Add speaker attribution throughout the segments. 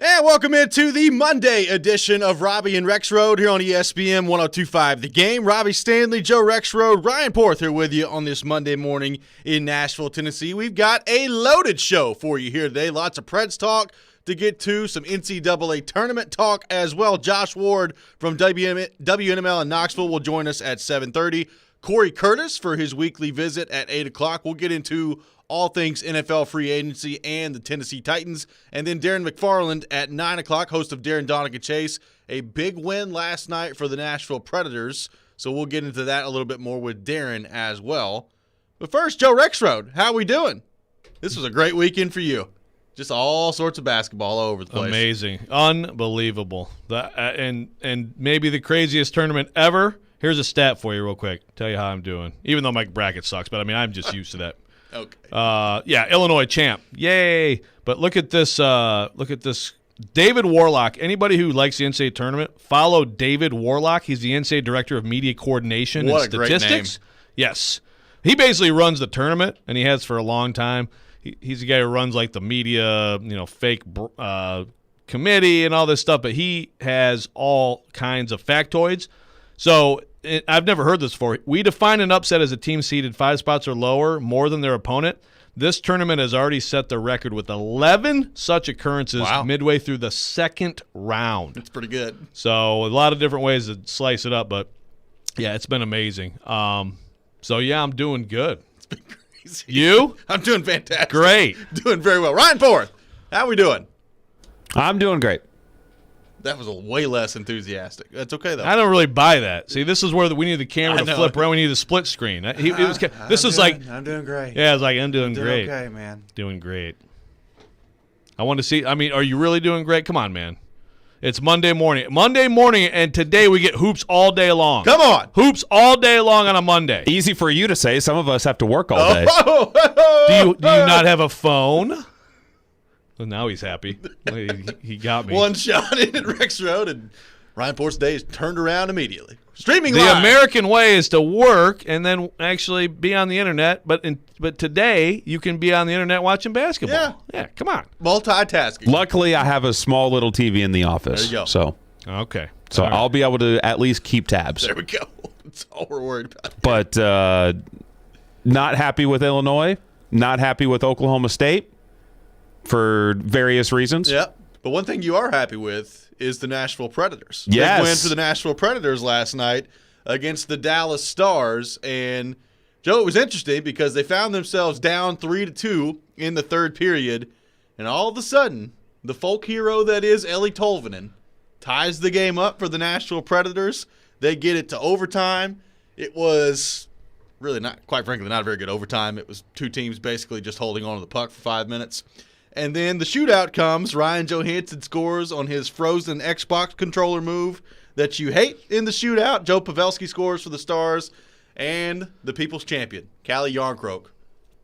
Speaker 1: And welcome into the Monday edition of Robby and Rexroad here on ESPN 102.5 The Game. Robby Stanley, Joe Rexrode, Ryan Porth here with you on this Monday morning in Nashville, Tennessee. We've got a loaded show for you here today. Lots of Preds talk to get to, some NCAA tournament talk as well. Josh Ward from WNML in Knoxville will join us at 7:30. Corey Curtis for his weekly visit at 8 o'clock. We'll get into all things NFL free agency and the Tennessee Titans. And then Darren McFarland at 9 o'clock, host of Darren Donica Chase. A big win last night for the Nashville Predators, so we'll get into that a little bit more with Darren as well. But first, Joe Rexrode, how we doing? This was a great weekend for you. Just all sorts of basketball all over the place.
Speaker 2: Amazing. Unbelievable. And maybe the craziest tournament ever. Here's a stat for you real quick. Tell you how I'm doing. Even though my bracket sucks, but I mean, I'm just used to that.
Speaker 1: Okay.
Speaker 2: Illinois champ. Yay. But look at this. David Warlock. Anybody who likes the NCAA tournament, follow David Warlock. He's the NCAA Director of Media Coordination and Statistics. Great name. Yes. He basically runs the tournament, and he has for a long time. He's the guy who runs like the media, fake committee and all this stuff, but he has all kinds of factoids. So I've never heard this before. We define an upset as a team seeded 5 spots or lower, more than their opponent. This tournament has already set the record with 11 such occurrences midway through the second round.
Speaker 1: That's pretty good.
Speaker 2: So a lot of different ways to slice it up, but yeah, it's been amazing. I'm doing good.
Speaker 1: It's been crazy.
Speaker 2: You?
Speaker 1: I'm doing fantastic.
Speaker 2: Great.
Speaker 1: Doing very well. Ryan Porth, how we doing?
Speaker 3: I'm doing great.
Speaker 1: That was way less enthusiastic. That's okay, though.
Speaker 2: I don't really buy that. See, this is where we need the camera to flip around. We need the split screen.
Speaker 4: I'm doing great.
Speaker 2: Yeah, it's like, I'm doing great.
Speaker 4: Okay, man.
Speaker 2: Doing great. I want to see. I mean, are you really doing great? Come on, man. It's Monday morning. And today we get hoops all day long.
Speaker 1: Come on.
Speaker 2: Hoops all day long on a Monday.
Speaker 3: Easy for you to say. Some of us have to work all day.
Speaker 2: Do you not have a phone? Well, now he's happy. He got me.
Speaker 1: One shot in at Rexroad, and Ryan Porth's day is turned around immediately. Streaming live.
Speaker 2: The American way is to work and then actually be on the internet. But today you can be on the internet watching basketball. Yeah, come on.
Speaker 1: Multitasking.
Speaker 3: Luckily, I have a small little TV in the office.
Speaker 1: There you go.
Speaker 3: So
Speaker 2: okay.
Speaker 3: So I'll be able to at least keep tabs.
Speaker 1: There we go. That's all we're worried about.
Speaker 3: But not happy with Illinois. Not happy with Oklahoma State. For various reasons.
Speaker 1: Yep. But one thing you are happy with is the Nashville Predators.
Speaker 3: Yes.
Speaker 1: Big win for the Nashville Predators last night against the Dallas Stars. And, Joe, it was interesting because they found themselves down 3-2 in the third period. And all of a sudden, the folk hero that is Ellie Tolvanen ties the game up for the Nashville Predators. They get it to overtime. It was really not, quite frankly, not a very good overtime. It was two teams basically just holding on to the puck for 5 minutes. And then the shootout comes. Ryan Johansson scores on his frozen Xbox controller move that you hate in the shootout. Joe Pavelski scores for the Stars. And the people's champion, Calle Jarnkrok,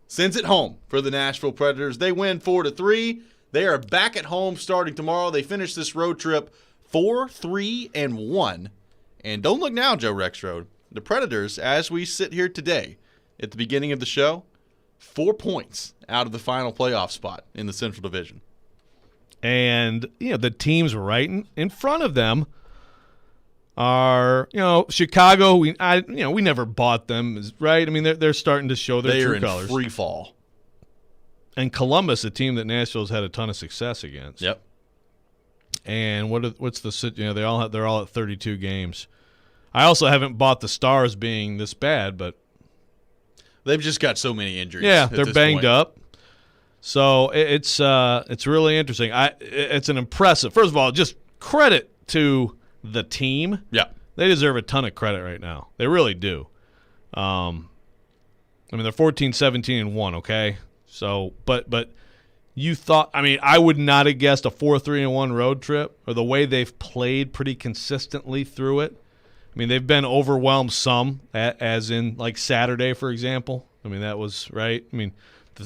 Speaker 1: sends it home for the Nashville Predators. They win 4-3. They are back at home starting tomorrow. They finish this road trip 4-3-1. And don't look now, Joe Rexrode. The Predators, as we sit here today at the beginning of the show, 4 points out of the final playoff spot in the Central Division.
Speaker 2: And, the teams right in front of them are, Chicago. We never bought them, right? I mean, they're starting to show their true colors.
Speaker 1: They are in free fall.
Speaker 2: And Columbus, a team that Nashville's had a ton of success against.
Speaker 1: Yep.
Speaker 2: And what's the they're all at 32 games. I also haven't bought the Stars being this bad, but
Speaker 1: they've just got so many injuries.
Speaker 2: Yeah, they're banged up. So it's really interesting. It's an impressive. First of all, just credit to the team.
Speaker 1: Yeah,
Speaker 2: they deserve a ton of credit right now. They really do. They're 14-17-1. Okay, so but you thought. I would not have guessed a 4-3-1 road trip, or the way they've played pretty consistently through it. They've been overwhelmed some, as in like Saturday, for example. That was right.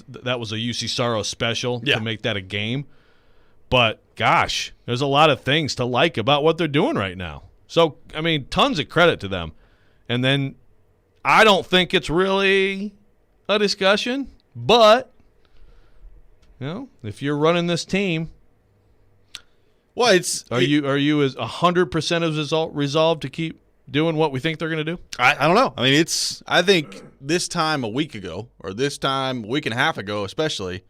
Speaker 2: That was a UC Saros special to make that a game. But, gosh, there's a lot of things to like about what they're doing right now. So, tons of credit to them. And then I don't think it's really a discussion, but, if you're running this team,
Speaker 1: Well,
Speaker 2: Are you as 100% as resolved to keep doing what we think they're going to do?
Speaker 1: I don't know. I mean, I think this time a week ago, or this time a week and a half ago especially,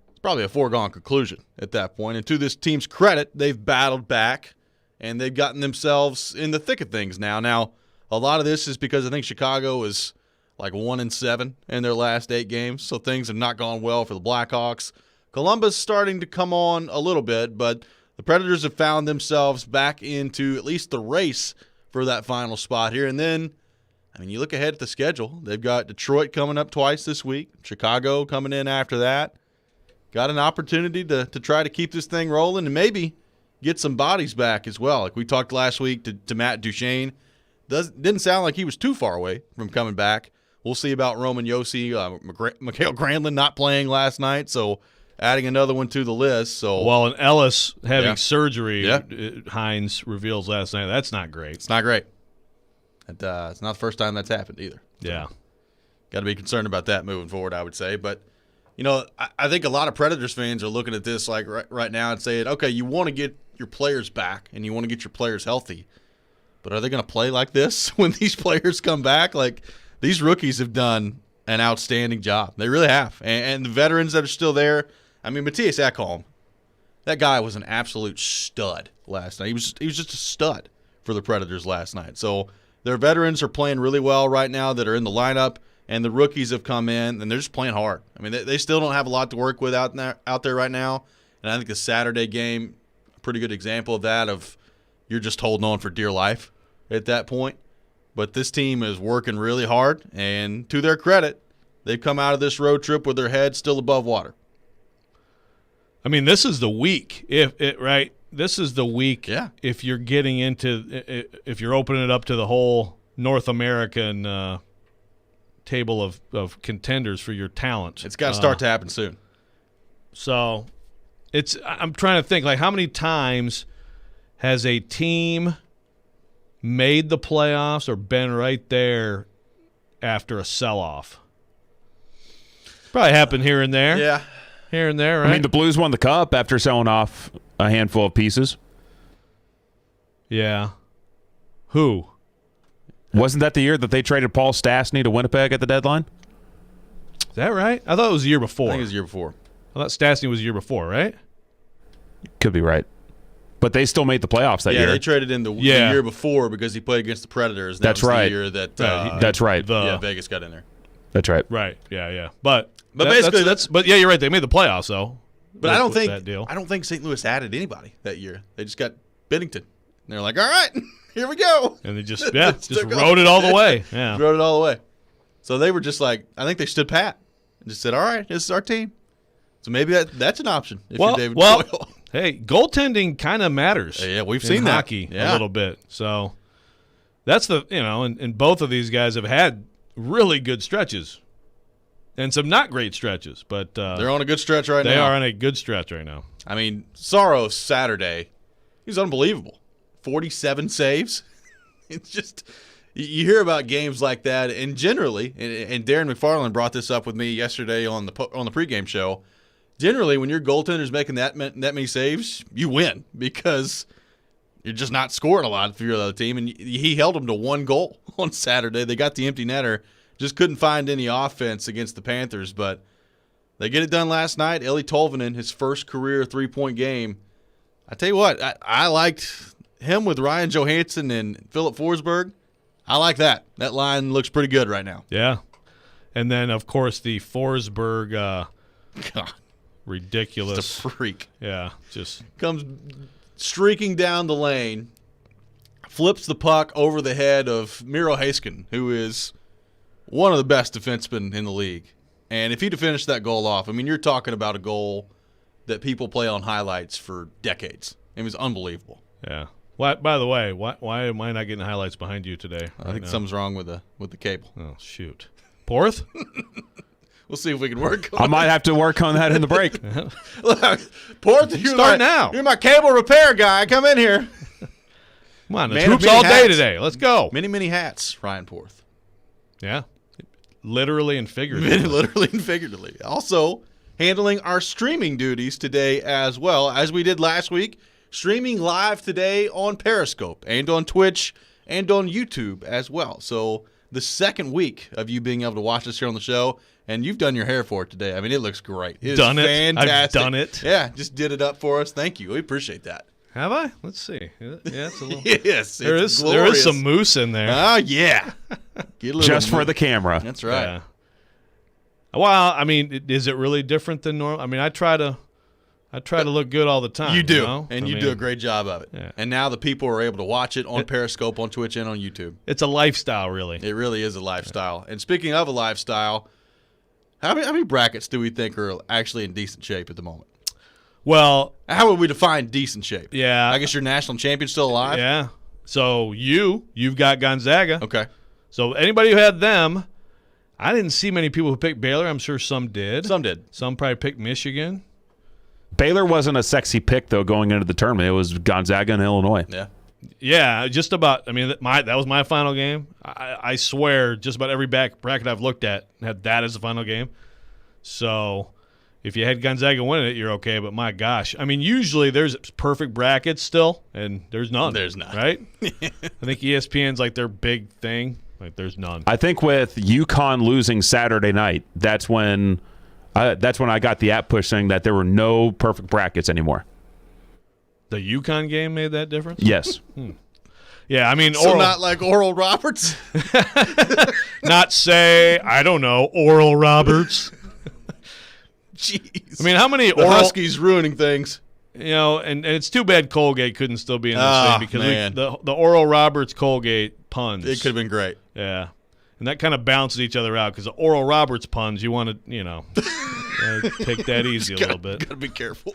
Speaker 1: it's probably a foregone conclusion at that point. And to this team's credit, they've battled back, and they've gotten themselves in the thick of things now. Now, a lot of this is because I think Chicago is like 1-7 in their last 8 games, so things have not gone well for the Blackhawks. Columbus starting to come on a little bit, but the Predators have found themselves back into at least the race for that final spot here. And then, I mean, you look ahead at the schedule. They've got Detroit coming up twice this week, Chicago coming in after that. Got an opportunity to try to keep this thing rolling and maybe get some bodies back as well. Like we talked last week to Matt Duchene. Didn't sound like he was too far away from coming back. We'll see about Roman Josi. McCabe Granlund not playing last night, so adding another one to the list. So
Speaker 2: well, and Ellis having surgery, Hines reveals last night. That's not great.
Speaker 1: It's not great. It's not the first time that's happened either. So
Speaker 2: yeah.
Speaker 1: Got to be concerned about that moving forward, I would say. But, you know, I think a lot of Predators fans are looking at this like right now and saying, okay, you want to get your players back and you want to get your players healthy. But are they going to play like this when these players come back? Like, these rookies have done an outstanding job. They really have. And the veterans that are still there, I mean, Matthias Ekholm, that guy was an absolute stud last night. He was just a stud for the Predators last night. So their veterans are playing really well right now that are in the lineup, and the rookies have come in, and they're just playing hard. I mean, they still don't have a lot to work with out there right now, and I think the Saturday game, a pretty good example of that, of you're just holding on for dear life at that point. But this team is working really hard, and to their credit, they've come out of this road trip with their heads still above water.
Speaker 2: I mean, this is the week, right? This is the week.
Speaker 1: Yeah.
Speaker 2: If you're getting into, if you're opening it up to the whole North American table of contenders for your talent,
Speaker 1: it's got to start to happen soon.
Speaker 2: So, I'm trying to think, like, how many times has a team made the playoffs or been right there after a sell-off? Probably happened here and there.
Speaker 1: Yeah.
Speaker 2: Here and there, right?
Speaker 3: I mean, the Blues won the Cup after selling off a handful of pieces.
Speaker 2: Yeah. Who?
Speaker 3: Wasn't that the year that they traded Paul Stastny to Winnipeg at the deadline?
Speaker 2: Is that right? I thought it was the year before.
Speaker 1: I think it was the year before.
Speaker 2: I thought Stastny was the year before, right?
Speaker 3: Could be right. But they still made the playoffs that year.
Speaker 1: Yeah, they traded in the year before because he played against the Predators. That was
Speaker 3: right.
Speaker 1: The year that
Speaker 3: that's right.
Speaker 1: Vegas got in there.
Speaker 3: That's right.
Speaker 2: Right. Yeah. But
Speaker 1: basically,
Speaker 2: but yeah, you're right. They made the playoffs though.
Speaker 1: But I don't think
Speaker 2: that deal.
Speaker 1: I don't think St. Louis added anybody that year. They just got Binnington. And they're like, all right, here we go.
Speaker 2: And they just rode it all the way. Yeah.
Speaker 1: Rode it all the way. So they were just like, I think they stood pat and just said, all right, this is our team. So maybe that's an option if you're David Doyle.
Speaker 2: Hey, goaltending kind of matters.
Speaker 1: Yeah, we've seen that.
Speaker 2: Hockey a little bit. So that's and both of these guys have had really good stretches and some not great stretches, but
Speaker 1: they're on a good stretch right now.
Speaker 2: They are on a good stretch right now.
Speaker 1: I mean, Saros Saturday, he's unbelievable. 47 saves. It's just you hear about games like that, and generally, and Darren McFarland brought this up with me yesterday on the pregame show. Generally, when your goaltender's making that many saves, you win because you're just not scoring a lot for your other team. And he held them to 1 goal on Saturday. They got the empty netter, just couldn't find any offense against the Panthers. But they get it done last night. Eeli Tolvanen, his first career 3-point game. I tell you what, I liked him with Ryan Johansson and Philip Forsberg. I like that. That line looks pretty good right now.
Speaker 2: Yeah. And then, of course, the Forsberg
Speaker 1: God.
Speaker 2: Ridiculous.
Speaker 1: Just a freak.
Speaker 2: Yeah, just
Speaker 1: comes streaking down the lane, flips the puck over the head of Miro Heiskanen, who is one of the best defensemen in the league. And if he'd have finished that goal off, I mean, you're talking about a goal that people play on highlights for decades. It was unbelievable.
Speaker 2: Yeah. By the way, why am I not getting highlights behind you today?
Speaker 1: I think something's wrong with the cable.
Speaker 2: Oh, shoot. Porth?
Speaker 1: We'll see if we can work on
Speaker 3: I might have to work on that in the break.
Speaker 1: Look, Porth, you're my cable repair guy. Come in here.
Speaker 2: Come on, the troops all day today. Let's go.
Speaker 1: Many hats, Ryan Porth.
Speaker 2: Yeah. Literally and figuratively.
Speaker 1: Literally and figuratively. Also, handling our streaming duties today as well. As we did last week, streaming live today on Periscope and on Twitch and on YouTube as well. So the second week of you being able to watch us here on the show, and you've done your hair for it today. I mean, it looks great. It is fantastic.
Speaker 2: I've done it.
Speaker 1: Yeah, just did it up for us. Thank you. We appreciate that.
Speaker 2: Have I? Let's see. Yeah, it's a little.
Speaker 1: Yes,
Speaker 2: there is some moose in there.
Speaker 1: Oh yeah, Get a little
Speaker 3: Just for
Speaker 1: moose.
Speaker 3: the camera.
Speaker 1: That's right.
Speaker 2: Yeah. Well, I mean, is it really different than normal? I mean, I try to look good all the time.
Speaker 1: You do,
Speaker 2: you know?
Speaker 1: and
Speaker 2: I
Speaker 1: you
Speaker 2: mean,
Speaker 1: do a great job of it.
Speaker 2: Yeah.
Speaker 1: And now the people are able to watch it on Periscope, on Twitch, and on YouTube.
Speaker 2: It's a lifestyle, really.
Speaker 1: It really is a lifestyle. And speaking of a lifestyle, how many brackets do we think are actually in decent shape at the moment?
Speaker 2: Well,
Speaker 1: How would we define decent shape?
Speaker 2: yeah.
Speaker 1: I guess your national champion's still alive?
Speaker 2: Yeah. So you've got Gonzaga.
Speaker 1: Okay.
Speaker 2: So anybody who had them, I didn't see many people who picked Baylor. I'm sure some did.
Speaker 1: Some did.
Speaker 2: Some probably picked Michigan.
Speaker 3: Baylor wasn't a sexy pick, though, going into the tournament. It was Gonzaga and Illinois.
Speaker 1: Yeah.
Speaker 2: Yeah, just about. I mean, that was my final game. I swear, just about every bracket I've looked at had that as the final game. So if you had Gonzaga winning it, you're okay. But my gosh, I mean, usually there's perfect brackets still, and there's none.
Speaker 1: There's none.
Speaker 2: Right? I think ESPN's like their big thing. Like there's none.
Speaker 3: I think with UConn losing Saturday night, that's when I got the app push saying that there were no perfect brackets anymore.
Speaker 2: The Yukon game made that difference?
Speaker 3: Yes.
Speaker 2: Yeah, I mean,
Speaker 1: So not like Oral Roberts?
Speaker 2: not say, I don't know, Oral Roberts.
Speaker 1: Jeez.
Speaker 2: I mean, how many
Speaker 1: the
Speaker 2: Oral
Speaker 1: Huskies ruining things.
Speaker 2: You know, and it's too bad Colgate couldn't still be in this
Speaker 1: Ah,
Speaker 2: thing because
Speaker 1: man.
Speaker 2: the Oral Roberts Colgate puns.
Speaker 1: It could have been great.
Speaker 2: Yeah. And that kind of balances each other out because the Oral Roberts puns, you want to, take that easy a little bit.
Speaker 1: Got to be careful.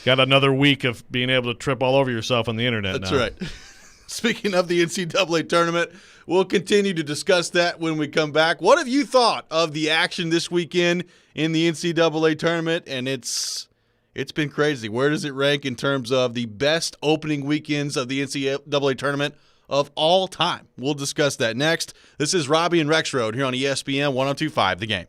Speaker 2: Got another week of being able to trip all over yourself on the internet
Speaker 1: That's
Speaker 2: now.
Speaker 1: right. Speaking of the NCAA tournament, we'll continue to discuss that when we come back. What have you thought of the action this weekend in the NCAA tournament? And it's been crazy. Where does it rank in terms of the best opening weekends of the NCAA tournament of all time? We'll discuss that next. This is Robby and Rexroad here on ESPN 102.5 The Game.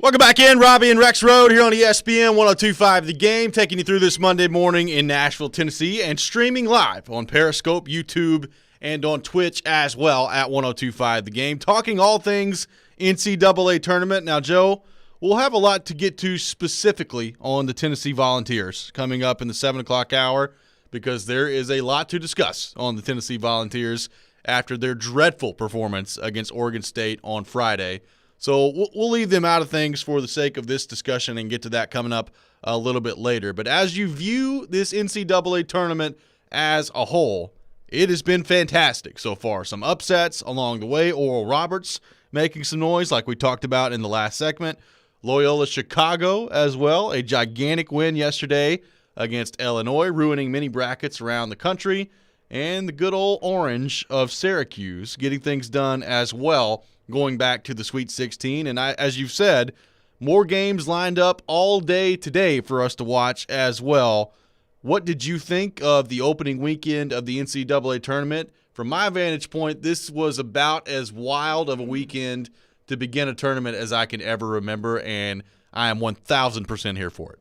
Speaker 1: Welcome back in, Robby and Rexroad here on ESPN 102.5 The Game, taking you through this Monday morning in Nashville, Tennessee, and streaming live on Periscope, YouTube, and on Twitch as well at 102.5 The Game, talking all things NCAA tournament. Now, Joe, we'll have a lot to get to specifically on the Tennessee Volunteers coming up in the 7 o'clock hour, because there is a lot to discuss on the Tennessee Volunteers after their dreadful performance against Oregon State on Friday. So we'll leave them out of things for the sake of this discussion and get to that coming up a little bit later. But as you view this NCAA tournament as a whole, it has been fantastic so far. Some upsets along the way. Oral Roberts making some noise like we talked about in the last segment. Loyola Chicago as well, a gigantic win yesterday against Illinois, ruining many brackets around the country. And the good old Orange of Syracuse getting things done as well, going back to the Sweet 16. And as you've said, more games lined up all day today for us to watch as well. What did you think of the opening weekend of the NCAA tournament? From my vantage point, this was about as wild of a weekend to begin a tournament as I can ever remember, and I am 1,000% here for it.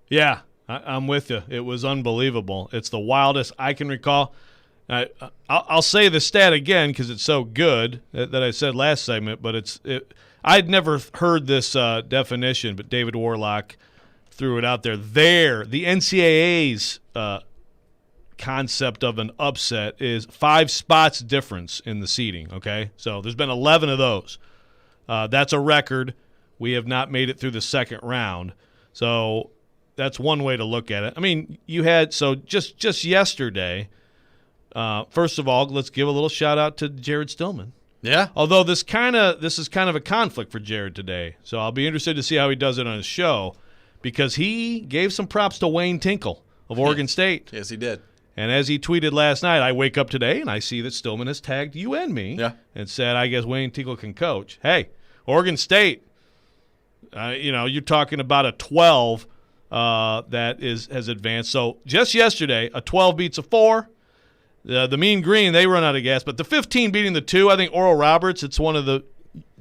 Speaker 2: Yeah, I'm with you. It was unbelievable. It's the wildest I can recall. I'll say the stat again because it's so good that I said last segment, but I'd never heard this definition, but David Warlock threw it out there. The NCAA's concept of an upset is 5 spots difference in the seeding, okay? So there's been 11 of those. That's a record. We have not made it through the second round. So that's one way to look at it. I mean, you had – so just yesterday – first of all, let's give a little shout out to Jared Stillman.
Speaker 1: Yeah.
Speaker 2: Although this is kind of a conflict for Jared today, so I'll be interested to see how he does it on his show, because he gave some props to Wayne Tinkle of Oregon State.
Speaker 1: Yes, he did.
Speaker 2: And as he tweeted last night, I wake up today and I see that Stillman has tagged you and me and said, I guess Wayne Tinkle can coach. Hey, Oregon State, you're talking about a 12 that has advanced. So just yesterday, a 12 beats a 4. The Mean Green, they run out of gas. But the 15 beating the 2, I think Oral Roberts, it's one of the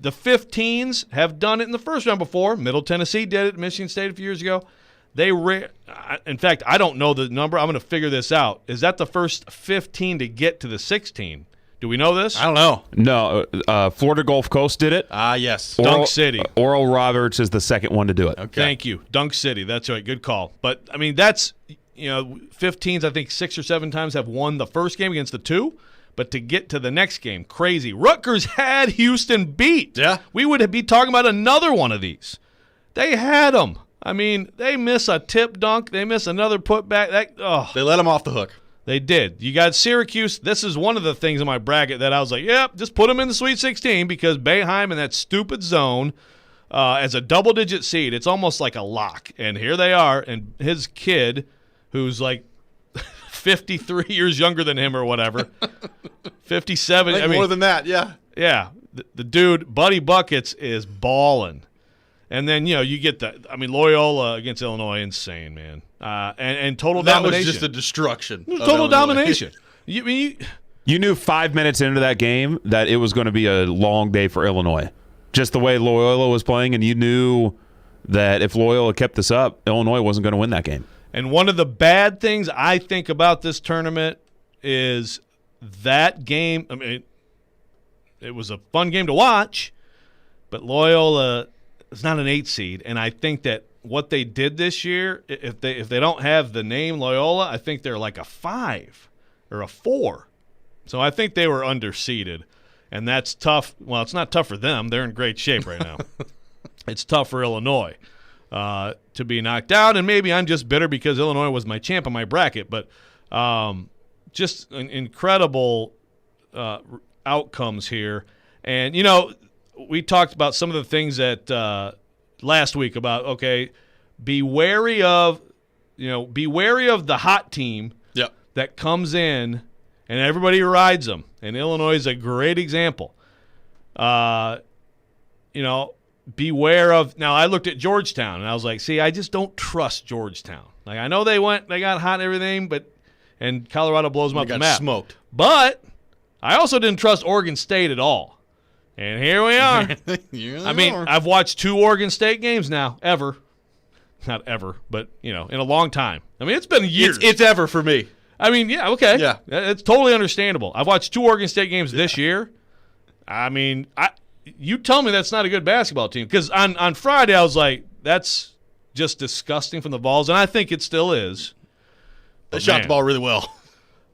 Speaker 2: 15s have done it in the first round before. Middle Tennessee did it, Michigan State a few years ago. In fact, I don't know the number. I'm going to figure this out. Is that the first 15 to get to the 16? Do we know this?
Speaker 1: I don't know.
Speaker 3: No, Florida Gulf Coast did it.
Speaker 1: Yes.
Speaker 2: Dunk City.
Speaker 3: Oral Roberts is the second one to do it.
Speaker 1: Okay.
Speaker 2: Thank you. Dunk City. That's right. Good call. But, I mean, that's – 15s, I think 6 or 7 times have won the first game against the 2, but to get to the next game, crazy. Rutgers had Houston beat.
Speaker 1: Yeah.
Speaker 2: We would be talking about another one of these. They had them. I mean, they miss a tip dunk. They miss another putback.
Speaker 1: They let them off the hook.
Speaker 2: They did. You got Syracuse. This is one of the things in my bracket that I was like, yep, just put them in the Sweet 16, because Boeheim in that stupid zone as a double-digit seed, it's almost like a lock. And here they are, and his kid – who's like 53 years younger than him or whatever, 57.
Speaker 1: I mean, more than that, yeah.
Speaker 2: Yeah, the dude, Buddy Buckets, is balling. And then, you get Loyola against Illinois, insane, man. And total domination.
Speaker 1: That was just a destruction.
Speaker 2: Total domination.
Speaker 3: You knew 5 minutes into that game that it was going to be a long day for Illinois. Just the way Loyola was playing, and you knew that if Loyola kept this up, Illinois wasn't going to win that game.
Speaker 2: And one of the bad things I think about this tournament is that game. I mean, it was a fun game to watch, but Loyola is not an 8 seed. And I think that what they did this year, if they don't have the name Loyola, I think they're like a 5 or a 4. So I think they were underseeded. And that's tough. Well, it's not tough for them. They're in great shape right now. It's tough for Illinois. To be knocked out, and maybe I'm just bitter because Illinois was my champ in my bracket, but just an incredible outcomes here. And, we talked about some of the things that last week about, be wary of the hot team that comes in and everybody rides them. And Illinois is a great example. Beware of – now, I looked at Georgetown, and I was like, see, I just don't trust Georgetown. Like, I know they got hot and everything, and Colorado blows them up the map.
Speaker 1: Smoked.
Speaker 2: But I also didn't trust Oregon State at all. And here we are. I mean, I've watched 2 Oregon State games now, not ever, but, in a long time. I mean, it's been years.
Speaker 1: It's ever for me.
Speaker 2: I mean, yeah, okay.
Speaker 1: Yeah.
Speaker 2: It's totally understandable. I've watched 2 Oregon State games this year. I mean, you tell me that's not a good basketball team. Because on Friday, I was like, that's just disgusting from the balls, and I think it still is.
Speaker 1: They shot the ball really well.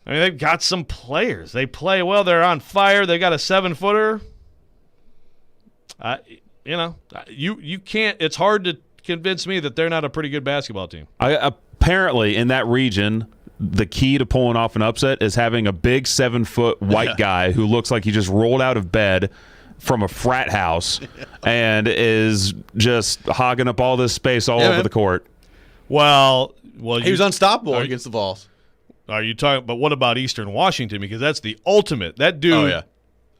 Speaker 2: I mean, they've got some players. They play well. They're on fire. They got a 7-footer. You can't. It's hard to convince me that they're not a pretty good basketball team.
Speaker 3: Apparently, in that region, the key to pulling off an upset is having a big 7-foot white guy who looks like he just rolled out of bed from a frat house and is just hogging up all this space all over the court.
Speaker 2: Well,
Speaker 1: he was unstoppable against the Vols.
Speaker 2: Are you talking? But what about Eastern Washington? Because that's the ultimate. That dude.
Speaker 1: Oh yeah.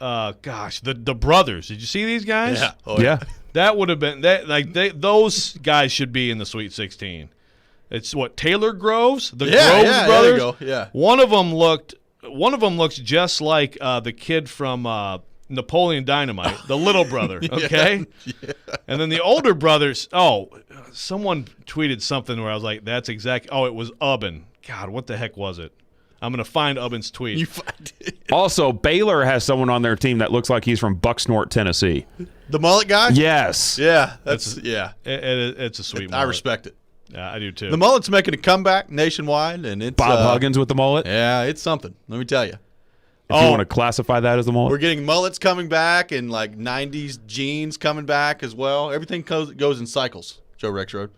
Speaker 2: The brothers. Did you see these guys?
Speaker 1: Yeah.
Speaker 3: Yeah.
Speaker 2: That would have been those guys should be in the Sweet 16. It's what, Taylor Groves, the Groves brothers.
Speaker 1: There you go. Yeah.
Speaker 2: One of them looks just like the kid from Napoleon Dynamite, the little brother. Okay. Yeah. And then the older brothers. Oh, someone tweeted something where I was like, "That's exact." Oh, it was Ubben. God, what the heck was it? I'm going to find Ubben's tweet.
Speaker 1: You find it.
Speaker 3: Also, Baylor has someone on their team that looks like he's from Bucksnort, Tennessee.
Speaker 1: The mullet guy?
Speaker 3: Yes.
Speaker 1: Yeah,
Speaker 2: it's a sweet mullet.
Speaker 1: I respect it.
Speaker 2: Yeah, I do too.
Speaker 1: The mullet's making a comeback nationwide, and it's
Speaker 3: Bob Huggins with the mullet.
Speaker 1: Yeah, it's something. Let me tell you.
Speaker 3: If you want to classify that as the mullet.
Speaker 1: We're getting mullets coming back and like 90s jeans coming back as well. Everything goes in cycles, Joe Rexrode.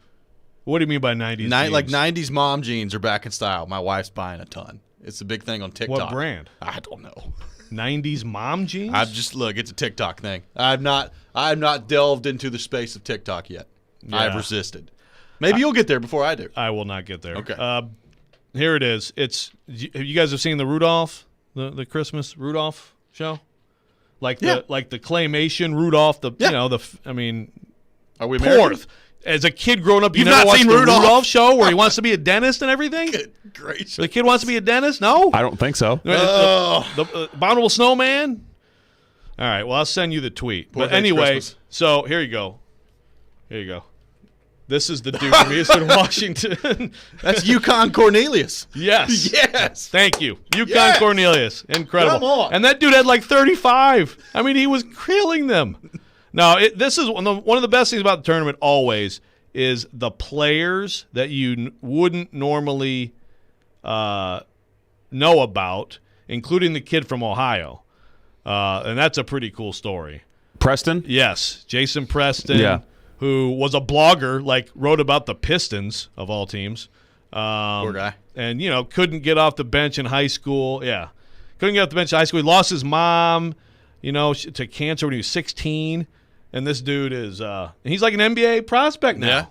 Speaker 2: What do you mean by 90s jeans?
Speaker 1: Like 90s mom jeans are back in style. My wife's buying a ton. It's a big thing on TikTok.
Speaker 2: What brand?
Speaker 1: I don't know.
Speaker 2: 90s mom jeans?
Speaker 1: It's a TikTok thing. I've not delved into the space of TikTok yet. Yeah. I've resisted. Maybe you'll get there before I do.
Speaker 2: I will not get there.
Speaker 1: Okay.
Speaker 2: Here it is. You guys have seen the Rudolph, the Christmas Rudolph show? Like the claymation Rudolph,
Speaker 1: Are we
Speaker 2: Porth.
Speaker 1: American?
Speaker 2: As a kid growing up,
Speaker 1: You've
Speaker 2: never
Speaker 1: not
Speaker 2: watched
Speaker 1: seen
Speaker 2: the
Speaker 1: Rudolph
Speaker 2: show where he wants to be a dentist and everything?
Speaker 1: Good gracious.
Speaker 2: The kid wants to be a dentist? No?
Speaker 3: I don't think so.
Speaker 2: The Abominable Snowman? All right, well, I'll send you the tweet. But anyway,
Speaker 1: Christmas.
Speaker 2: So here you go. This is the dude from Eastern Washington.
Speaker 1: That's Yukon Cornelius.
Speaker 2: Yes.
Speaker 1: Yes.
Speaker 2: Thank you. Yukon Cornelius. Incredible.
Speaker 1: Come on.
Speaker 2: And that dude had like 35. I mean, he was killing them. No, this is one of the best things about the tournament always is the players that you wouldn't normally know about, including the kid from Ohio. And that's a pretty cool story.
Speaker 3: Preston?
Speaker 2: Yes, Jason Preston.
Speaker 3: Yeah.
Speaker 2: Who was a blogger, wrote about the Pistons, of all teams.
Speaker 1: Poor guy.
Speaker 2: And, couldn't get off the bench in high school. Yeah. Couldn't get off the bench in high school. He lost his mom, to cancer when he was 16. And this dude is he's like an NBA prospect now.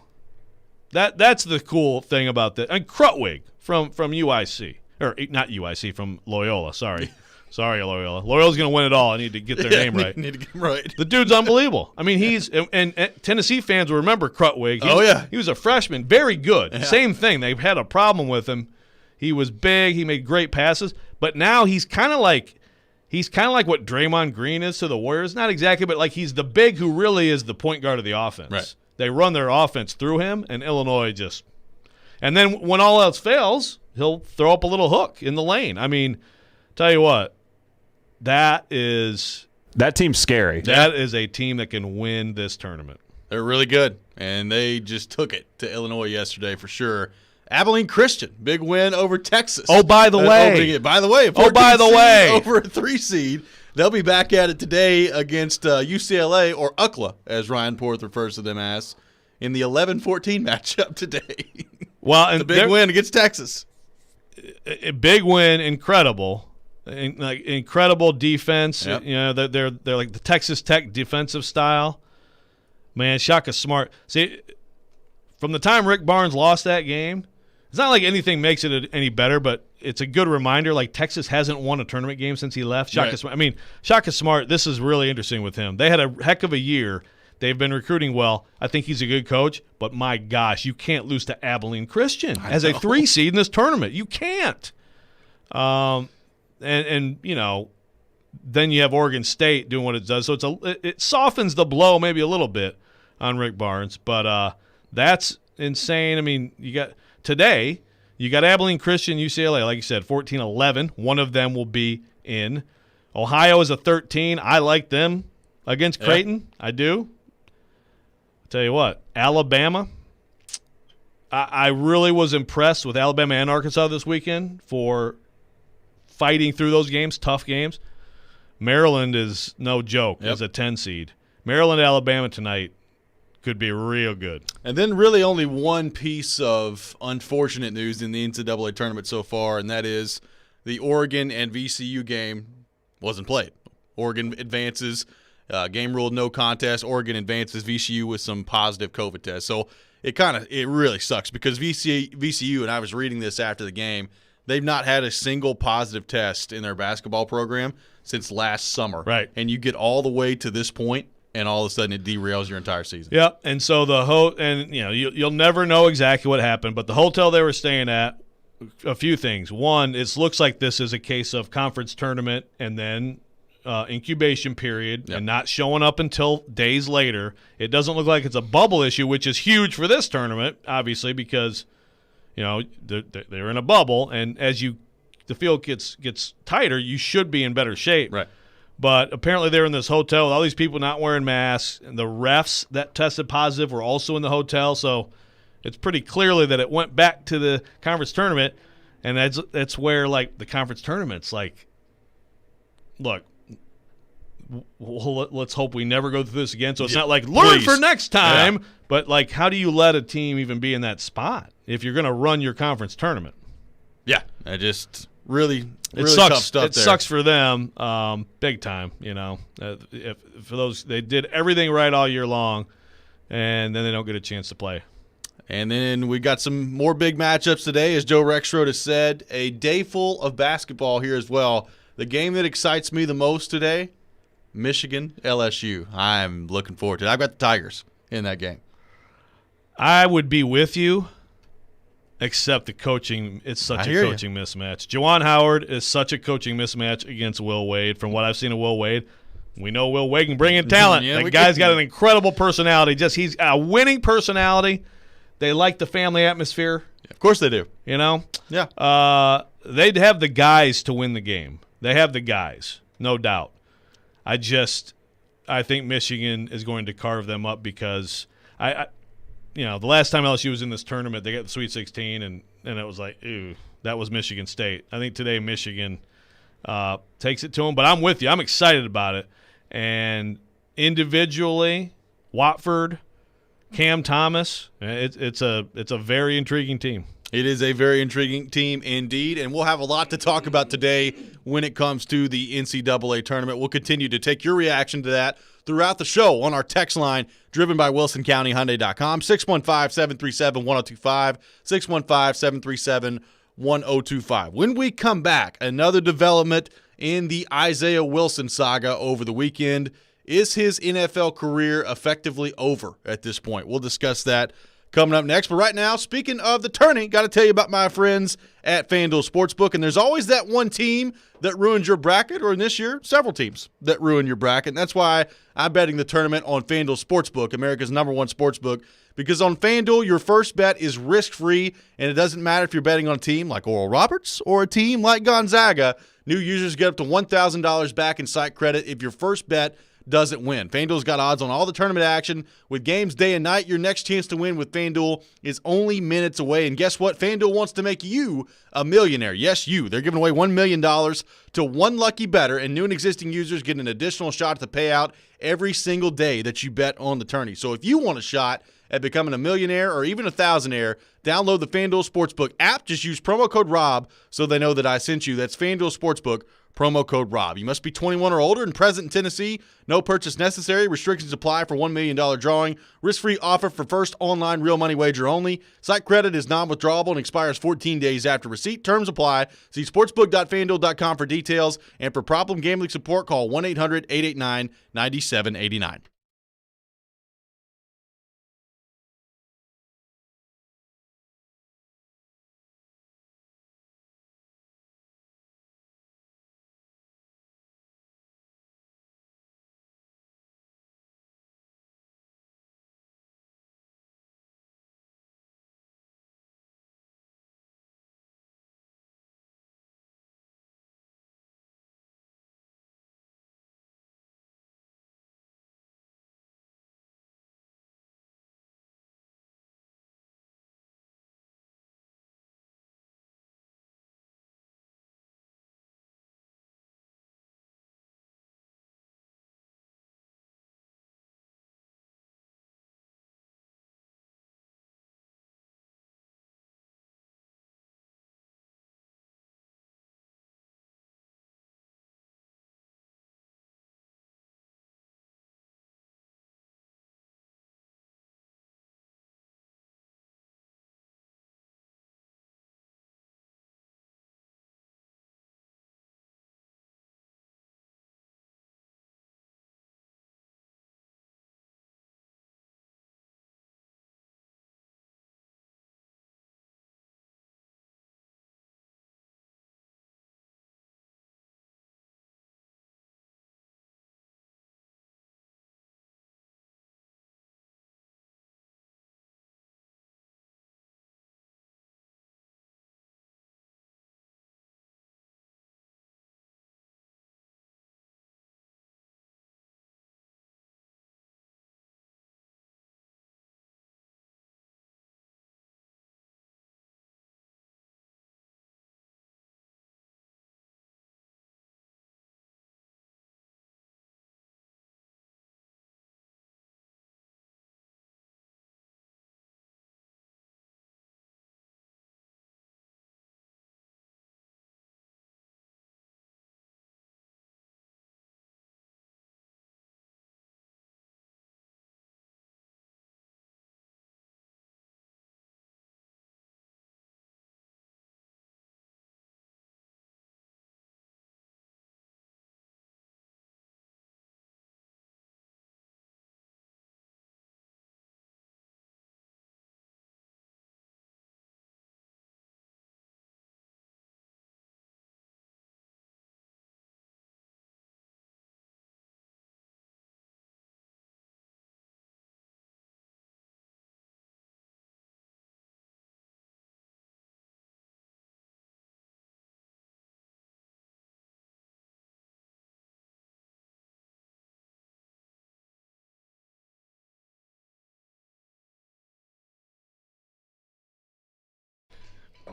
Speaker 1: Yeah.
Speaker 2: That's the cool thing about that. And Krutwig from UIC. Or not UIC, from Loyola. Sorry. Sorry, Loyola. Loyola's going to win it all. I need to get their name right.
Speaker 1: Need to get him right.
Speaker 2: The dude's unbelievable. I mean, he's and Tennessee fans will remember Krutwig. He was a freshman, very good. Yeah. Same thing. They've had a problem with him. He was big. He made great passes, but now he's kind of like what Draymond Green is to the Warriors. Not exactly, but like he's the big who really is the point guard of the offense.
Speaker 1: Right.
Speaker 2: They run their offense through him, and Illinois just. And then when all else fails, he'll throw up a little hook in the lane. I mean, tell you what. That
Speaker 3: team's scary.
Speaker 2: That is a team that can win this tournament.
Speaker 1: They're really good, and they just took it to Illinois yesterday for sure. Abilene Christian, big win over Texas.
Speaker 2: Oh, by the way.
Speaker 1: Over a 3 seed. They'll be back at it today against UCLA, or UCLA, as Ryan Porth refers to them as, in the 11-14 matchup today.
Speaker 2: Well, and
Speaker 1: the big win against Texas.
Speaker 2: A big win, incredible. Incredible defense.
Speaker 1: Yep.
Speaker 2: They're like the Texas Tech defensive style. Man, Shaka Smart. See, from the time Rick Barnes lost that game, it's not like anything makes it any better, but it's a good reminder. Like Texas hasn't won a tournament game since he left. Shaka Smart. I mean, Shaka Smart. This is really interesting with him. They had a heck of a year. They've been recruiting well. I think he's a good coach, but my gosh, you can't lose to Abilene Christian as a 3 seed in this tournament. You can't. And then you have Oregon State doing what it does. So it softens the blow maybe a little bit on Rick Barnes, but that's insane. I mean, you got Abilene Christian, UCLA, like you said, 14-11. One of them will be in. Ohio is a 13. I like them against Creighton. I do. I'll tell you what, Alabama. I really was impressed with Alabama and Arkansas this weekend for fighting through those games, tough games. Maryland is no joke as a 10 seed. Maryland, Alabama tonight could be real good.
Speaker 1: And then really only one piece of unfortunate news in the NCAA tournament so far, and that is the Oregon and VCU game wasn't played. Oregon advances, game ruled no contest. Oregon advances, VCU with some positive COVID tests. So it really sucks because VCU, and I was reading this after the game, they've not had a single positive test in their basketball program since last summer.
Speaker 2: Right.
Speaker 1: And you get all the way to this point, and all of a sudden it derails your entire season.
Speaker 2: Yep. And so you'll never know exactly what happened, but the hotel they were staying at, a few things. One, it looks like this is a case of conference tournament and then incubation period and not showing up until days later. It doesn't look like it's a bubble issue, which is huge for this tournament, obviously, because they're in a bubble, and as the field gets tighter, you should be in better shape.
Speaker 1: Right.
Speaker 2: But apparently they're in this hotel with all these people not wearing masks, and the refs that tested positive were also in the hotel. So it's pretty clearly that it went back to the conference tournament, and that's where like the conference tournament's like, look, let's hope we never go through this again. So it's not like learn for next time, but like how do you let a team even be in that spot if you're going to run your conference tournament?
Speaker 1: Yeah, I just really
Speaker 2: sucks.
Speaker 1: Tough stuff.
Speaker 2: It sucks for them, big time. If for those, they did everything right all year long, and then they don't get a chance to play.
Speaker 1: And then we got some more big matchups today, as Joe Rexrode has said. A day full of basketball here as well. The game that excites me the most today, Michigan LSU. I'm looking forward to it. I've got the Tigers in that game.
Speaker 2: I would be with you. Except the coaching, it's such a coaching mismatch. Juwan Howard is such a coaching mismatch against Will Wade. From what I've seen of Will Wade, we know Will Wade can bring in talent. That guy's got an incredible personality. He's a winning personality. They like the family atmosphere.
Speaker 1: Of course they do.
Speaker 2: Yeah.
Speaker 1: They'd
Speaker 2: have the guys to win the game. They have the guys, no doubt. I think Michigan is going to carve them up because the last time LSU was in this tournament, they got the Sweet 16, and it was like, ooh, that was Michigan State. I think today Michigan takes it to them, but I'm with you. I'm excited about it. And individually, Watford, Cam Thomas, it's a very intriguing team.
Speaker 1: It is a very intriguing team indeed, and we'll have a lot to talk about today when it comes to the NCAA tournament. We'll continue to take your reaction to that throughout the show on our text line, driven by WilsonCountyHyundai.com, 615-737-1025, 615-737-1025. When we come back, another development in the Isaiah Wilson saga over the weekend. Is his NFL career effectively over at this point? We'll discuss that coming up next. But right now, speaking of the tourney, got to tell you about my friends at FanDuel Sportsbook. And there's always that one team that ruins your bracket, or in this year, several teams that ruin your bracket. And that's why I'm betting the tournament on FanDuel Sportsbook, America's #1 sportsbook. Because on FanDuel, your first bet is risk-free, and it doesn't matter if you're betting on a team like Oral Roberts or a team like Gonzaga. New users get up to $1,000 back in site credit if your first bet doesn't win. FanDuel's got odds on all the tournament action. With games day and night, your next chance to win with FanDuel is only minutes away. And guess what? FanDuel wants to make you a millionaire. Yes, you. They're giving away $1 million to one lucky bettor, and new and existing users get an additional shot at the payout every single day that you bet on the tourney. So if you want a shot at becoming a millionaire or even a thousandaire, download the FanDuel Sportsbook app. Just use promo code ROB so they know that I sent you. That's FanDuel Sportsbook, promo code ROB. You must be 21 or older and present in Tennessee. No purchase necessary. Restrictions apply for $1 million drawing. Risk-free offer for first online real money wager only. Site credit is non-withdrawable and expires 14 days after receipt. Terms apply. See sportsbook.fanduel.com for details. And for problem gambling support, call 1-800-889-9789.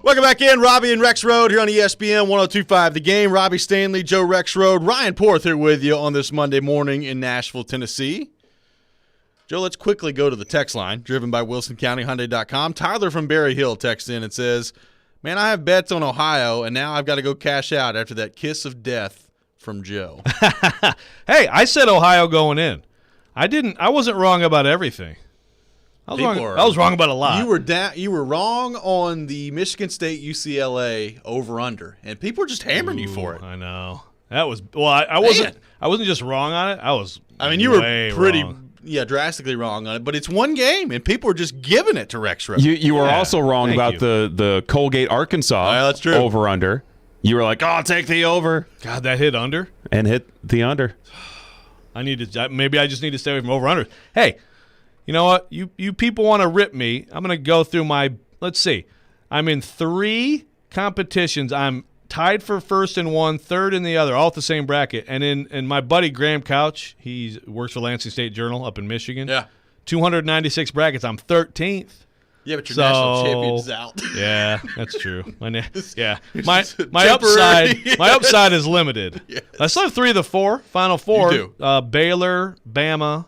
Speaker 1: Welcome back in, Robby and Rexroad here on ESPN 102.5 The Game. Robby Stanley, Joe Rexroad, Ryan Porth here with you on this Monday morning in Nashville, Tennessee. Joe, let's quickly go to the text line, driven by WilsonCountyHyundai.com. Tyler from Berry Hill texts in and says, man, I have bets on Ohio, and now I've got to go cash out after that kiss of death from Joe.
Speaker 2: Hey, I said Ohio going in. I wasn't wrong about everything. I was wrong about a lot.
Speaker 1: You were wrong on the Michigan State UCLA over/under, and people were just hammering you for it.
Speaker 2: I know that was I wasn't. I wasn't just wrong on it.
Speaker 1: You were pretty
Speaker 2: wrong.
Speaker 1: Drastically wrong on it. But it's one game, and people are just giving it to Rexrode.
Speaker 3: You were also wrong about the Colgate Arkansas
Speaker 1: that's true.
Speaker 3: over/under. You were like, I'll take the over.
Speaker 2: God, that hit under
Speaker 3: and hit the under.
Speaker 2: Maybe I just need to stay away from over/under. Hey. You know what? You people want to rip me. I'm going to go through let's see. I'm in 3 competitions. I'm tied for first in one, third in the other, all at the same bracket. And in my buddy Graham Couch, he works for Lansing State Journal up in Michigan.
Speaker 1: Yeah.
Speaker 2: 296 brackets. I'm 13th.
Speaker 1: Yeah, but your national champion's out.
Speaker 2: Yeah, that's true. My upside is limited. Yes. I still have 3 of the 4, Final 4.
Speaker 1: You do.
Speaker 2: Baylor, Bama,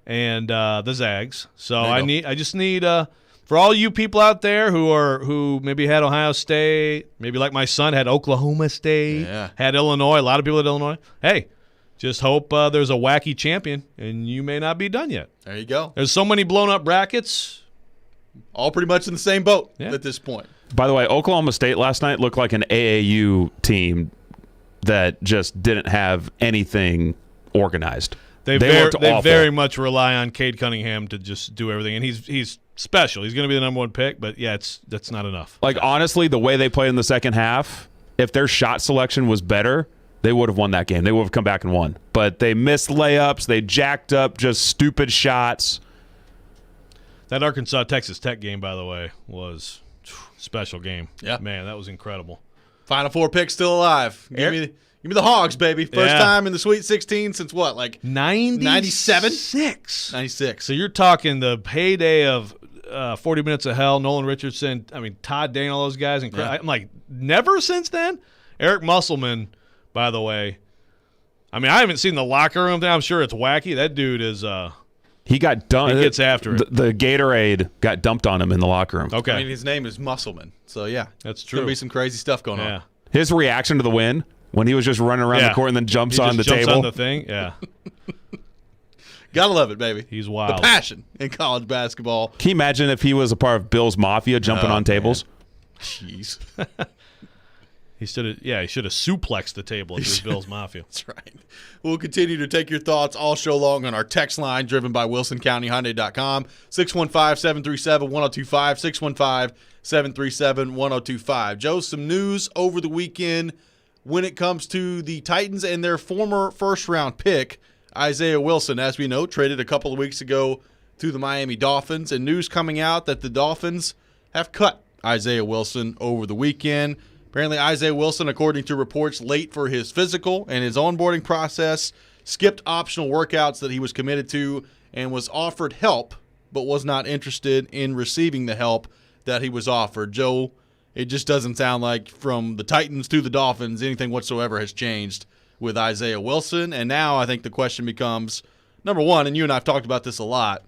Speaker 2: and the Zags. So I just need for all you people out there who maybe had Ohio State, maybe like my son had Oklahoma State, had Illinois, a lot of people at Illinois. Hey, just hope there's a wacky champion, and you may not be done yet.
Speaker 1: There you go.
Speaker 2: There's so many blown up brackets,
Speaker 1: all pretty much in the same boat at this point.
Speaker 3: By the way, Oklahoma State last night looked like an AAU team that just didn't have anything organized.
Speaker 2: They very much rely on Cade Cunningham to just do everything, and he's special. He's going to be the number 1 pick, but that's not enough.
Speaker 3: Like honestly, the way they played in the second half, if their shot selection was better, they would have won that game. They would have come back and won. But they missed layups. They jacked up just stupid shots.
Speaker 2: That Arkansas-Texas Tech game, by the way, was a special game.
Speaker 1: Yeah,
Speaker 2: man, that was incredible.
Speaker 1: Final 4 picks still alive. Give me the Hogs, baby. First time in the Sweet 16 since what, like 97? 96.
Speaker 2: So you're talking the heyday of 40 Minutes of Hell, Nolan Richardson, Todd Dane, all those guys. I'm like, never since then? Eric Musselman, by the way. I haven't seen the locker room thing. I'm sure it's wacky. That dude is
Speaker 3: he got dumped.
Speaker 2: He gets after it.
Speaker 3: The Gatorade got dumped on him in the locker room.
Speaker 2: Okay.
Speaker 1: His name is Musselman. So, yeah.
Speaker 2: That's true.
Speaker 1: There's going to be some crazy stuff going on.
Speaker 3: His reaction to the win, when he was just running around the court and then jumps on the table.
Speaker 2: On the thing, yeah.
Speaker 1: Gotta love it, baby.
Speaker 2: He's wild.
Speaker 1: The passion in college basketball.
Speaker 3: Can you imagine if he was a part of Bill's Mafia jumping on tables?
Speaker 1: Jeez.
Speaker 2: He should have suplexed the table if it was Bill's Mafia.
Speaker 1: That's right. We'll continue to take your thoughts all show long on our text line driven by WilsonCountyHyundai.com, 615-737-1025, 615-737-1025. Joe, some news over the weekend when it comes to the Titans and their former first-round pick, Isaiah Wilson, as we know, traded a couple of weeks ago to the Miami Dolphins, and news coming out that the Dolphins have cut Isaiah Wilson over the weekend. Apparently, Isaiah Wilson, according to reports, late for his physical and his onboarding process, skipped optional workouts that he was committed to and was offered help, but was not interested in receiving the help that he was offered. Joe, it just doesn't sound like from the Titans to the Dolphins anything whatsoever has changed with Isaiah Wilson. And now I think the question becomes, number one, and you and I have talked about this a lot,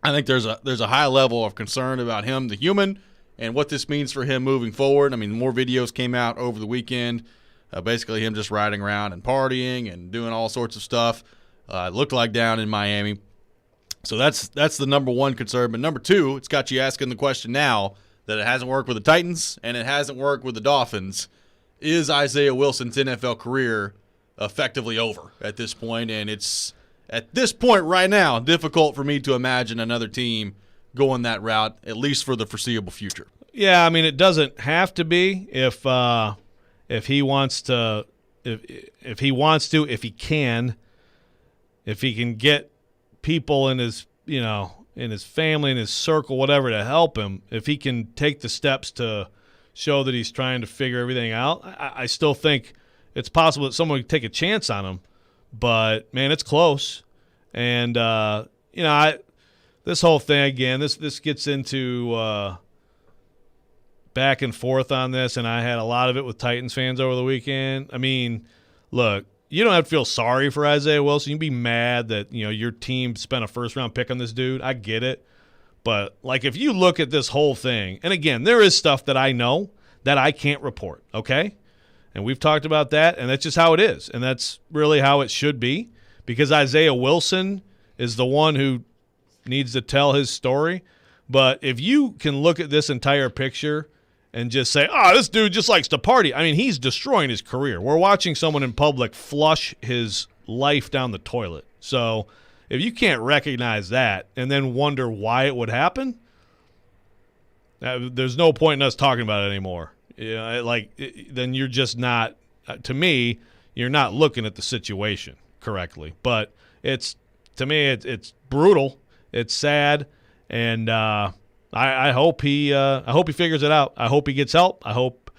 Speaker 1: I think there's a high level of concern about him, the human, and what this means for him moving forward. More videos came out over the weekend, basically him just riding around and partying and doing all sorts of stuff. It looked like down in Miami. So that's the number one concern. But number two, it's got you asking the question now that it hasn't worked with the Titans and it hasn't worked with the Dolphins. Is Isaiah Wilson's NFL career effectively over at this point? And it's, at this point right now, difficult for me to imagine another team going that route, at least for the foreseeable future.
Speaker 2: Yeah, it doesn't have to be if he wants to, if he wants to, if he can get people in his, in his family, in his circle, whatever, to help him, if he can take the steps to show that he's trying to figure everything out, I still think it's possible that someone could take a chance on him. But, man, it's close. And, this whole thing, again, this gets into back and forth on this, and I had a lot of it with Titans fans over the weekend. I mean, look, you don't have to feel sorry for Isaiah Wilson. You can be mad that, your team spent a first-round pick on this dude. I get it. But, if you look at this whole thing, and again, there is stuff that I know that I can't report, okay? And we've talked about that, and that's just how it is. And that's really how it should be, because Isaiah Wilson is the one who needs to tell his story. But if you can look at this entire picture and just say, this dude just likes to party. I mean, he's destroying his career. We're watching someone in public flush his life down the toilet. So if you can't recognize that and then wonder why it would happen, there's no point in us talking about it anymore. Then you're just not, to me, you're not looking at the situation correctly. But to me, it's brutal. It's sad. And I hope he figures it out. I hope he gets help. I hope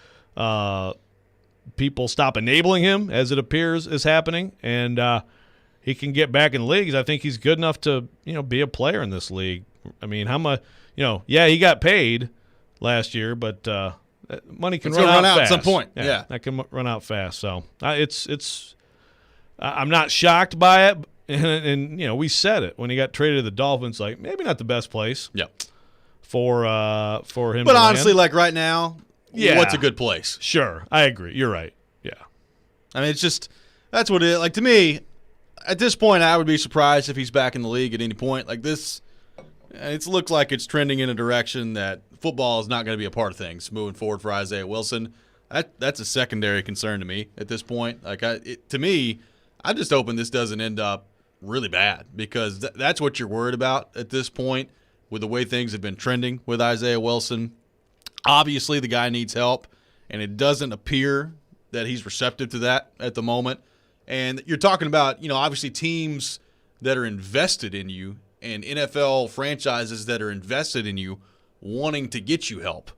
Speaker 2: people stop enabling him, as it appears is happening, and he can get back in leagues. I think he's good enough to be a player in this league. I mean, how much? He got paid last year, but money can run out
Speaker 1: at some point. Yeah,
Speaker 2: that can run out fast. So I'm not shocked by it. And we said it when he got traded to the Dolphins, maybe not the best place.
Speaker 1: Yeah.
Speaker 2: For him.
Speaker 1: But honestly, right now, what's a good place?
Speaker 2: Sure, I agree. You're right. Yeah.
Speaker 1: I mean, it's just that's what it is. To me, at this point, I would be surprised if he's back in the league at any point. This, it looks like it's trending in a direction that football is not going to be a part of things moving forward for Isaiah Wilson. That's a secondary concern to me at this point. To me, I'm just hoping this doesn't end up really bad, because that's what you're worried about at this point with the way things have been trending with Isaiah Wilson. Obviously, the guy needs help, and it doesn't appear that he's receptive to that at the moment. And you're talking about, obviously teams that are invested in you and NFL franchises that are invested in you wanting to get you help.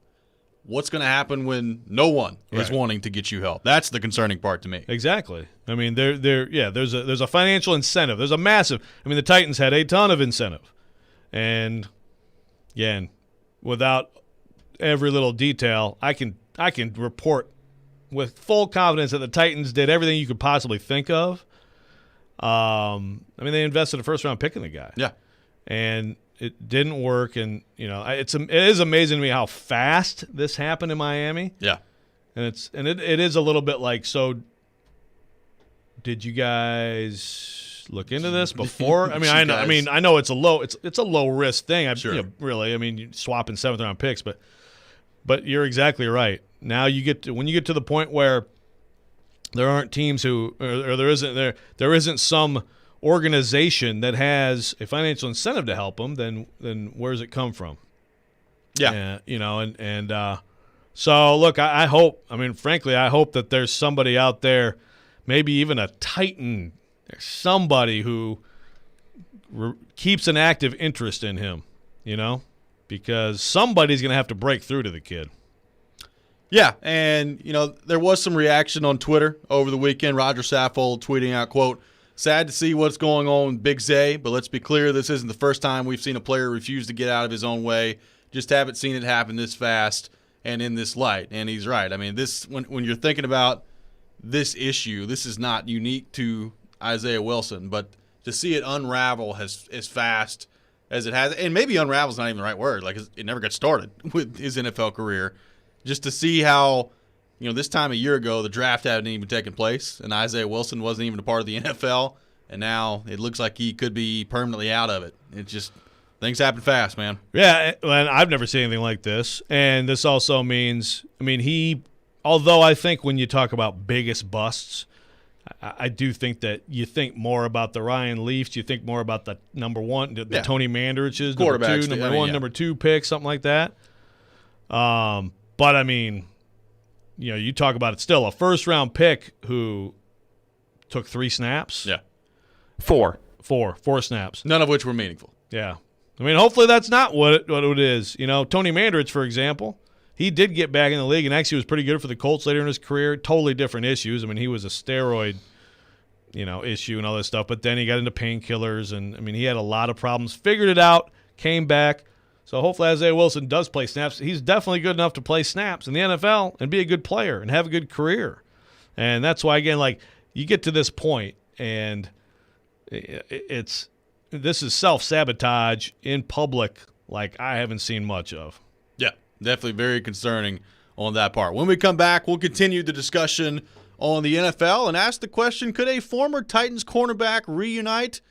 Speaker 1: What's going to happen when no one is wanting to get you help? That's the concerning part to me.
Speaker 2: Exactly. I mean, there's a financial incentive. There's a massive. I mean, the Titans had a ton of incentive, and again, without every little detail, I can report with full confidence that the Titans did everything you could possibly think of. I mean, they invested a first-round pick in the guy.
Speaker 1: Yeah,
Speaker 2: and it didn't work, and it is amazing to me how fast this happened in Miami.
Speaker 1: Yeah,
Speaker 2: and it is a little bit so. Did you guys look into this before? I mean, I know it's a low risk thing.
Speaker 1: Sure.
Speaker 2: Really, I mean, you're swapping 7th round picks, but you're exactly right. Now when you get to the point where there aren't teams who, or there isn't some organization that has a financial incentive to help them, then where does it come from?
Speaker 1: Yeah.
Speaker 2: So look, I hope, frankly, I hope that there's somebody out there, maybe even a Titan, somebody who keeps an active interest in him, because somebody's going to have to break through to the kid.
Speaker 1: Yeah, and, there was some reaction on Twitter over the weekend. Roger Saffold tweeting out, quote, "Sad to see what's going on with Big Zay, but let's be clear, this isn't the first time we've seen a player refuse to get out of his own way. Just haven't seen it happen this fast and in this light." And he's right. I mean, this when you're thinking about this issue, this is not unique to Isaiah Wilson, but to see it unravel as fast as it has, and maybe unravel is not even the right word, it never got started with his NFL career, just to see how, this time a year ago, the draft hadn't even taken place, and Isaiah Wilson wasn't even a part of the NFL, and now it looks like he could be permanently out of it. It just, things happen fast, man.
Speaker 2: Yeah, and I've never seen anything like this, and this also means, although I think when you talk about biggest busts, I do think that you think more about the Ryan Leafs, you think more about the number one, the Tony Mandriches, number two pick, something like that. But you talk about it still, a first-round pick who took 3 snaps.
Speaker 1: Yeah.
Speaker 3: 4
Speaker 2: snaps.
Speaker 1: None of which were meaningful.
Speaker 2: Yeah. Hopefully that's not what it is. Tony Mandrich, for example, he did get back in the league and actually was pretty good for the Colts later in his career. Totally different issues. He was a steroid, issue and all this stuff, but then he got into painkillers and, he had a lot of problems. Figured it out, came back, So hopefully Isaiah Wilson does play snaps. He's definitely good enough to play snaps in the NFL and be a good player and have a good career. And that's why, again, like, you get to this point and this is self-sabotage in public like I haven't seen much of.
Speaker 1: Yeah, definitely very concerning on that part. When we come back, we'll continue the discussion on the NFL and ask the question, could a former Titans cornerback reunite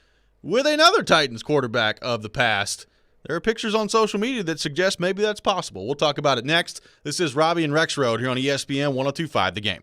Speaker 1: with another Titans quarterback of the past? There are pictures on social media that suggest maybe that's possible. We'll talk about it next. This is Robby and Rexroad here on ESPN 102.5 The Game.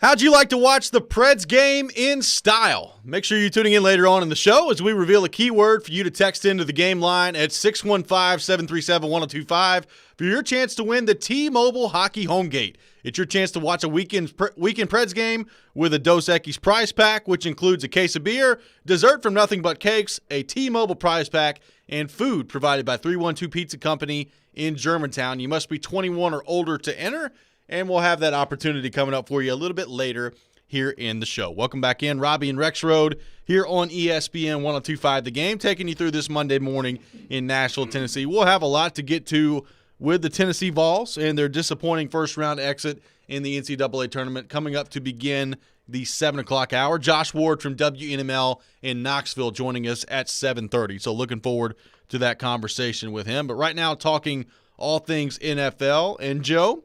Speaker 1: How'd you like to watch the Preds game in style? Make sure you're tuning in later on in the show as we reveal a keyword for you to text into the game line at 615-737-1025 for your chance to win the T-Mobile Hockey Homegate. It's your chance to watch a weekend Preds game with a Dos Equis prize pack, which includes a case of beer, dessert from Nothing But Cakes, a T-Mobile prize pack, and food provided by 312 Pizza Company in Germantown. You must be 21 or older to enter, and we'll have that opportunity coming up for you a little bit later here in the show. Welcome back in. Robby and Rexroad here on ESPN 102.5 The Game, taking you through this Monday morning in Nashville, Tennessee. We'll have a lot to get to with the Tennessee Vols and their disappointing first-round exit in the NCAA tournament coming up to begin the 7 o'clock hour. Josh Ward from WNML in Knoxville joining us at 7:30. So looking forward to that conversation with him. But right now, talking all things NFL. And Joe,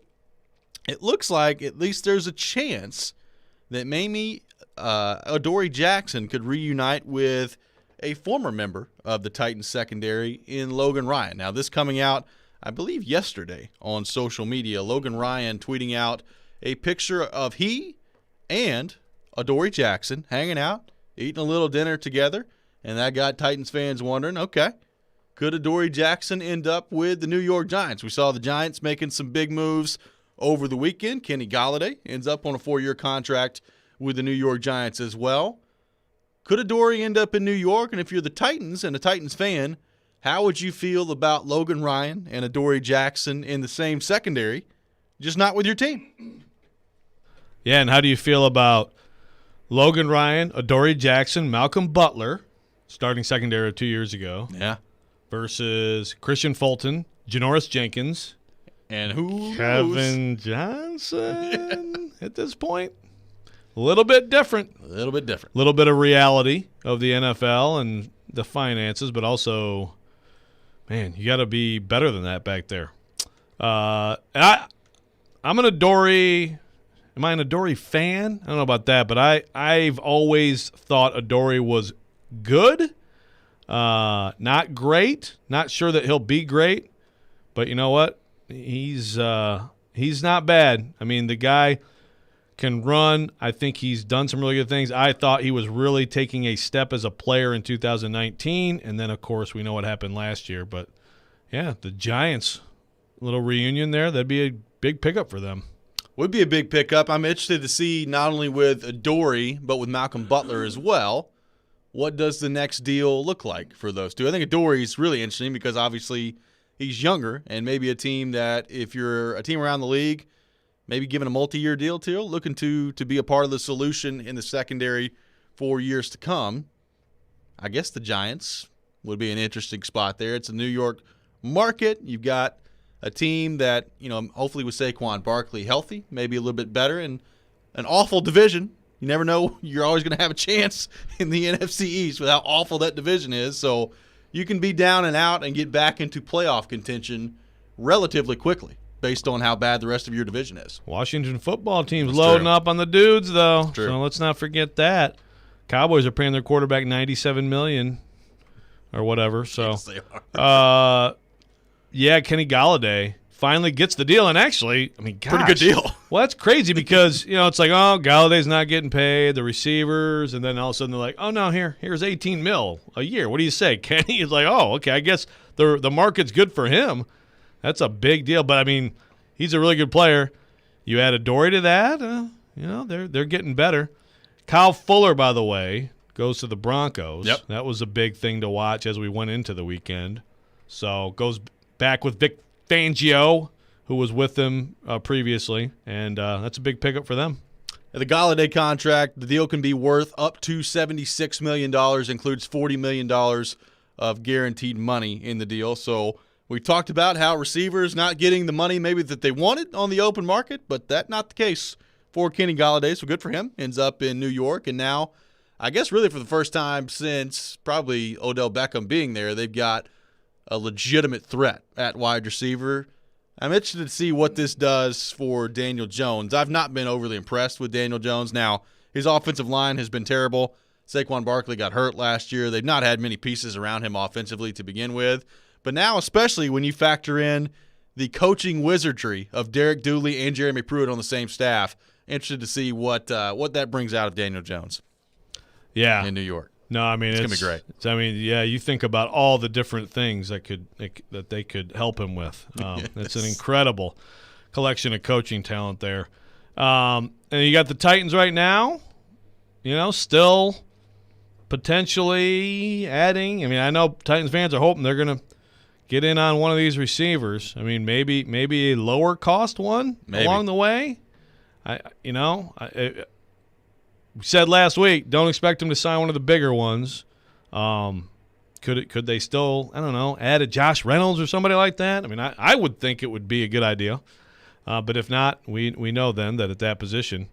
Speaker 1: it looks like at least there's a chance that maybe Adoree Jackson could reunite with a former member of the Titans secondary in Logan Ryan. Now, this coming out, I believe, yesterday on social media. Logan Ryan tweeting out a picture of he and Adoree Jackson hanging out, eating a little dinner together, and that got Titans fans wondering, okay, could Adoree Jackson end up with the New York Giants? We saw the Giants making some big moves over the weekend. Kenny Galladay ends up on a 4-year contract with the New York Giants as well. Could Adoree end up in New York? And if you're the Titans and a Titans fan, how would you feel about Logan Ryan and Adoree Jackson in the same secondary, just not with your team?
Speaker 2: Yeah, and how do you feel about Logan Ryan, Adoree Jackson, Malcolm Butler, starting secondary 2 years ago, versus Christian Fulton, Janoris Jenkins,
Speaker 1: and who?
Speaker 2: Kevin Johnson at this point? A little bit different.
Speaker 1: A little bit different.
Speaker 2: A little bit of reality of the NFL and the finances, but also, man, you got to be better than that back there. I'm an Adoree. Am I an Adoree fan? I don't know about that, but I've always thought Adoree was good, not great. Not sure that he'll be great, but you know what? He's not bad. I mean, the guy can run. I think he's done some really good things. I thought he was really taking a step as a player in 2019, and then, of course, we know what happened last year. But, yeah, the Giants, little reunion there, that'd be a big pickup for them.
Speaker 1: Would be a big pickup. I'm interested to see not only with Adoree, but with Malcolm Butler as well, what does the next deal look like for those two? I think Adoree's really interesting because obviously he's younger and maybe a team that if you're a team around the league, maybe given a multi-year deal to, looking to be a part of the solution in the secondary for years to come. I guess the Giants would be an interesting spot there. It's a New York market. You've got a team that, hopefully with Saquon Barkley healthy, maybe a little bit better, and an awful division. You never know. You're always going to have a chance in the NFC East with how awful that division is. So you can be down and out and get back into playoff contention relatively quickly based on how bad the rest of your division is.
Speaker 2: Washington football team's loading up on the dudes, though. So let's not forget that. Cowboys are paying their quarterback $97 million or whatever. So,
Speaker 1: yes, they are.
Speaker 2: Yeah, Kenny Galladay finally gets the deal. And actually, I mean, gosh,
Speaker 1: pretty good deal.
Speaker 2: Well, that's crazy because, it's like, oh, Galladay's not getting paid, the receivers, and then all of a sudden they're like, oh, no, here's $18 million a year. What do you say? Kenny is like, oh, okay, I guess the market's good for him. That's a big deal. But, I mean, he's a really good player. You add Adoree to that, they're getting better. Kyle Fuller, by the way, goes to the Broncos.
Speaker 1: Yep.
Speaker 2: That was a big thing to watch as we went into the weekend. So goes back with Vic Fangio, who was with them previously, and that's a big pickup for them.
Speaker 1: The Galladay contract, the deal can be worth up to $76 million, includes $40 million of guaranteed money in the deal. So we talked about how receivers not getting the money maybe that they wanted on the open market, but that's not the case for Kenny Galladay, so good for him. Ends up in New York, and now I guess really for the first time since probably Odell Beckham being there, they've got a legitimate threat at wide receiver. I'm interested to see what this does for Daniel Jones. I've not been overly impressed with Daniel Jones. Now, his offensive line has been terrible. Saquon Barkley got hurt last year. They've not had many pieces around him offensively to begin with. But now, especially when you factor in the coaching wizardry of Derek Dooley and Jeremy Pruitt on the same staff, interested to see what that brings out of Daniel Jones.
Speaker 2: Yeah,
Speaker 1: in New York.
Speaker 2: No, I mean
Speaker 1: it's gonna be great.
Speaker 2: I mean, yeah, you think about all the different things that they could help him with.
Speaker 1: Yes.
Speaker 2: It's an incredible collection of coaching talent there. And you got the Titans right now. Still potentially adding. I mean, I know Titans fans are hoping they're gonna get in on one of these receivers. I mean, maybe a lower cost one along the way. We said last week, don't expect them to sign one of the bigger ones. Could they still, I don't know, add a Josh Reynolds or somebody like that? I mean, I would think it would be a good idea. But if not, we know then that at that position,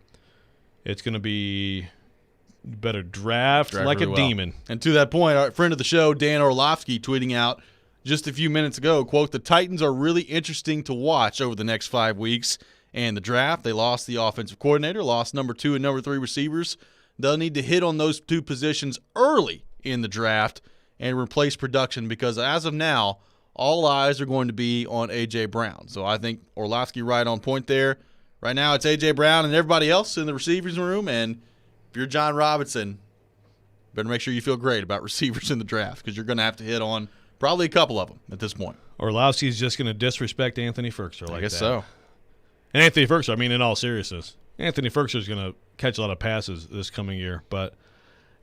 Speaker 2: It's going to be better draft like
Speaker 1: really
Speaker 2: a
Speaker 1: well.
Speaker 2: demon.
Speaker 1: And to that point, our friend of the show, Dan Orlovsky, tweeting out just a few minutes ago, quote, "The Titans are really interesting to watch over the next 5 weeks. And the draft, they lost the offensive coordinator, lost number 2 and number 3 receivers. They'll need to hit on those 2 positions early in the draft and replace production because as of now, all eyes are going to be on A.J. Brown." So I think Orlovsky right on point there. Right now it's A.J. Brown and everybody else in the receivers room, and if you're John Robinson, better make sure you feel great about receivers in the draft because you're going to have to hit on probably a couple of them at this point.
Speaker 2: Orlovsky's just going to disrespect Anthony Ferkser like that.
Speaker 1: I guess so.
Speaker 2: And Anthony Ferkser, I mean, in all seriousness, Anthony Ferkser is going to catch a lot of passes this coming year. But,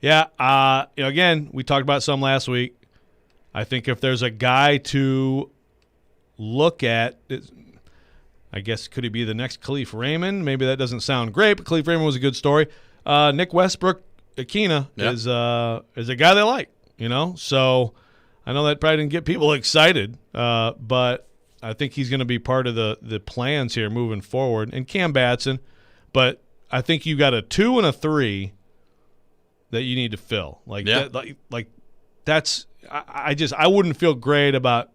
Speaker 2: yeah, again, we talked about some last week. I think if there's a guy to look at, I guess could he be the next Khalif Raymond? Maybe that doesn't sound great, but Khalif Raymond was a good story. Nick Westbrook Ncaa is a guy they like, So I know that probably didn't get people excited, but I think he's going to be part of the plans here moving forward. And Cam Batson, but I think you got a 2 and a 3 that you need to fill. That's I wouldn't feel great about,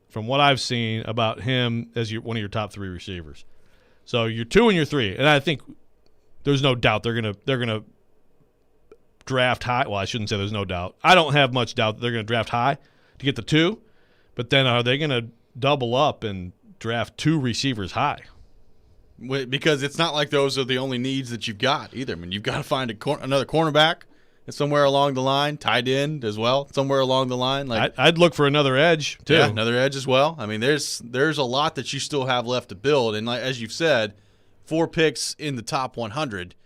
Speaker 2: from what I've seen, about him as one of your top 3 receivers. So you're 2 and you're 3, and I think there's no doubt they're gonna draft high. Well, I shouldn't say there's no doubt. I don't have much doubt that they're going to draft high to get the 2, but then are they going to double up and draft 2 receivers high?
Speaker 1: Because it's not like those are the only needs that you've got either. I mean, you've got to find another cornerback somewhere along the line, tight end as well, somewhere along the line.
Speaker 2: I'd look for another edge too.
Speaker 1: Yeah, another edge as well. I mean, there's a lot that you still have left to build, and as you've said, 4 picks in the top 100.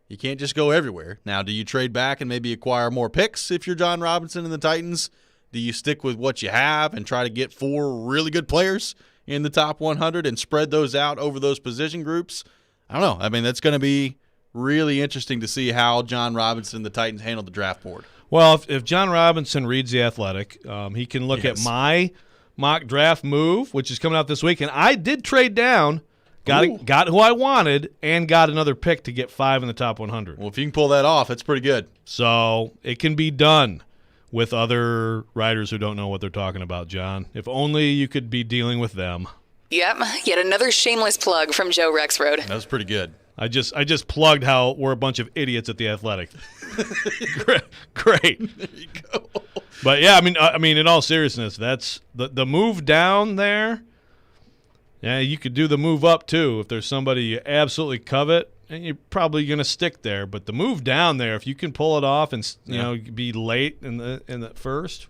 Speaker 1: You can't just go everywhere. Now, do you trade back and maybe acquire more picks if you're John Robinson and the Titans? Do you stick with what you have and try to get 4 really good players in the top 100 and spread those out over those position groups? I don't know. I mean, that's going to be really interesting to see how John Robinson and the Titans handle the draft board.
Speaker 2: Well, if John Robinson reads The Athletic, he can look at my mock draft move, which is coming out this week, and I did trade down. Got who I wanted and got another pick to get 5 in the top 100.
Speaker 1: Well, if you can pull that off, that's pretty good.
Speaker 2: So it can be done with other writers who don't know what they're talking about, John. If only you could be dealing with them.
Speaker 4: Yep, yet another shameless plug from Joe Rexrode.
Speaker 1: That was pretty good.
Speaker 2: I just plugged how we're a bunch of idiots at The Athletic. Great.
Speaker 1: There you go.
Speaker 2: But yeah, I mean, in all seriousness, that's the move down there. Yeah, you could do the move up too if there's somebody you absolutely covet, and you're probably going to stick there. But the move down there, if you can pull it off and be late in the first,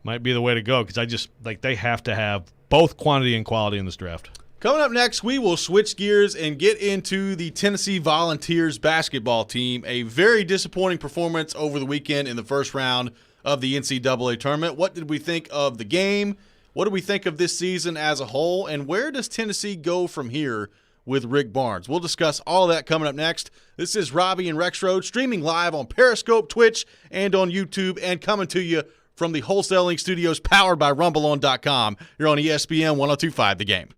Speaker 2: might be the way to go. Because I just they have to have both quantity and quality in this draft.
Speaker 1: Coming up next, we will switch gears and get into the Tennessee Volunteers basketball team. A very disappointing performance over the weekend in the first round of the NCAA tournament. What did we think of the game? What do we think of this season as a whole? And where does Tennessee go from here with Rick Barnes? We'll discuss all of that coming up next. This is Robby and Rexrode, streaming live on Periscope, Twitch, and on YouTube, and coming to you from the Wholesaling Studios powered by RumbleOn.com. You're on ESPN 102.5 The Game.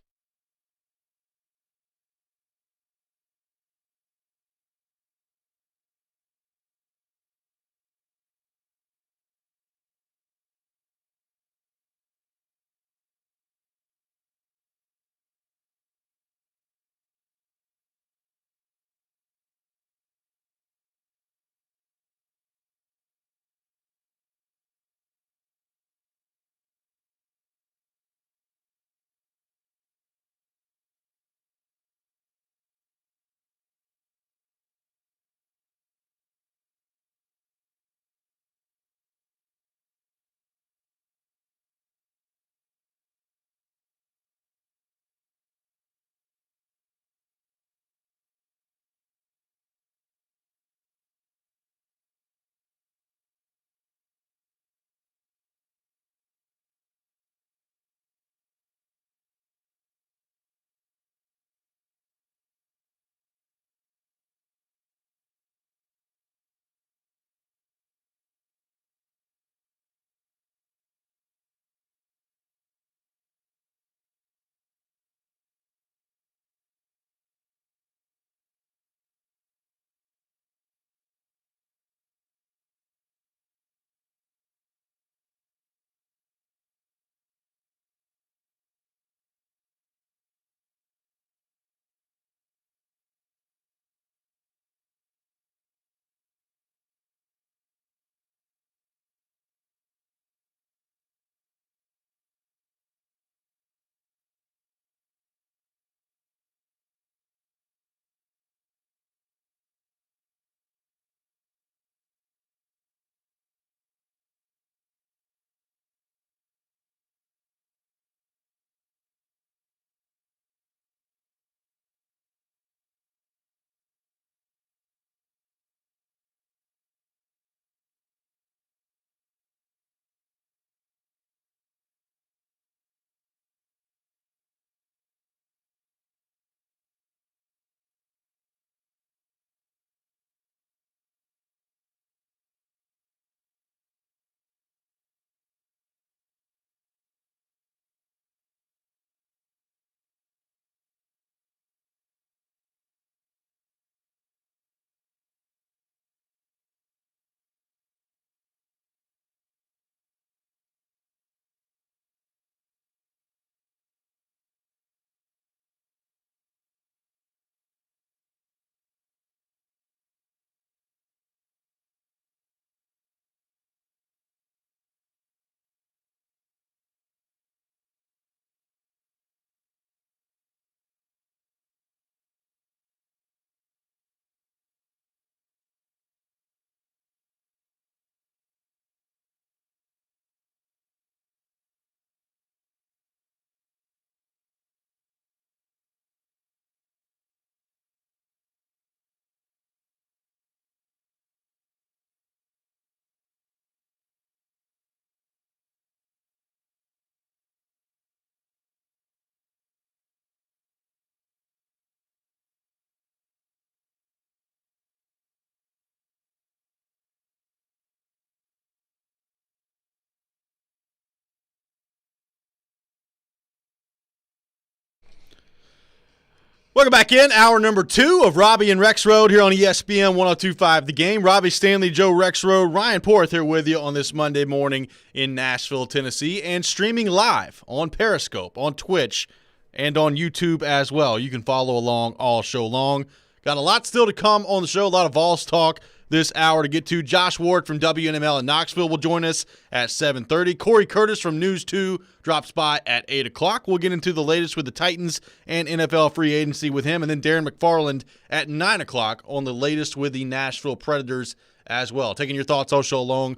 Speaker 1: Welcome back in. Hour number 2 of Robby and Rexroad here on ESPN 102.5 The Game. Robby Stanley, Joe Rexroad, Ryan Porth here with you on this Monday morning in Nashville, Tennessee, and streaming live on Periscope, on Twitch, and on YouTube as well. You can follow along all show long. Got a lot still to come on the show, a lot of Vols talk this hour to get to. Josh Ward from WNML in Knoxville will join us at 7:30. Corey Curtis from News 2 drops by at 8 o'clock. We'll get into the latest with the Titans and NFL free agency with him. And then Darren McFarland at 9 o'clock on the latest with the Nashville Predators as well. Taking your thoughts all show long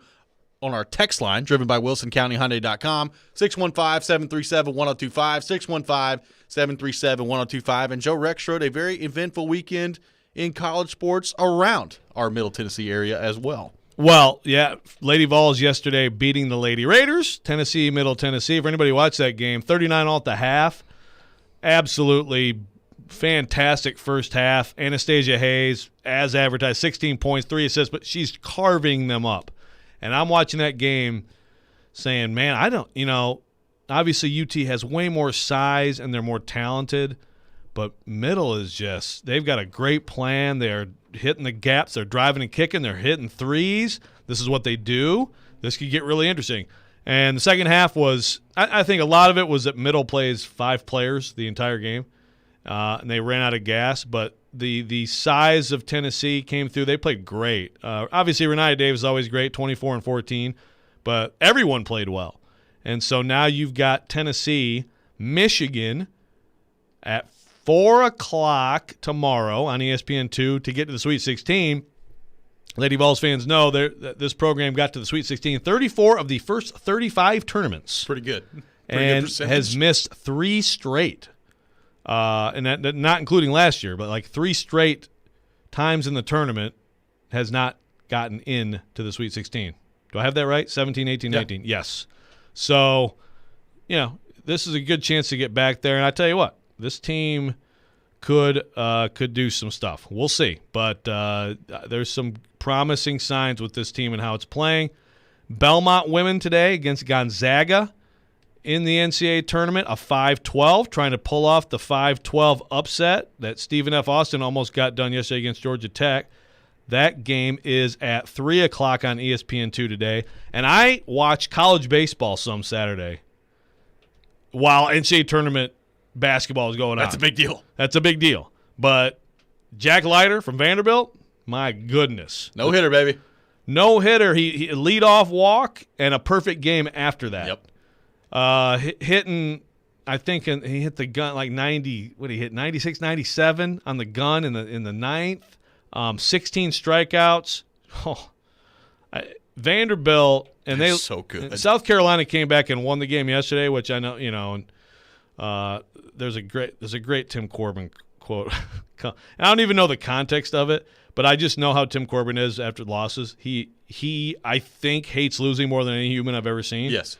Speaker 1: on our text line, driven by WilsonCountyHyundai.com, 615-737-1025, 615-737-1025. And Joe Rexrode, a very eventful weekend in college sports around our Middle Tennessee area as well.
Speaker 2: Well, yeah, Lady Vols yesterday beating the Lady Raiders, Tennessee, Middle Tennessee. For anybody who watched that game, 39-all at the half. Absolutely fantastic first half. Anastasia Hayes, as advertised, 16 points, 3 assists, but she's carving them up. And I'm watching that game saying, man, obviously UT has way more size and they're more talented, but Middle is just, they've got a great plan. They're hitting the gaps. They're driving and kicking. They're hitting threes. This is what they do. This could get really interesting. And the second half was, I think a lot of it was that Middle plays 5 players the entire game, and they ran out of gas. But the size of Tennessee came through. They played great. Obviously, Renata Davis is always great, 24 and 14, but everyone played well. And so now you've got Tennessee, Michigan at 4 o'clock tomorrow on ESPN2 to get to the Sweet 16. Lady Vols fans know this program got to the Sweet 16 34 of the first 35 tournaments.
Speaker 1: Pretty good.
Speaker 2: And
Speaker 1: good
Speaker 2: has missed 3 straight. And that not including last year, but like 3 straight times in the tournament has not gotten in to the Sweet 16. Do I have that right? 17, 18, 19. Yes. So, this is a good chance to get back there. And I tell you what, this team could do some stuff. We'll see. But there's some promising signs with this team and how it's playing. Belmont women today against Gonzaga in the NCAA tournament, a 5-12, trying to pull off the 5-12 upset that Stephen F. Austin almost got done yesterday against Georgia Tech. That game is at 3 o'clock on ESPN2 today. And I watch college baseball some Saturday while NCAA tournament basketball is going on.
Speaker 1: That's a big deal.
Speaker 2: That's a big deal. But Jack Leiter from Vanderbilt, my goodness.
Speaker 1: No hitter, baby.
Speaker 2: No hitter. He lead-off walk and a perfect game after that.
Speaker 1: Yep.
Speaker 2: Hitting, I think he hit the gun like 90, what did he hit, 96, 97 on the gun in the ninth. 16 strikeouts. Vanderbilt, and they're
Speaker 1: so good.
Speaker 2: South Carolina came back and won the game yesterday, which I know, there's a great Tim Corbin quote. I don't even know the context of it, but I just know how Tim Corbin is after losses. He I think hates losing more than any human I've ever seen.
Speaker 1: Yes.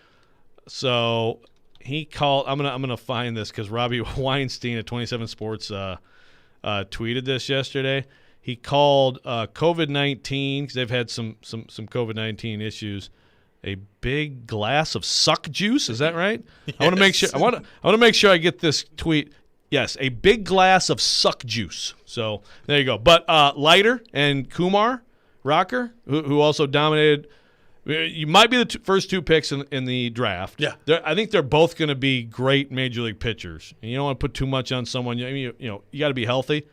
Speaker 1: So
Speaker 2: he called. I'm gonna find this because Robby Weinstein at 27 Sports tweeted this yesterday. He called COVID-19 because they've had some COVID-19 issues. A big glass of suck juice. Is that right? Yes. I want to make sure. I want to make sure I get this tweet. Yes, a big glass of suck juice. So there you go. But Leiter and Kumar Rocker, who also dominated. You might be the first 2 picks in the draft.
Speaker 1: Yeah,
Speaker 2: I think they're both going to be great major league pitchers. And you don't want to put too much on someone. You got to be healthy.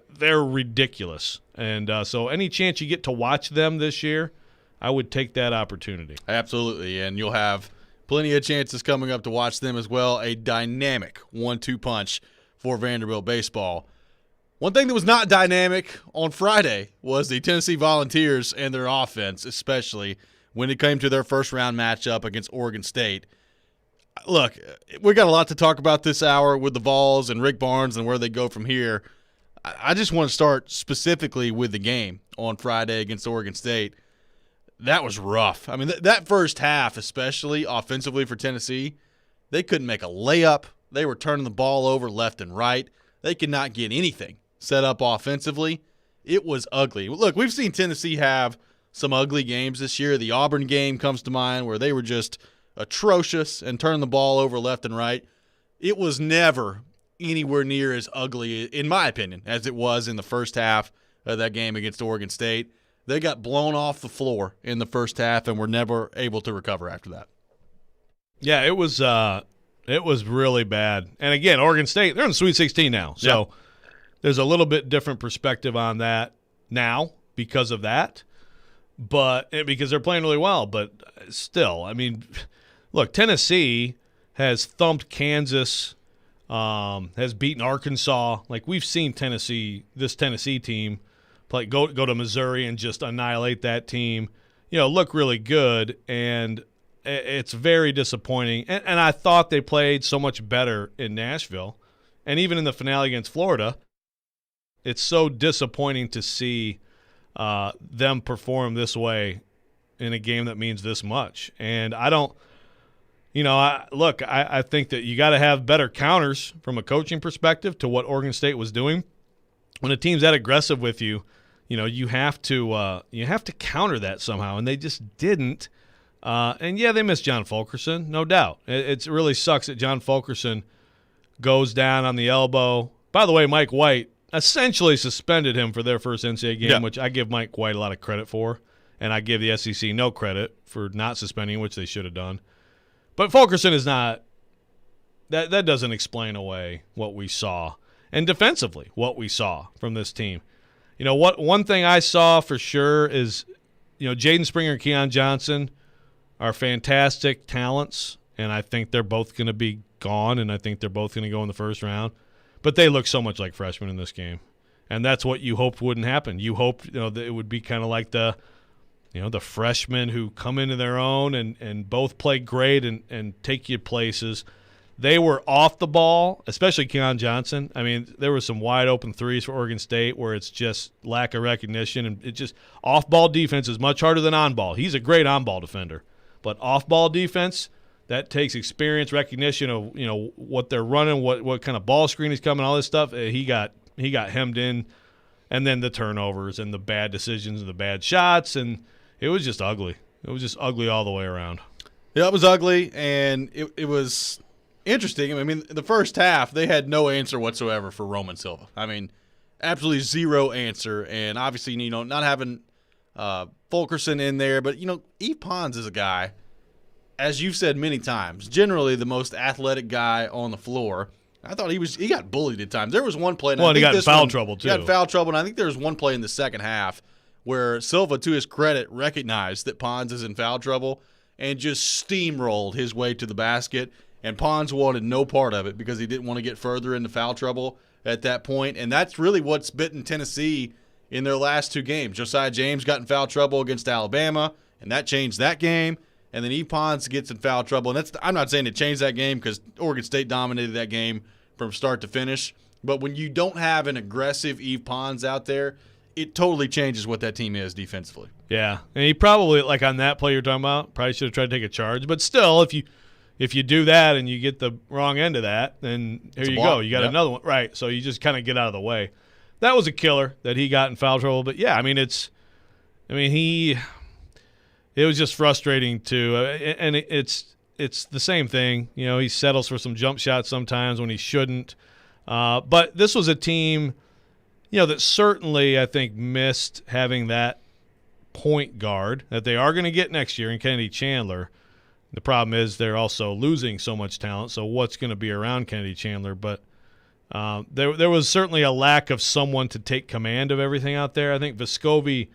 Speaker 2: They're ridiculous, and so any chance you get to watch them this year, I would take that opportunity.
Speaker 1: Absolutely, and you'll have plenty of chances coming up to watch them as well. A dynamic 1-2 punch for Vanderbilt baseball. One thing that was not dynamic on Friday was the Tennessee Volunteers and their offense, especially when it came to their first-round matchup against Oregon State. Look, we got a lot to talk about this hour with the Vols and Rick Barnes and where they go from here. I just want to start specifically with the game on Friday against Oregon State. That was rough. I mean, that first half, especially offensively for Tennessee, they couldn't make a layup. They were turning the ball over left and right. They could not get anything set up offensively. It was ugly. Look, we've seen Tennessee have some ugly games this year. The Auburn game comes to mind where they were just atrocious and turning the ball over left and right. It was never anywhere near as ugly, in my opinion, as it was in the first half of that game against Oregon State. They got blown off the floor in the first half and were never able to recover after that.
Speaker 2: Yeah, it was really bad. And again, Oregon State, they're in the Sweet 16 now. So there's a little bit different perspective on that now because of that. But because they're playing really well, but still, I mean, look, Tennessee has thumped Kansas, has beaten Arkansas. Like, we've seen this Tennessee team go to Missouri and just annihilate that team. Look really good, and it's very disappointing. And I thought they played so much better in Nashville, and even in the finale against Florida. It's so disappointing to see them perform this way in a game that means this much. And I don't – I think that you got to have better counters from a coaching perspective to what Oregon State was doing. When a team's that aggressive with you, you have to counter that somehow, and they just didn't. And they missed John Fulkerson, no doubt. It really sucks that John Fulkerson goes down on the elbow. By the way, Mike White essentially suspended him for their first NCAA game, which I give Mike White a lot of credit for, and I give the SEC no credit for not suspending, which they should have done. But Fulkerson is not – that doesn't explain away what we saw, and defensively what we saw from this team. One thing I saw for sure is, Jaden Springer and Keon Johnson are fantastic talents, and I think they're both going to be gone, and I think they're both going to go in the first round. But they look so much like freshmen in this game, and that's what you hoped wouldn't happen. You hoped that it would be kind of like the freshmen who come into their own and both play great and take you places. They were off the ball, especially Keon Johnson. I mean, there were some wide open threes for Oregon State where it's just lack of recognition, and it just off-ball defense is much harder than on-ball. He's a great on-ball defender, but off-ball defense, that takes experience, recognition of what they're running, what kind of ball screen is coming, all this stuff. He got hemmed in, and then the turnovers and the bad decisions and the bad shots, and it was just ugly. It was just ugly all the way around.
Speaker 1: Yeah, it was ugly, and it was interesting. I mean, the first half they had no answer whatsoever for Roman Silva. I mean, absolutely zero answer, and obviously not having Fulkerson in there, but Yves Pons is a guy, as you've said many times, generally the most athletic guy on the floor. I thought he got bullied at times. There was one play.
Speaker 2: And he got in foul trouble, too.
Speaker 1: He got in foul trouble, and I think there was one play in the second half where Silva, to his credit, recognized that Pons is in foul trouble and just steamrolled his way to the basket, and Pons wanted no part of it because he didn't want to get further into foul trouble at that point. And that's really what's bitten Tennessee in their last two games. Josiah James got in foul trouble against Alabama, and that changed that game. And then Yves Pons gets in foul trouble. And I'm not saying it changed that game because Oregon State dominated that game from start to finish. But when you don't have an aggressive Yves Pons out there, it totally changes what that team is defensively.
Speaker 2: Yeah, and he probably, like on that play you're talking about, probably should have tried to take a charge. But still, if you do that and you get the wrong end of that, then here you go. You got another one. Right, so you just kind of get out of the way. That was a killer that he got in foul trouble. But, yeah, it was just frustrating too, and it's the same thing. He settles for some jump shots sometimes when he shouldn't. But this was a team, that certainly I think missed having that point guard that they are going to get next year in Kennedy Chandler. The problem is they're also losing so much talent. So what's going to be around Kennedy Chandler? But there was certainly a lack of someone to take command of everything out there. I think Vescovi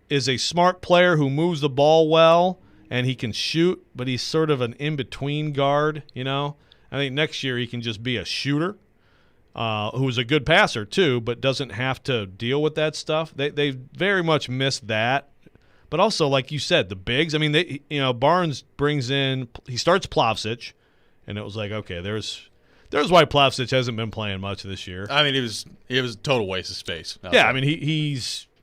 Speaker 2: is a smart player who moves the ball well and he can shoot, but he's sort of an in-between guard, I think next year he can just be a shooter who's a good passer too, but doesn't have to deal with that stuff. They very much missed that. But also, like you said, the bigs, Barnes brings in – he starts Plavsic, and it was like, okay, there's why Plavsic hasn't been playing much this year.
Speaker 1: I mean, it was a total waste of space.
Speaker 2: Yeah, he's –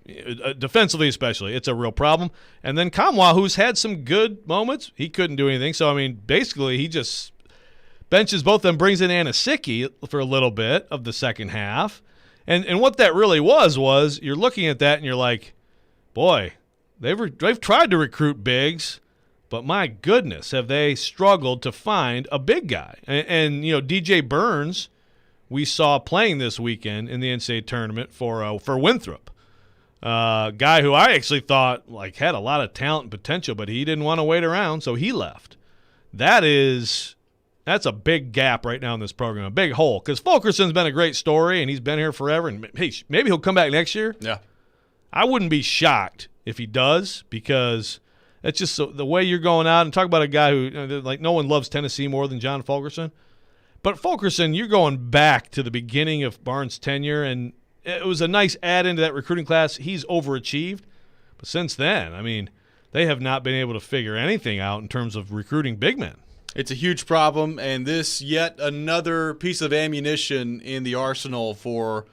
Speaker 2: defensively especially, it's a real problem. And then Ncaa, who's had some good moments, he couldn't do anything. So, basically he just benches both of them, brings in Ncaa for a little bit of the second half. And what that really was you're looking at that and you're like, boy, they've tried to recruit bigs, but my goodness, have they struggled to find a big guy. And DJ Burns we saw playing this weekend in the NCAA tournament for Winthrop. Guy who I actually thought had a lot of talent and potential, but he didn't want to wait around, so he left. That's a big gap right now in this program, a big hole. Because Fulkerson's been a great story, and he's been here forever. And hey, maybe he'll come back next year.
Speaker 1: Yeah,
Speaker 2: I wouldn't be shocked if he does, because that's just the way you're going out. And talk about a guy who no one loves Tennessee more than John Fulkerson. But Fulkerson, you're going back to the beginning of Barnes' tenure, and it was a nice add into that recruiting class. He's overachieved. But since then, they have not been able to figure anything out in terms of recruiting big men.
Speaker 1: it's a huge problem, and this yet another piece of ammunition in the arsenal for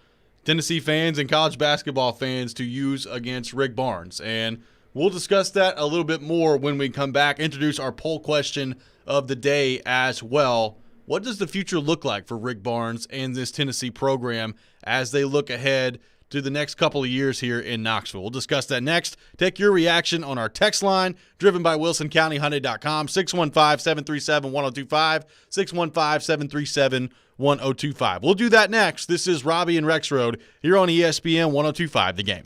Speaker 1: Tennessee fans and college basketball fans to use against Rick Barnes. And we'll discuss that a little bit more when we come back, introduce our poll question of the day as well. What does the future look like for Rick Barnes and this Tennessee program as they look ahead to the next couple of years here in Knoxville? We'll discuss that next. Take your reaction on our text line, driven by WilsonCountyHyundai.com, 615-737-1025, 615-737-1025. We'll do that next. This is Robby and Rexroad here on ESPN 1025 The Game.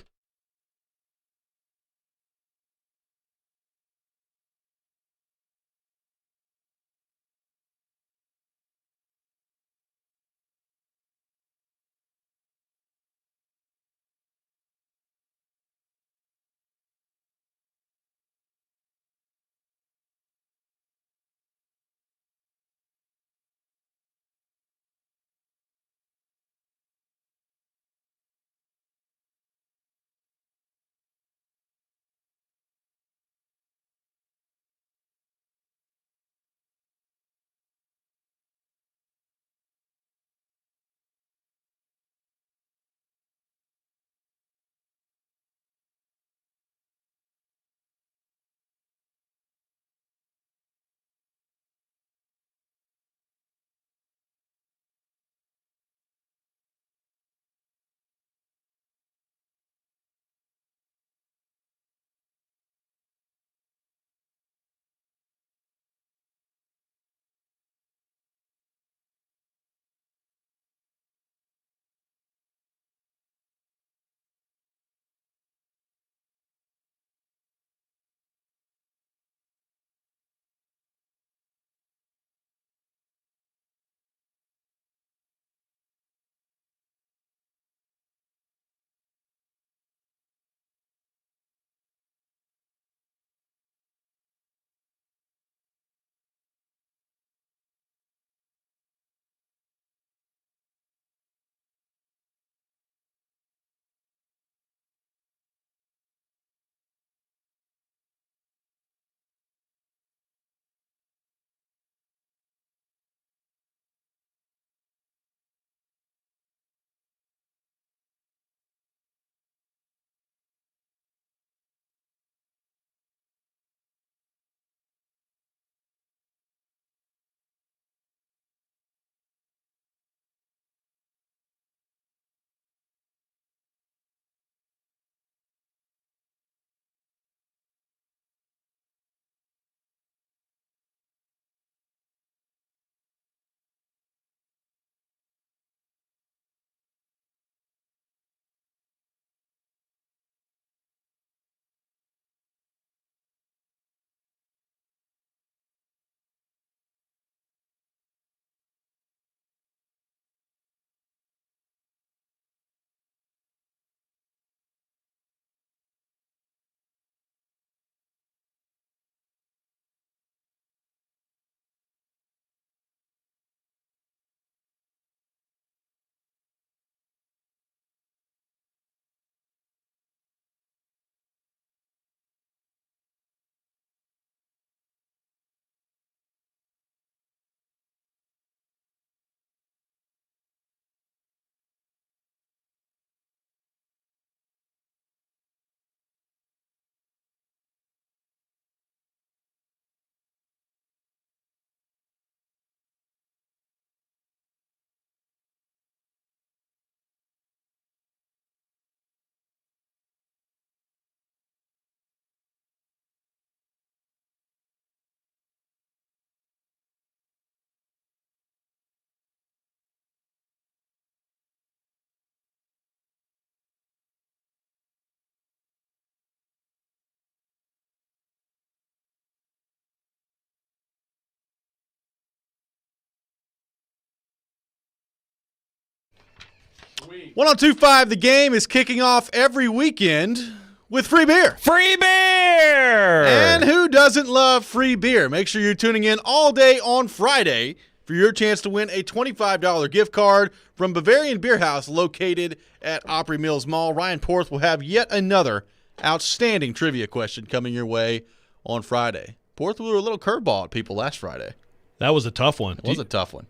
Speaker 1: 1025 The Game is kicking off every weekend with free beer.
Speaker 3: Free beer!
Speaker 1: And who doesn't love free beer? Make sure you're tuning in all day on Friday for your chance to win a $25 gift card from Bavarian Beer House located at Opry Mills Mall. Ryan Porth will have yet another outstanding trivia question coming your way on Friday. Porth threw a little curveball at people last Friday.
Speaker 2: That was a tough one.
Speaker 1: It was a tough one.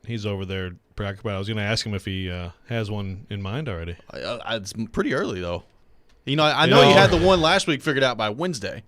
Speaker 2: He's over there preoccupied. I was going to ask him if he has one in mind already.
Speaker 1: It's pretty early, though. I know you had the one last week figured out by Wednesday,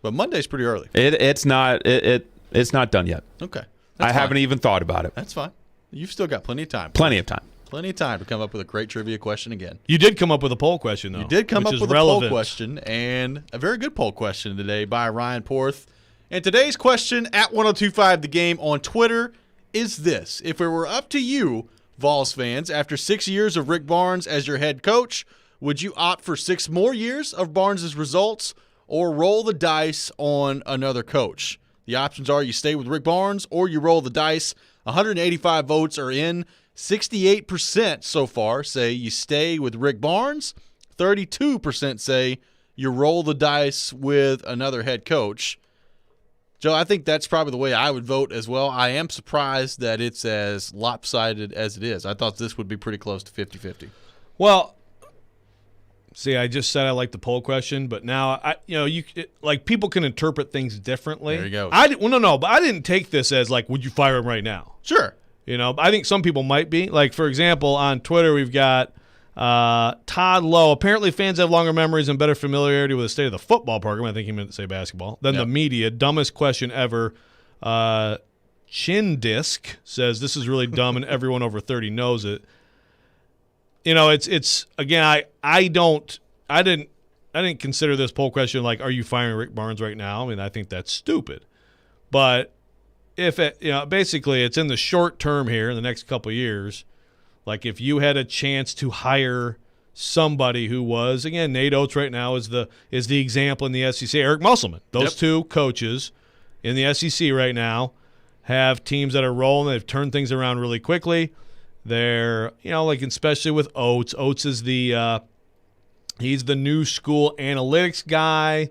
Speaker 1: but Monday's pretty early.
Speaker 3: It's not done yet.
Speaker 1: Okay.
Speaker 3: I haven't even thought about it.
Speaker 1: That's fine. You've still got plenty of time.
Speaker 3: Plenty of time.
Speaker 1: Plenty of time to come up with a great trivia question again.
Speaker 2: You did come up with a poll question, though.
Speaker 1: You did come up with
Speaker 2: relevant.
Speaker 1: a poll question, and a very good poll question today by Ryan Porth. And today's question at 1025 The Game on Twitter is this. If it were up to you, Vols fans, after 6 years of Rick Barnes as your head coach, would you opt for 6 more years of Barnes' results or roll the dice on another coach? The options are you stay with Rick Barnes or you roll the dice. 185 votes are in. 68% so far say you stay with Rick Barnes. 32% say you roll the dice with another head coach. Joe, I think that's probably the way I would vote as well. I am surprised that it's as lopsided as it is. I thought this would be pretty close to 50-50.
Speaker 2: Well, see, I just said I like the poll question, but now people can interpret things differently.
Speaker 1: There you go.
Speaker 2: But I didn't take this as like, would you fire him right now?
Speaker 1: Sure.
Speaker 2: I think some people might be. Like, for example, on Twitter, we've got Todd Lowe. Apparently, fans have longer memories and better familiarity with the state of the football program. I think he meant to say basketball. Than the media. Dumbest question ever. Chin Disc says this is really dumb, and everyone over 30 knows it. It's again. I didn't consider this poll question like, are you firing Rick Barnes right now? I mean, I think that's stupid. But if basically it's in the short term here, in the next couple of years. Like if you had a chance to hire somebody who was, again, Nate Oates right now is the example in the SEC. Eric Musselman. Those two coaches in the SEC right now have teams that are rolling. They've turned things around really quickly. They're, especially with Oates. Oates is he's the new school analytics guy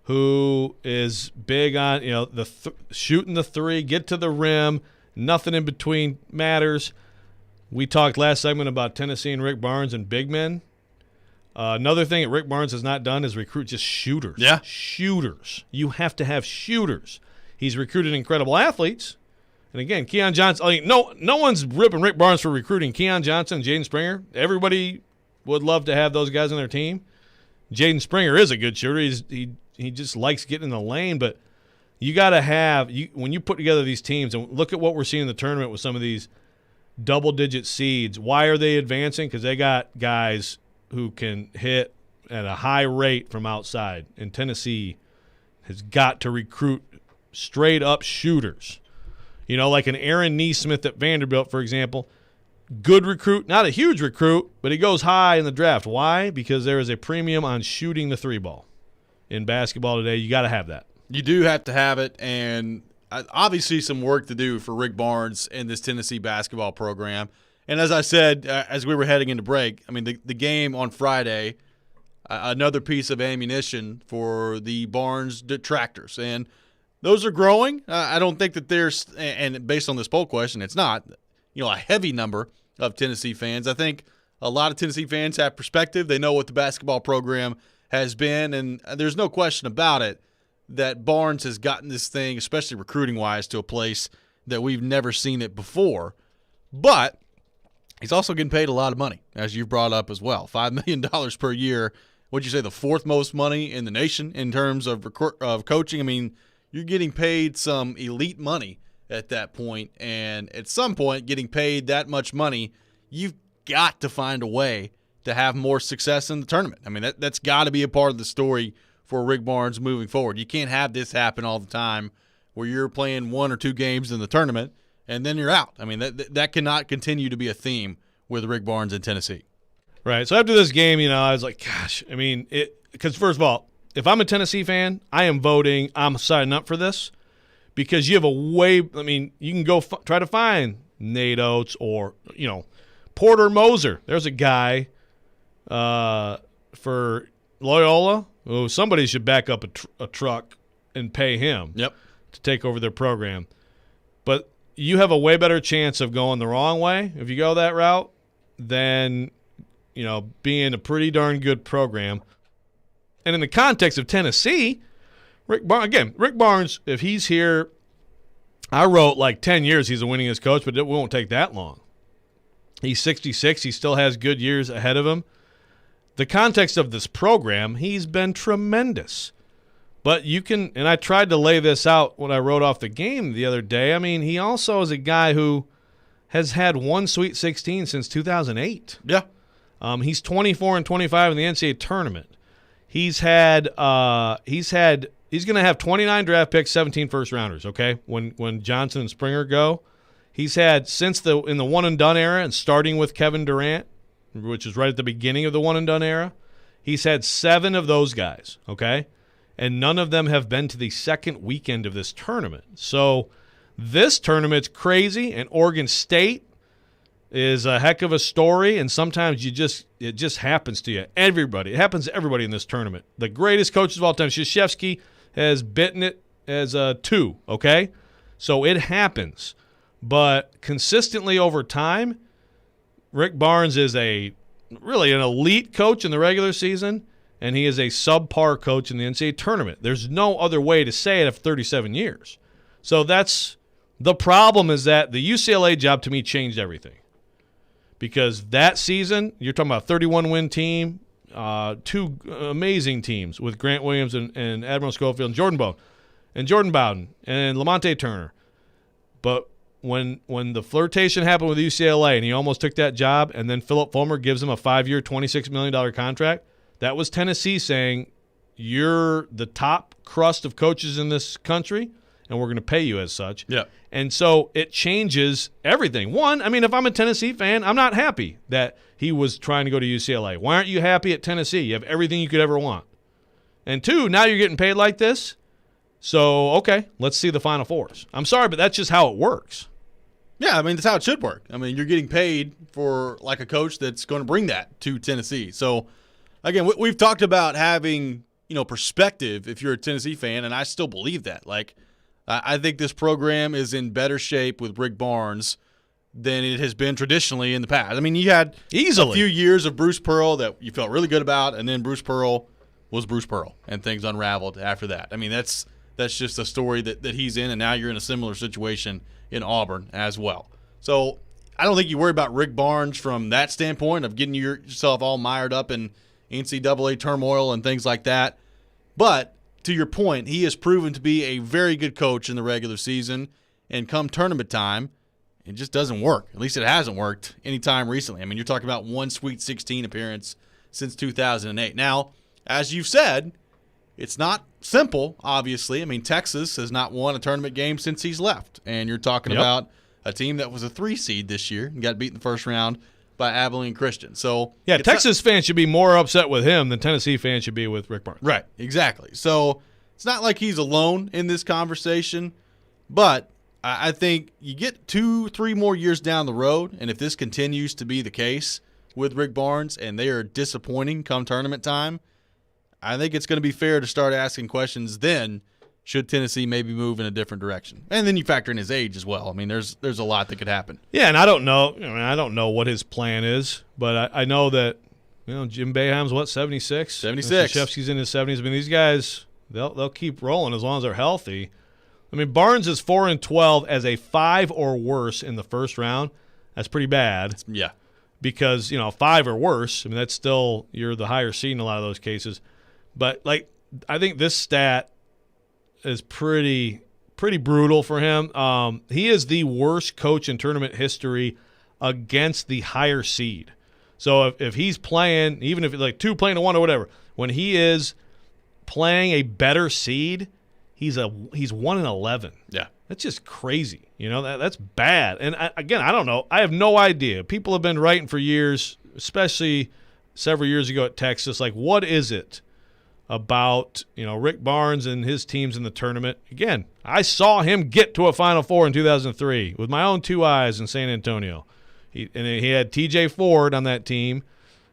Speaker 2: who is big on, shooting the three, get to the rim, nothing in between matters. We talked last segment about Tennessee and Rick Barnes and big men. Another thing that Rick Barnes has not done is recruit just shooters.
Speaker 1: Yeah.
Speaker 2: Shooters. You have to have shooters. He's recruited incredible athletes. And again, Keon Johnson, no one's ripping Rick Barnes for recruiting Keon Johnson, Jaden Springer. Everybody would love to have those guys on their team. Jaden Springer is a good shooter. He just likes getting in the lane, but you got to have when you put together these teams and look at what we're seeing in the tournament with some of these double-digit seeds. Why are they advancing? Because they got guys who can hit at a high rate from outside, and Tennessee has got to recruit straight-up shooters. Like an Aaron Neesmith at Vanderbilt, for example. Good recruit, not a huge recruit, but he goes high in the draft. Why? Because there is a premium on shooting the three ball. In basketball today, you got to have that.
Speaker 1: You do have to have it, and obviously some work to do for Rick Barnes and this Tennessee basketball program. And as I said, as we were heading into break, I mean, the game on Friday, another piece of ammunition for the Barnes detractors. And those are growing. I don't think that there's, and based on this poll question, it's not, a heavy number of Tennessee fans. I think a lot of Tennessee fans have perspective. They know what the basketball program has been, and there's no question about it that Barnes has gotten this thing, especially recruiting-wise, to a place that we've never seen it before. But he's also getting paid a lot of money, as you've brought up as well. $5 million per year. What'd you say, the fourth most money in the nation in terms of coaching? I mean, you're getting paid some elite money at that point, and at some point, getting paid that much money, you've got to find a way to have more success in the tournament. I mean, that's got to be a part of the story for Rick Barnes moving forward. You can't have this happen all the time where you're playing 1 or 2 games in the tournament and then you're out. I mean, that cannot continue to be a theme with Rick Barnes in Tennessee.
Speaker 2: Right. So after this game, I was like, gosh, I mean, because first of all, if I'm a Tennessee fan, I am voting, I'm signing up for this because you have you can go try to find Nate Oates or, Porter Moser. There's a guy for Loyola. Oh, somebody should back up a truck and pay him to take over their program. But you have a way better chance of going the wrong way if you go that route than, being a pretty darn good program. And in the context of Tennessee, Rick Barnes, if he's here, I wrote like 10 years he's a winningest coach, but it won't take that long. He's 66. He still has good years ahead of him. The context of this program, he's been tremendous. But you can, and I tried to lay this out when I wrote off the game the other day. I mean, he also is a guy who has had one Sweet 16 since 2008.
Speaker 1: Yeah.
Speaker 2: He's 24-25 in the NCAA tournament. He's going to have 29 draft picks, 17 first rounders, okay? When Johnson and Springer go. He's had in the one and done era and starting with Kevin Durant, which is right at the beginning of the one and done era, he's had 7 of those guys, okay? And none of them have been to the second weekend of this tournament. So this tournament's crazy, and Oregon State is a heck of a story, and sometimes it just happens to you. Everybody. It happens to everybody in this tournament. The greatest coaches of all time, Krzyzewski, has bitten it as a 2, okay? So it happens. But consistently over time, Rick Barnes is really an elite coach in the regular season, and he is a subpar coach in the NCAA tournament. There's no other way to say it after 37 years. So that's the problem, is that the UCLA job to me changed everything. Because that season, you're talking about a 31-win team, 2 amazing teams with Grant Williams and Admiral Schofield and Jordan Bowden and Lamonte Turner. But when the flirtation happened with UCLA and he almost took that job, and then Philip Fulmer gives him a 5-year, $26 million contract, that was Tennessee saying, you're the top crust of coaches in this country, and we're going to pay you as such.
Speaker 1: Yeah.
Speaker 2: And so it changes everything. One, I mean, if I'm a Tennessee fan, I'm not happy that he was trying to go to UCLA. Why aren't you happy at Tennessee? You have everything you could ever want. And 2, now you're getting paid like this. So, okay, let's see the Final Fours. I'm sorry, but that's just how it works.
Speaker 1: Yeah, I mean, that's how it should work. I mean, you're getting paid for like a coach that's going to bring that to Tennessee. So, again, we've talked about having, perspective if you're a Tennessee fan, and I still believe that. Like, I think this program is in better shape with Rick Barnes than it has been traditionally in the past. I mean, you had a few years of Bruce Pearl that you felt really good about, and then Bruce Pearl was Bruce Pearl, and things unraveled after that. I mean, that's just a story that he's in, and now you're in a similar situation in Auburn as well. So I don't think you worry about Rick Barnes from that standpoint of getting yourself all mired up in NCAA turmoil and things like that. But to your point, he has proven to be a very good coach in the regular season, and come tournament time, it just doesn't work. At least it hasn't worked any time recently. I mean, you're talking about one Sweet 16 appearance since 2008. Now, as you've said, it's not simple, obviously. I mean, Texas has not won a tournament game since he's left, and you're talking about a team that was a 3 seed this year and got beat in the first round by Abilene Christian. So
Speaker 2: yeah, Texas fans should be more upset with him than Tennessee fans should be with Rick Barnes.
Speaker 1: Right, exactly. So it's not like he's alone in this conversation, but I think you get 2-3 more years down the road, and if this continues to be the case with Rick Barnes and they are disappointing come tournament time, I think it's going to be fair to start asking questions then, should Tennessee maybe move in a different direction. And then you factor in his age as well. I mean, there's a lot that could happen.
Speaker 2: Yeah, and I don't know what his plan is, but I know that Jim Boeheim's 76?
Speaker 1: 76.
Speaker 2: Krzyzewski's in his 70s. I mean, these guys, they'll keep rolling as long as they're healthy. I mean, Barnes is 4-12 as a 5 or worse in the first round. That's pretty bad.
Speaker 1: Yeah.
Speaker 2: Because, 5 or worse, I mean, that's still, you're the higher seed in a lot of those cases. But, I think this stat is pretty brutal for him. He is the worst coach in tournament history against the higher seed. So if he's playing, even if it's 2 playing to 1 or whatever, when he is playing a better seed, he's 1-11.
Speaker 1: Yeah.
Speaker 2: That's just crazy. That's bad. And I don't know. I have no idea. People have been writing for years, especially several years ago at Texas, what is it about, Rick Barnes and his teams in the tournament? Again, I saw him get to a Final Four in 2003 with my own 2 eyes in San Antonio. He had T.J. Ford on that team.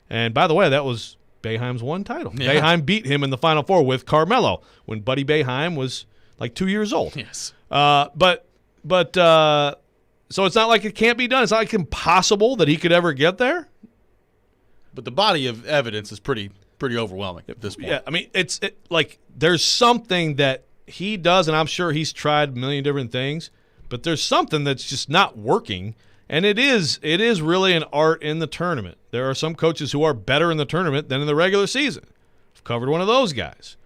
Speaker 2: And by the way, that was Boeheim's one title.
Speaker 1: Yeah.
Speaker 2: Boeheim beat him in the Final Four with Carmelo when Buddy Boeheim was like 2 years old.
Speaker 1: Yes.
Speaker 2: But so it's not like it can't be done. It's not like impossible that he could ever get there.
Speaker 1: But the body of evidence is pretty overwhelming at this point.
Speaker 2: Yeah, I mean, it's like there's something that he does, and I'm sure he's tried a million different things, but there's something that's just not working, and it is really an art in the tournament. There are some coaches who are better in the tournament than in the regular season. I've covered one of those guys,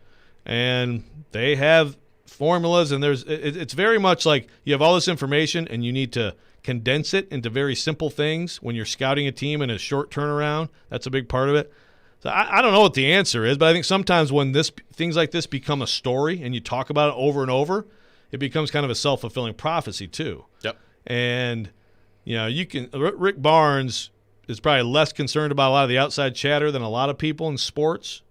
Speaker 2: and they have formulas, and it's very much like you have all this information, and you need to condense it into very simple things when you're scouting a team in a short turnaround. That's a big part of it. So I don't know what the answer is, but I think sometimes when things like this become a story and you talk about it over and over, it becomes kind of a self-fulfilling prophecy too.
Speaker 1: Yep.
Speaker 2: And Rick Barnes is probably less concerned about a lot of the outside chatter than a lot of people in sports.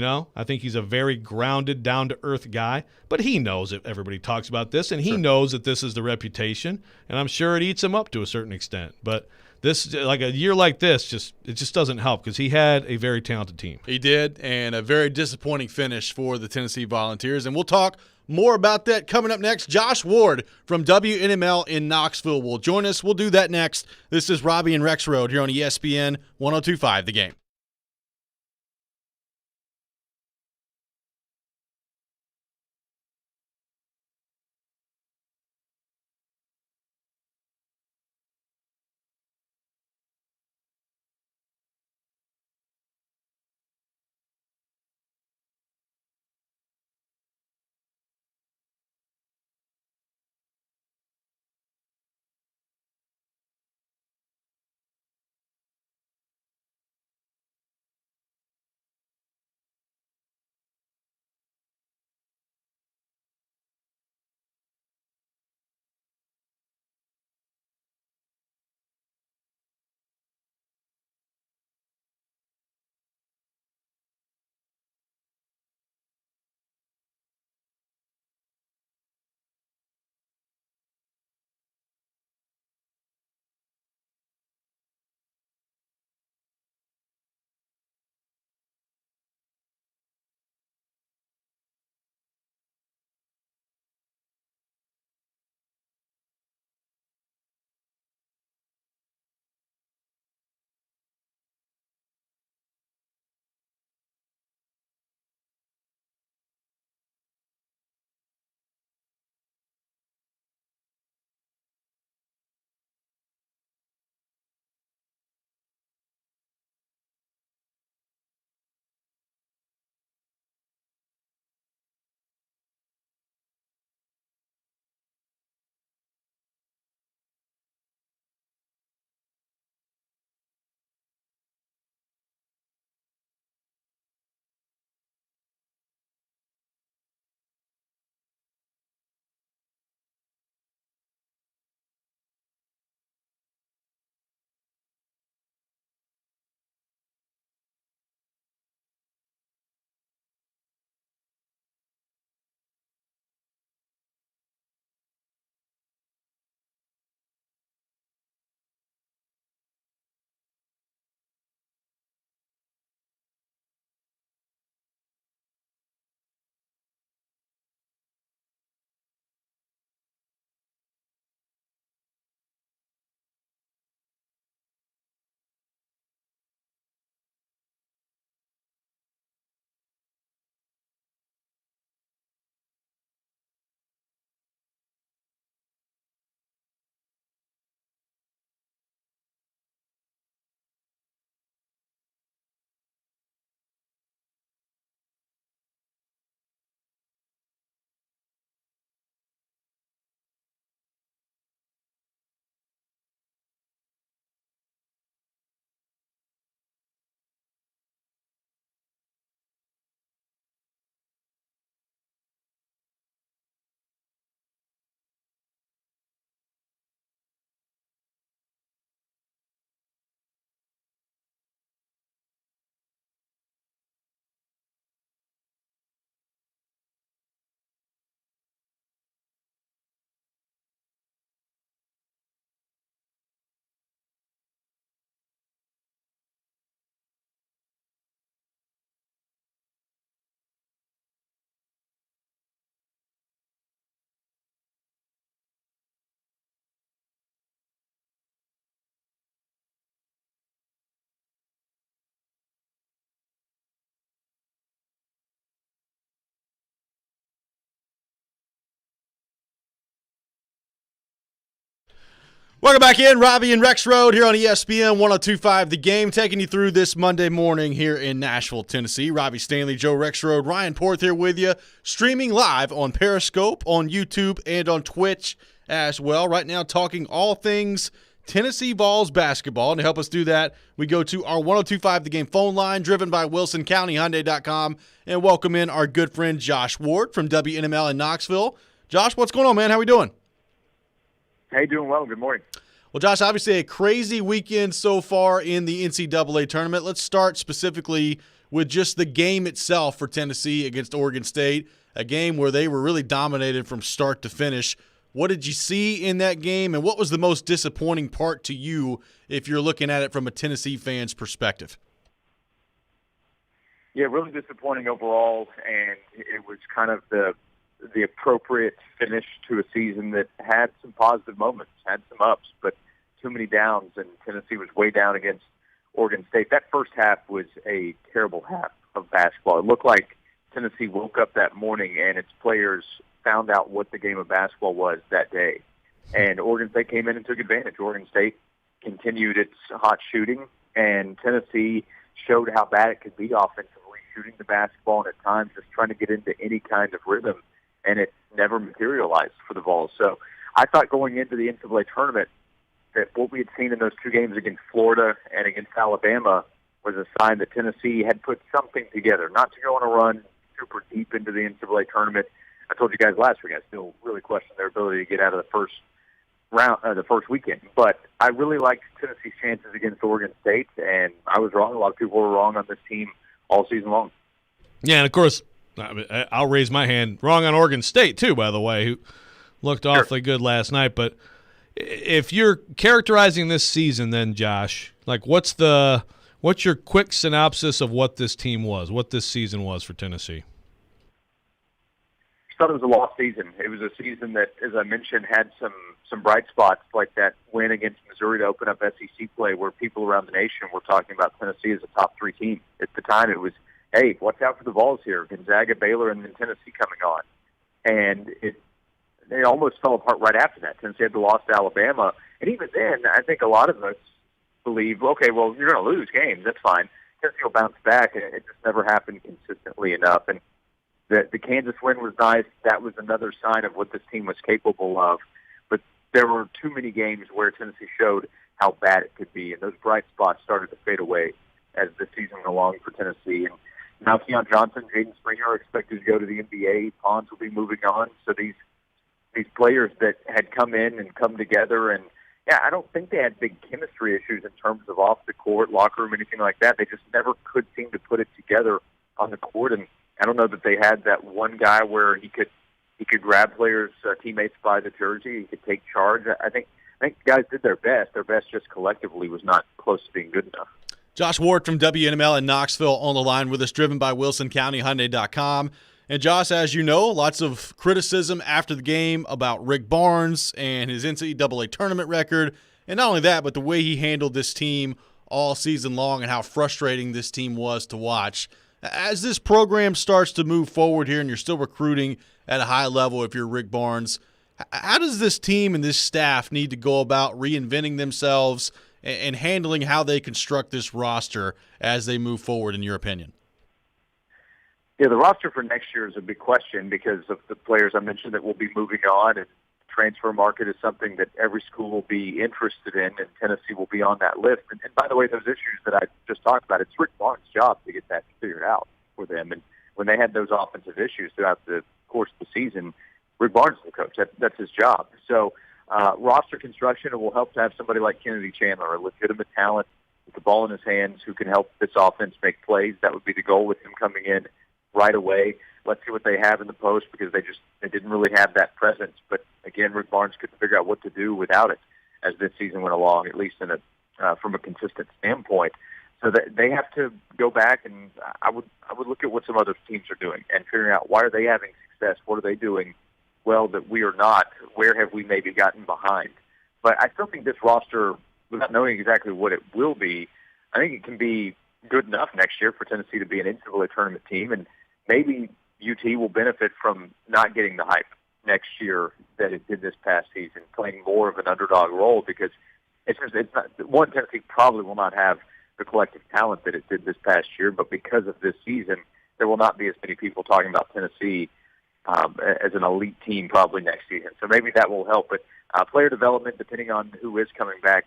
Speaker 2: I think he's a very grounded, down-to-earth guy, but he knows that everybody talks about this, and he knows that this is the reputation, and I'm sure it eats him up to a certain extent. But this, like a year like this, it just doesn't help because he had a very talented team.
Speaker 1: He did, and a very disappointing finish for the Tennessee Volunteers, and we'll talk more about that coming up next. Josh Ward from WNML in Knoxville will join us. We'll do that next. This is Robby and Rexroad here on ESPN 102.5 The Game. Welcome back in, Robby and Rexroad here on ESPN 102.5 The Game, taking you through this Monday morning here in Nashville, Tennessee. Robby Stanley, Joe Rexroad, Ryan Porth here with you, streaming live on Periscope, on YouTube, and on Twitch as well. Right now, talking all things Tennessee Vols basketball. And to help us do that, we go to our 102.5 The Game phone line, driven by WilsonCountyHyundai.com, and welcome in our good friend Josh Ward from WNML in Knoxville. Josh, what's going on, man? How we doing?
Speaker 5: Hey, doing well. Good morning.
Speaker 1: Well, Josh, obviously a crazy weekend so far in the NCAA tournament. Let's start specifically with just the game itself for Tennessee against Oregon State, a game where they were really dominated from start to finish. What did you see in that game, and what was the most disappointing part to you if you're looking at it from a Tennessee fan's perspective?
Speaker 5: Yeah, really disappointing overall, and it was kind of the appropriate finish to a season that had some positive moments, had some ups, but too many downs, and Tennessee was way down against Oregon State. That first half was a terrible half of basketball. It looked like Tennessee woke up that morning and its players found out what the game of basketball was that day. And Oregon State came in and took advantage. Oregon State continued its hot shooting, and Tennessee showed how bad it could be offensively, shooting the basketball and at times just trying to get into any kind of rhythm. And it never materialized for the Vols. So I thought going into the NCAA tournament that what we had seen in those two games against Florida and against Alabama was a sign that Tennessee had put something together, not to go on a run super deep into the NCAA tournament. I told you guys last week I still really question their ability to get out of the first round, the first weekend. But I really liked Tennessee's chances against Oregon State, and I was wrong. A lot of people were wrong on this team all season long.
Speaker 2: Yeah, and of course, I'll raise my hand. Wrong on Oregon State, too, by the way, who looked awfully good last night. But if you're characterizing this season then, Josh, like what's your quick synopsis of what this team was, what this season was for Tennessee?
Speaker 5: I thought it was a lost season. It was a season that, as I mentioned, had some bright spots, like that win against Missouri to open up SEC play, where people around the nation were talking about Tennessee as a top 3 team. At the time, it was, hey, watch out for the Vols here. Gonzaga, Baylor, and then Tennessee coming on. And they almost fell apart right after that. Tennessee had the loss to Alabama. And even then, I think a lot of us believe, okay, well, you're going to lose games. That's fine. Tennessee will bounce back, and it just never happened consistently enough. And the Kansas win was nice. That was another sign of what this team was capable of. But there were too many games where Tennessee showed how bad it could be, and those bright spots started to fade away as the season went along for Tennessee. And now Keon Johnson, Jaden Springer are expected to go to the NBA. Pons will be moving on. So these players that had come in and come together, and yeah, I don't think they had big chemistry issues in terms of off the court, locker room, anything like that. They just never could seem to put it together on the court. And I don't know that they had that one guy where he could grab players, teammates by the jersey. He could take charge. I think the guys did their best. Their best just collectively was not close to being good enough.
Speaker 1: Josh Ward from WNML in Knoxville on the line with us, driven by WilsonCountyHyundai.com. And Josh, as you know, lots of criticism after the game about Rick Barnes and his NCAA tournament record. And not only that, but the way he handled this team all season long and how frustrating this team was to watch. As this program starts to move forward here and you're still recruiting at a high level if you're Rick Barnes, how does this team and this staff need to go about reinventing themselves and handling how they construct this roster as they move forward, in your opinion?
Speaker 5: Yeah, the roster for next year is a big question because of the players I mentioned that will be moving on, and the transfer market is something that every school will be interested in, and Tennessee will be on that list. And by the way, those issues that I just talked about, it's Rick Barnes' job to get that figured out for them. And when they had those offensive issues throughout the course of the season, Rick Barnes is the coach. That's his job. So roster construction, it will help to have somebody like Kennedy Chandler, a legitimate talent with the ball in his hands who can help this offense make plays. That would be the goal with him coming in right away. Let's see what they have in the post because they didn't really have that presence. But again, Rick Barnes couldn't figure out what to do without it as this season went along, at least from a consistent standpoint. So that they have to go back, and I would look at what some other teams are doing and figuring out why are they having success, what are they doing well that we are not, where have we maybe gotten behind. But I still think this roster, without knowing exactly what it will be, I think it can be good enough next year for Tennessee to be an NCAA tournament team, and maybe UT will benefit from not getting the hype next year that it did this past season, playing more of an underdog role, because it's not one. Tennessee probably will not have the collective talent that it did this past year, but because of this season, there will not be as many people talking about Tennessee as an elite team probably next season. So maybe that will help. But player development, depending on who is coming back,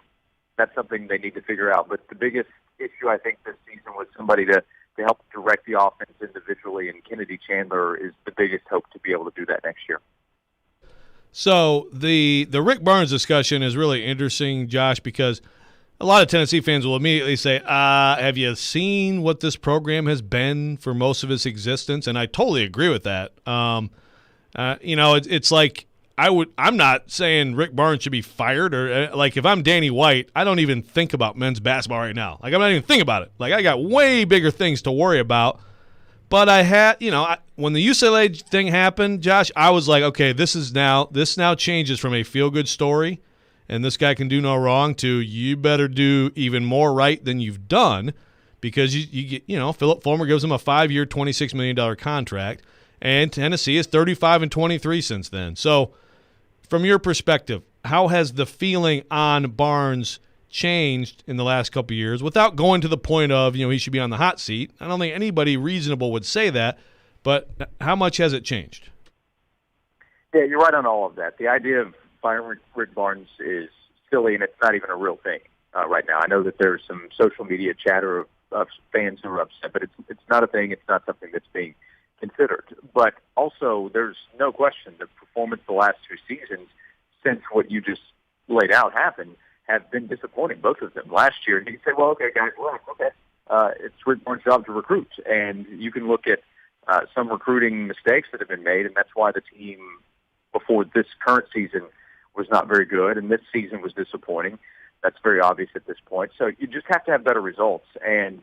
Speaker 5: that's something they need to figure out. But the biggest issue, I think, this season was somebody to help direct the offense individually, and Kennedy Chandler is the biggest hope to be able to do that next year.
Speaker 2: So the Rick Barnes discussion is really interesting, Josh, because a lot of Tennessee fans will immediately say, have you seen what this program has been for most of its existence? And I totally agree with that. It's like I'm not saying Rick Barnes should be fired, or like if I'm Danny White, I don't even think about men's basketball right now. Like I'm not even thinking about it. Like I got way bigger things to worry about. But I had, when the UCLA thing happened, Josh, I was like, okay, this now changes from a feel-good story, and this guy can do no wrong, to you better do even more right than you've done, because you get, Philip Fulmer gives him a 5-year, $26 million contract, and Tennessee is 35-23 since then. So, from your perspective, how has the feeling on Barnes changed in the last couple of years, without going to the point of, he should be on the hot seat? I don't think anybody reasonable would say that, but how much has it changed?
Speaker 5: Yeah, you're right on all of that. The idea of firing Rick Barnes is silly, and it's not even a real thing right now. I know that there's some social media chatter of fans who are upset, but it's not a thing. It's not something that's being considered. But also, there's no question the performance the last two seasons, since what you just laid out happened, have been disappointing, both of them. Last year, you can say, well, okay, guys, it's Rick Barnes' job to recruit. And you can look at some recruiting mistakes that have been made, and that's why the team before this current season was not very good, and this season was disappointing. That's very obvious at this point. So you just have to have better results. And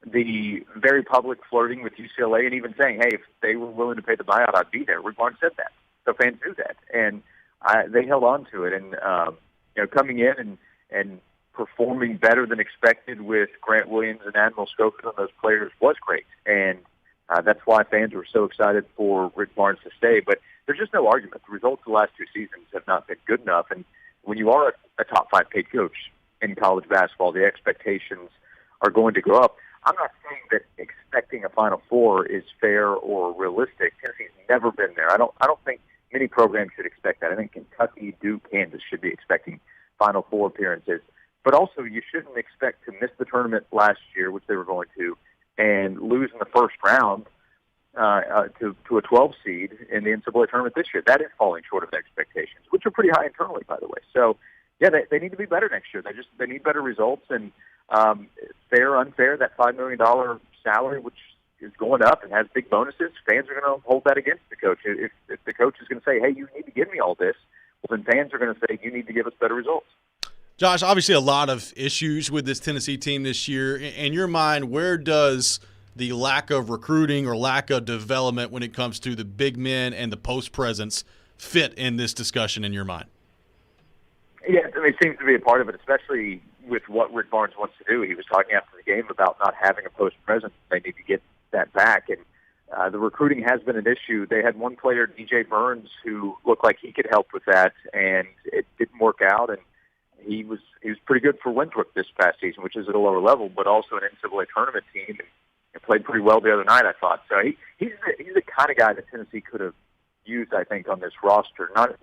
Speaker 5: the very public flirting with UCLA and even saying, hey, if they were willing to pay the buyout, I'd be there. Rick Barnes said that. So fans knew that. And they held on to it. And, coming in and performing better than expected with Grant Williams and Admiral Schofield and those players was great. And that's why fans were so excited for Rick Barnes to stay. But there's just no argument. The results of the last two seasons have not been good enough. And when you are a top 5 paid coach in college basketball, the expectations are going to go up. I'm not saying that expecting a Final Four is fair or realistic. Tennessee's never been there. I don't think many programs should expect that. I think Kentucky, Duke, Kansas should be expecting Final Four appearances. But also, you shouldn't expect to miss the tournament last year, which they were going to, and lose in the first round to a 12 seed in the NCAA tournament this year. That is falling short of expectations, which are pretty high internally, by the way. So, yeah, they need to be better next year. They need better results, and fair, unfair, that $5 million salary, which is going up and has big bonuses, fans are going to hold that against the coach. If the coach is going to say, hey, you need to give me all this, well, then fans are going to say, you need to give us better results.
Speaker 1: Josh, obviously a lot of issues with this Tennessee team this year. In your mind, where does the lack of recruiting or lack of development when it comes to the big men and the post presence fit in this discussion in your mind?
Speaker 5: Yeah, it seems to be a part of it, especially with what Rick Barnes wants to do. He was talking after the game about not having a post presence. They need to get that back, and the recruiting has been an issue. They had one player, DJ Burns, who looked like he could help with that, and it didn't work out. And he was pretty good for Winthrop this past season, which is at a lower level, but also an NCAA tournament team, and played pretty well the other night, I thought. So he's the kind of guy that Tennessee could have used, I think, on this roster. Not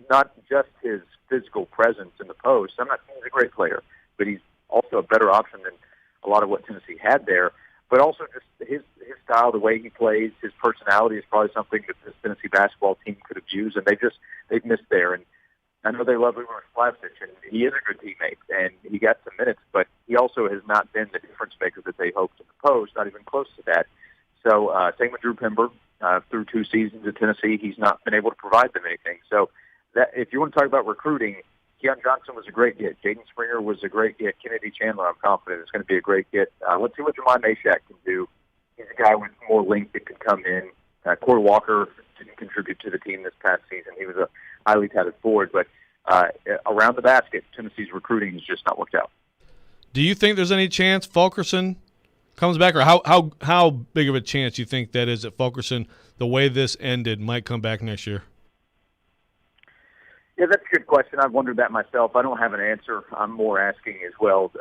Speaker 5: just his physical presence in the post. I'm not saying he's a great player, but he's also a better option than a lot of what Tennessee had there. But also just his style, the way he plays, his personality is probably something that this Tennessee basketball team could have used, and they've missed there. And I know they love Umar Splavicic, and he is a good teammate, and he got some minutes, but he also has not been the difference maker that they hoped in the post, not even close to that. So same with Drew Pember. Through 2 seasons at Tennessee, he's not been able to provide them anything. So that, if you want to talk about recruiting, Keon Johnson was a great get. Jaden Springer was a great get. Kennedy Chandler, I'm confident, is going to be a great get. Let's see what Jamon Meshack can do. He's a guy with more length that can come in. Corey Walker didn't contribute to the team this past season. He was a highly touted forward, but around the basket, Tennessee's recruiting has just not worked out.
Speaker 2: Do you think there's any chance Fulkerson comes back, or how big of a chance do you think that is that Fulkerson, the way this ended, might come back next year?
Speaker 5: Yeah, that's a good question. I've wondered that myself. I don't have an answer. I'm more asking as well.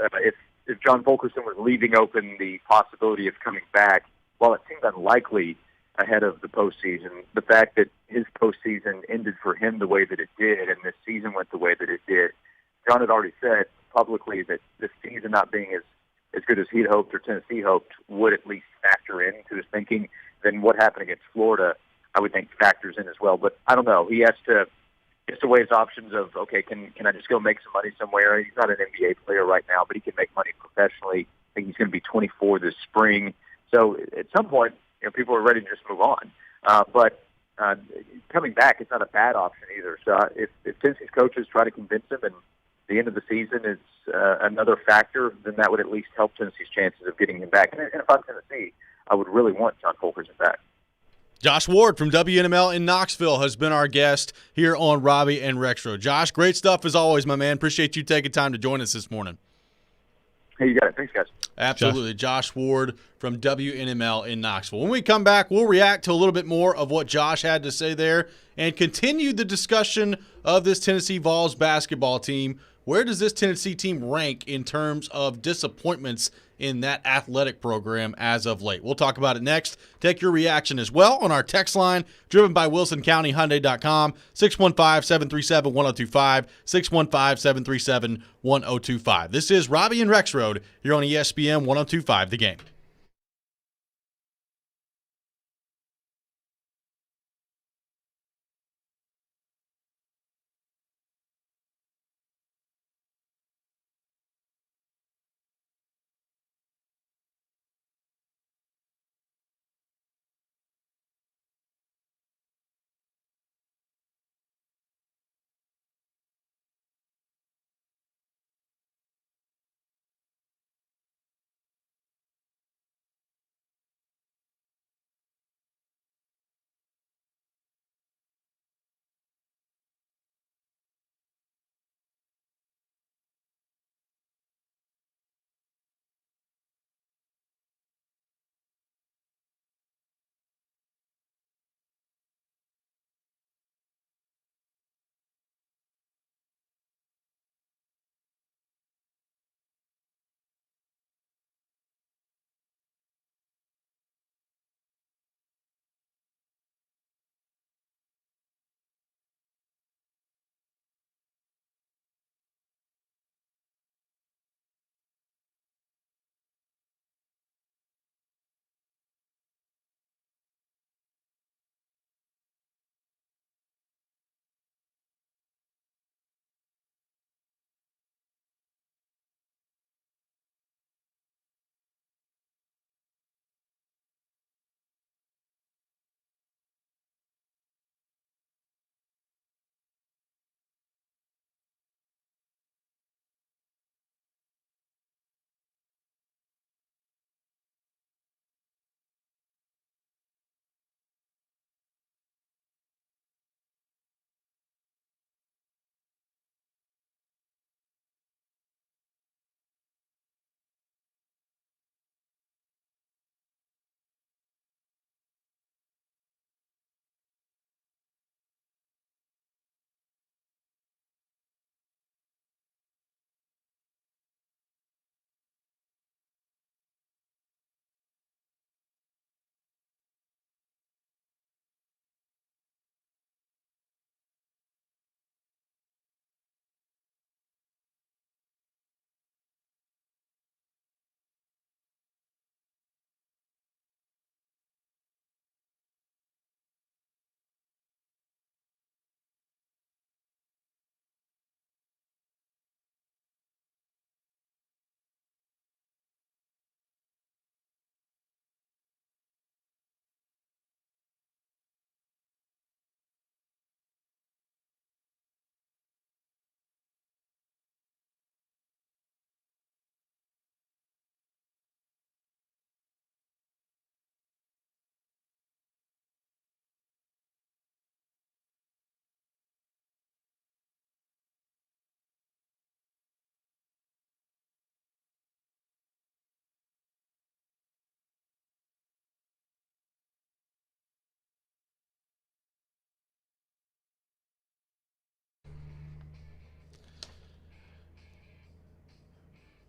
Speaker 5: If John Fulkerson was leaving open the possibility of coming back, while it seemed unlikely ahead of the postseason, the fact that his postseason ended for him the way that it did and this season went the way that it did, John had already said publicly that this season not being as good as he'd hoped or Tennessee hoped would at least factor into his thinking. Then what happened against Florida, I would think, factors in as well. But I don't know. He has to weigh his options of, okay, can I just go make some money somewhere? He's not an NBA player right now, but he can make money professionally. I think he's going to be 24 this spring. So at some point, people are ready to just move on. But coming back, it's not a bad option either. So if Tennessee's coaches try to convince him and the end of the season is another factor, then that would at least help Tennessee's chances of getting him back. And if I'm Tennessee, I would really want John Fulkerson back.
Speaker 1: Josh Ward from WNML in Knoxville has been our guest here on Robby and Rexrode. Josh, great stuff as always, my man. Appreciate you taking time to join us this morning.
Speaker 5: Hey, you got it. Thanks, guys.
Speaker 1: Absolutely. Josh Ward from WNML in Knoxville. When we come back, we'll react to a little bit more of what Josh had to say there and continue the discussion of this Tennessee Vols basketball team. Where does this Tennessee team rank in terms of disappointments in that athletic program as of late? We'll talk about it next. Take your reaction as well on our text line, driven by WilsonCountyHyundai.com, 615-737-1025, 615-737-1025. This is Robby and Rexrode here on ESPN 1025 The Game.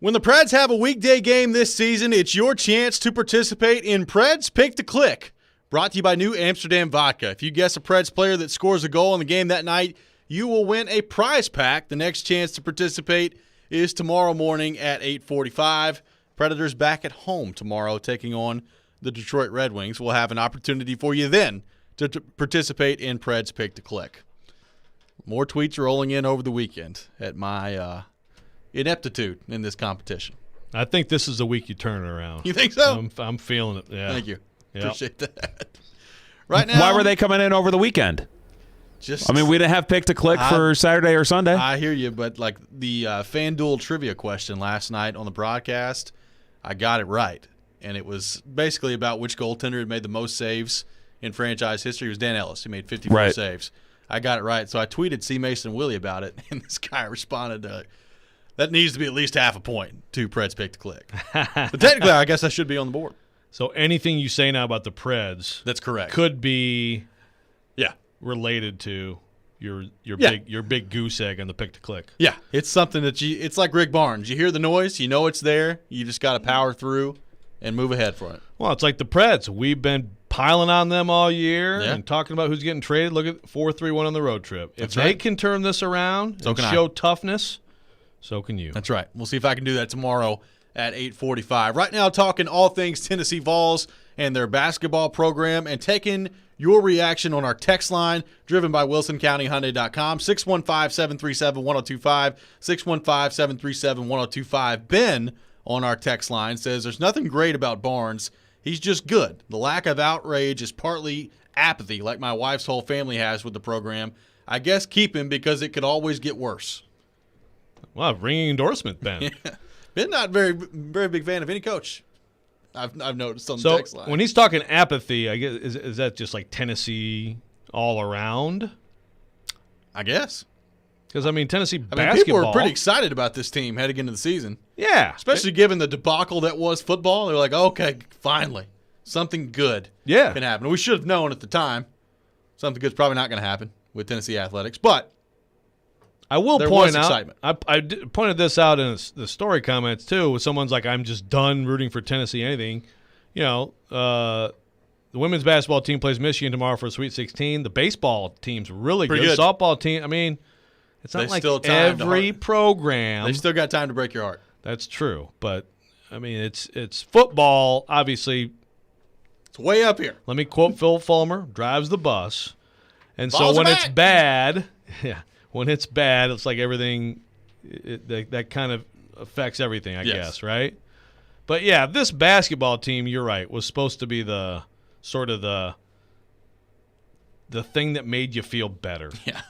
Speaker 1: When the Preds have a weekday game this season, it's your chance to participate in Preds Pick to Click, brought to you by New Amsterdam Vodka. If you guess a Preds player that scores a goal in the game that night, you will win a prize pack. The next chance to participate is tomorrow morning at 8:45. Predators back at home tomorrow taking on the Detroit Red Wings. We'll have an opportunity for you then to participate in Preds Pick to Click. More tweets rolling in over the weekend at my ineptitude in this competition.
Speaker 2: I think this is the week you turn it around.
Speaker 1: You think so?
Speaker 2: I'm feeling it. Yeah.
Speaker 1: Thank you.
Speaker 2: Yep.
Speaker 1: Appreciate that. Right now,
Speaker 3: Why were they coming in over the weekend? I mean, we didn't have Pick to Click for Saturday or Sunday.
Speaker 1: I hear you, but like the FanDuel trivia question last night on the broadcast, I got it right. And it was basically about which goaltender had made the most saves in franchise history. It was Dan Ellis. He made 54 saves. I got it right. So I tweeted C. Mason Willie about it, and this guy responded, that needs to be at least half a point to Preds Pick to Click. But technically, I guess I should be on the board.
Speaker 2: So anything you say now about the Preds,
Speaker 1: that's correct,
Speaker 2: could be related to your big goose egg on the Pick to Click.
Speaker 1: Yeah, it's something that it's like Rick Barnes. You hear the noise, you know it's there. You just got to power through and move ahead for it.
Speaker 2: Well, it's like the Preds. We've been piling on them all year and talking about who's getting traded. Look at 4-3-1 on the road trip. If they can turn this around and show toughness, so can you.
Speaker 1: That's right. We'll see if I can do that tomorrow at 8:45. Right now, talking all things Tennessee Vols and their basketball program and taking your reaction on our text line driven by WilsonCountyHyundai.com, 615-737-1025, 615-737-1025. Ben on our text line says there's nothing great about Barnes. He's just good. The lack of outrage is partly apathy, like my wife's whole family has with the program. I guess keep him because it could always get worse.
Speaker 2: Wow, ringing endorsement, Ben.
Speaker 1: Yeah. Ben not very big fan of any coach. I've noticed on the text line.
Speaker 2: So when he's talking apathy, I guess is that just like Tennessee all around?
Speaker 1: I guess.
Speaker 2: Because, Tennessee basketball.
Speaker 1: People were pretty excited about this team heading into the season.
Speaker 2: Yeah.
Speaker 1: Especially given the debacle that was football. They're like, okay, finally, something good can happen. We should have known at the time something good's probably not going to happen with Tennessee athletics. But
Speaker 2: I will point out,
Speaker 1: excitement.
Speaker 2: I pointed this out in the story comments, too, with someone's like, I'm just done rooting for Tennessee anything. The women's basketball team plays Michigan tomorrow for a Sweet 16. The baseball team's really good. Softball team, it's not like every program.
Speaker 1: They still got time to break your heart.
Speaker 2: That's true. But, it's football, obviously.
Speaker 1: It's way up here.
Speaker 2: Let me quote Phil Fulmer, drives the bus. And
Speaker 1: Balls
Speaker 2: so when
Speaker 1: back.
Speaker 2: it's bad, when it's bad, it's like everything that kind of affects everything, I guess, right? But, this basketball team, you're right, was supposed to be the sort of the thing that made you feel better.
Speaker 1: Yeah.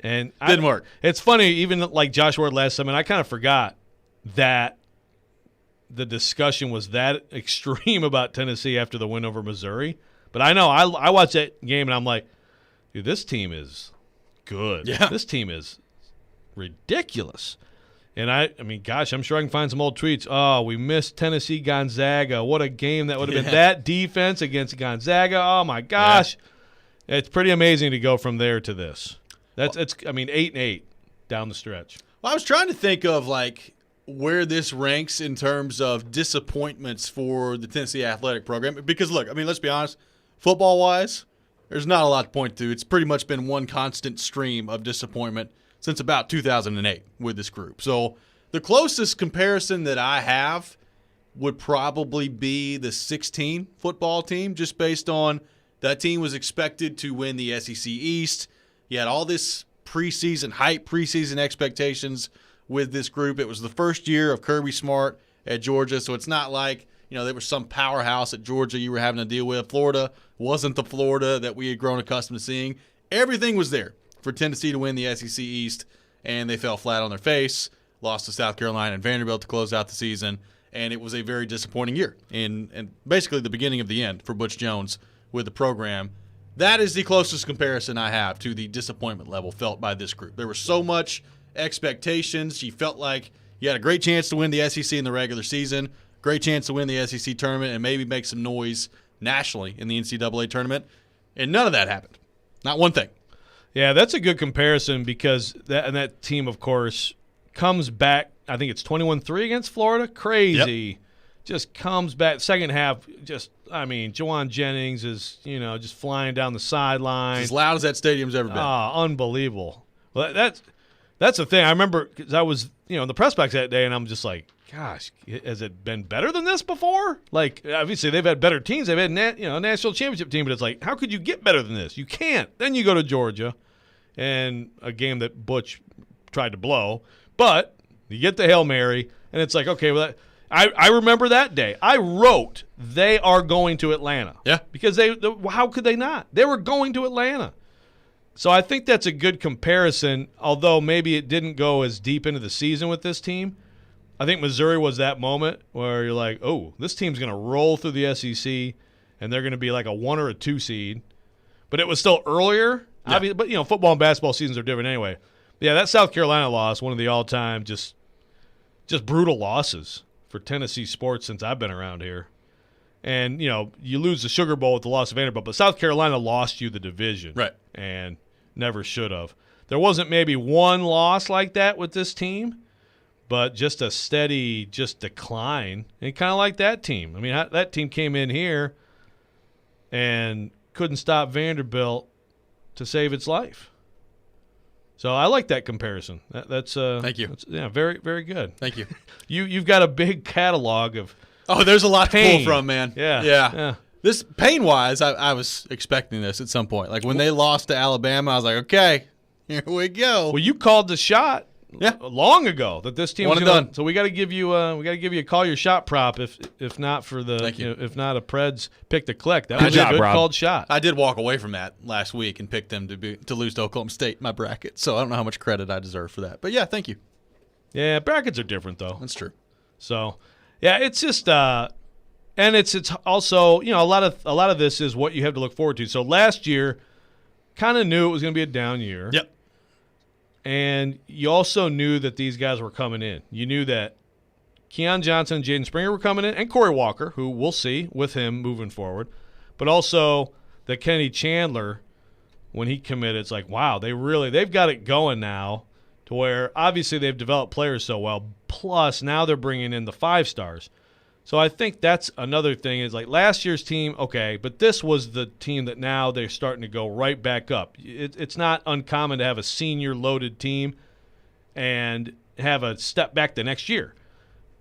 Speaker 2: And
Speaker 1: didn't work.
Speaker 2: It's funny, even like Josh Ward last time, and I kind of forgot that the discussion was that extreme about Tennessee after the win over Missouri. But I know I watched that game, and I'm like, dude, this team is good.
Speaker 1: Yeah.
Speaker 2: This team is ridiculous. And gosh, I'm sure I can find some old tweets. Oh, we missed Tennessee Gonzaga. What a game that would have been. That defense against Gonzaga. Oh my gosh. Yeah. It's pretty amazing to go from there to this. It's 8-8 down the stretch.
Speaker 1: Well, I was trying to think of like where this ranks in terms of disappointments for the Tennessee athletic program. Because look, let's be honest, football-wise, there's not a lot to point to. It's pretty much been one constant stream of disappointment since about 2008 with this group. So the closest comparison that I have would probably be the 16 football team, just based on that team was expected to win the SEC East. You had all this preseason hype, preseason expectations with this group. It was the first year of Kirby Smart at Georgia, so it's not like there was some powerhouse at Georgia you were having to deal with. Florida wasn't the Florida that we had grown accustomed to seeing. Everything was there for Tennessee to win the SEC East, and they fell flat on their face, lost to South Carolina and Vanderbilt to close out the season, and it was a very disappointing year and basically the beginning of the end for Butch Jones with the program. That is the closest comparison I have to the disappointment level felt by this group. There was so much expectations. You felt like you had a great chance to win the SEC in the regular season, great chance to win the SEC tournament, and maybe make some noise nationally in the NCAA tournament, and none of that happened. Not one thing.
Speaker 2: Yeah, that's a good comparison because that team, of course, comes back I think it's 21-3 against Florida. Crazy.
Speaker 1: Yep.
Speaker 2: Just comes back. Second half, Jawan Jennings is, just flying down the sideline.
Speaker 1: As loud as that stadium's ever been.
Speaker 2: Unbelievable. Well, that's the thing. I remember because I was, in the press box that day, and I'm just like, gosh, has it been better than this before? Like, obviously, they've had better teams. They've had, a national championship team, but it's like, how could you get better than this? You can't. Then you go to Georgia, and a game that Butch tried to blow, but you get the Hail Mary, and it's like, okay, well, I remember that day. I wrote, they are going to Atlanta.
Speaker 1: Yeah.
Speaker 2: Because how could they not? They were going to Atlanta. So I think that's a good comparison, although maybe it didn't go as deep into the season with this team. I think Missouri was that moment where you're like, oh, this team's going to roll through the SEC, and they're going to be like a 1 or a 2 seed. But it was still earlier.
Speaker 1: Yeah.
Speaker 2: But, football and basketball seasons are different anyway. Yeah, that South Carolina loss, one of the all-time just brutal losses for Tennessee sports since I've been around here. And, you lose the Sugar Bowl with the loss of Vanderbilt, but South Carolina lost you the division.
Speaker 1: Right.
Speaker 2: And never should have. There wasn't maybe one loss like that with this team, but just a steady decline. And kind of like that team. I mean, that team came in here and couldn't stop Vanderbilt to save its life. So I like that comparison. That's
Speaker 1: Thank you.
Speaker 2: Very, very good.
Speaker 1: Thank you.
Speaker 2: You've got a big catalog of
Speaker 1: There's a lot
Speaker 2: pain.
Speaker 1: to pull from, man.
Speaker 2: Yeah.
Speaker 1: This pain-wise, I was expecting this at some point. Like when they lost to Alabama, I was like, okay, here we go.
Speaker 2: Well, you called the shot long ago that this team was
Speaker 1: One and
Speaker 2: going to.
Speaker 1: done.
Speaker 2: So we got to give you a call your shot prop if not for the
Speaker 1: Thank you.
Speaker 2: if not a Preds pick to click. That
Speaker 3: Good
Speaker 2: was a
Speaker 3: job,
Speaker 2: good
Speaker 3: Rob.
Speaker 2: called shot.
Speaker 1: I did walk away from that last week and picked them to lose to Oklahoma State in my bracket. So I don't know how much credit I deserve for that. But yeah, thank you.
Speaker 2: Yeah, brackets are different though.
Speaker 1: That's true.
Speaker 2: So yeah, it's just and it's also a lot of this is what you have to look forward to. So last year, kind of knew it was going to be a down year.
Speaker 1: Yep.
Speaker 2: And you also knew that these guys were coming in. You knew that Keon Johnson and Jaden Springer were coming in, and Corey Walker, who we'll see with him moving forward. But also that Kenny Chandler, when he committed, it's like, wow, they've got it going now to where obviously they've developed players so well. Plus now they're bringing in the 5 stars. So I think that's another thing is like last year's team, okay, but this was the team that now they're starting to go right back up. It's not uncommon to have a senior-loaded team and have a step back the next year.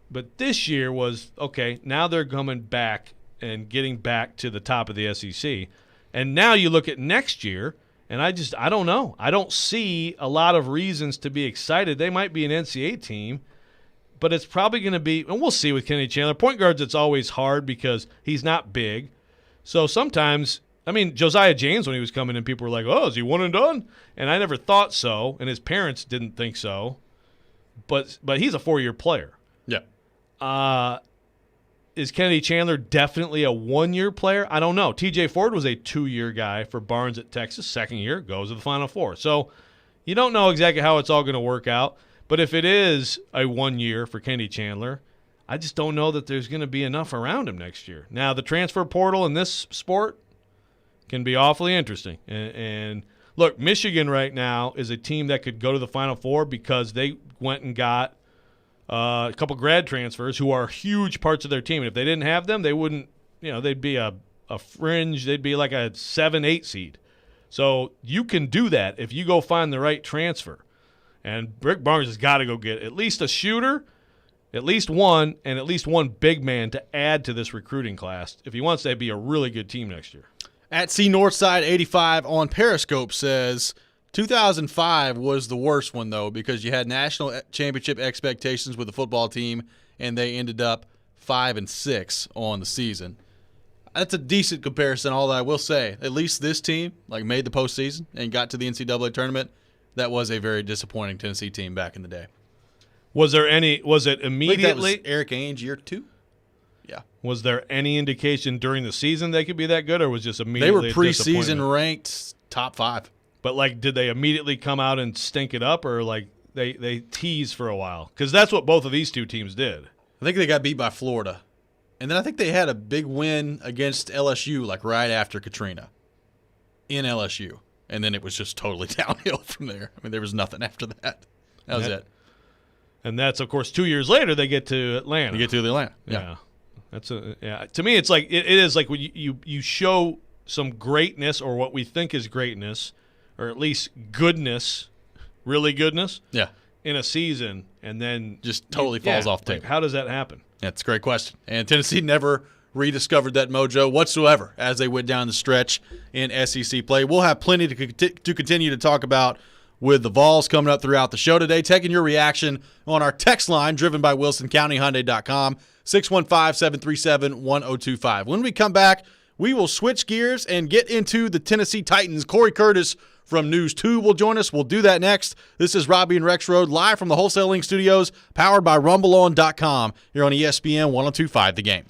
Speaker 2: But this year was, okay, now they're coming back and getting back to the top of the SEC. And now you look at next year, and I don't know. I don't see a lot of reasons to be excited. They might be an NCAA team. But it's probably going to be, and we'll see with Kenny Chandler. Point guards, it's always hard because he's not big. So sometimes, Josiah James, when he was coming in, people were like, oh, is he one and done? And I never thought so, and his parents didn't think so. But he's a 4-year player.
Speaker 1: Yeah.
Speaker 2: Is Kenny Chandler definitely a 1-year player? I don't know. TJ Ford was a 2-year guy for Barnes at Texas. Second year, goes to the Final Four. So you don't know exactly how it's all going to work out. But if it is a 1 year for Kenny Chandler, I just don't know that there's going to be enough around him next year. Now, the transfer portal in this sport can be awfully interesting. And look, Michigan right now is a team that could go to the Final Four because they went and got a couple grad transfers who are huge parts of their team. And if they didn't have them, they wouldn't, they'd be a fringe. They'd be like a 7-8 seed. So you can do that if you go find the right transfer. And Rick Barnes has got to go get at least a shooter, at least one, and at least one big man to add to this recruiting class if he wants to be a really good team next year.
Speaker 1: At C Northside 85 on Periscope says 2005 was the worst one, though, because you had national championship expectations with the football team, and they ended up 5-6 on the season. That's a decent comparison, all that I will say. At least this team made the postseason and got to the NCAA tournament. That was a very disappointing Tennessee team back in the day.
Speaker 2: Was it
Speaker 1: I think
Speaker 2: immediately?
Speaker 1: that was Eric Ainge year 2. Yeah.
Speaker 2: Was there any indication during the season they could be that good, or was just immediately
Speaker 1: They were
Speaker 2: a disappointment?
Speaker 1: preseason ranked top 5.
Speaker 2: But did they immediately come out and stink it up, or they tease for a while? Because that's what both of these two teams did.
Speaker 1: I think they got beat by Florida. And then I think they had a big win against LSU right after Katrina in LSU. And then it was just totally downhill from there. There was nothing after that. That was it.
Speaker 2: And that's, of course, 2 years later they get to Atlanta.
Speaker 1: You get to Atlanta.
Speaker 2: Yeah. To me, it's like it is like when you show some greatness or what we think is greatness, or at least goodness, really goodness.
Speaker 1: Yeah.
Speaker 2: In a season, and then
Speaker 1: just totally falls off the
Speaker 2: like,
Speaker 1: table.
Speaker 2: how does that happen?
Speaker 1: That's a great question. And Tennessee never rediscovered that mojo whatsoever as they went down the stretch in SEC play. We'll have plenty to continue to talk about with the Vols coming up throughout the show today. Taking your reaction on our text line driven by WilsonCountyHyundai.com, 615-737-1025. When we come back, we will switch gears and get into the Tennessee Titans. Corey Curtis from News 2 will join us. We'll do that next. This is Robby and Rexroad live from the Wholesaling Studios, powered by RumbleOn.com here on ESPN 102.5 The Game.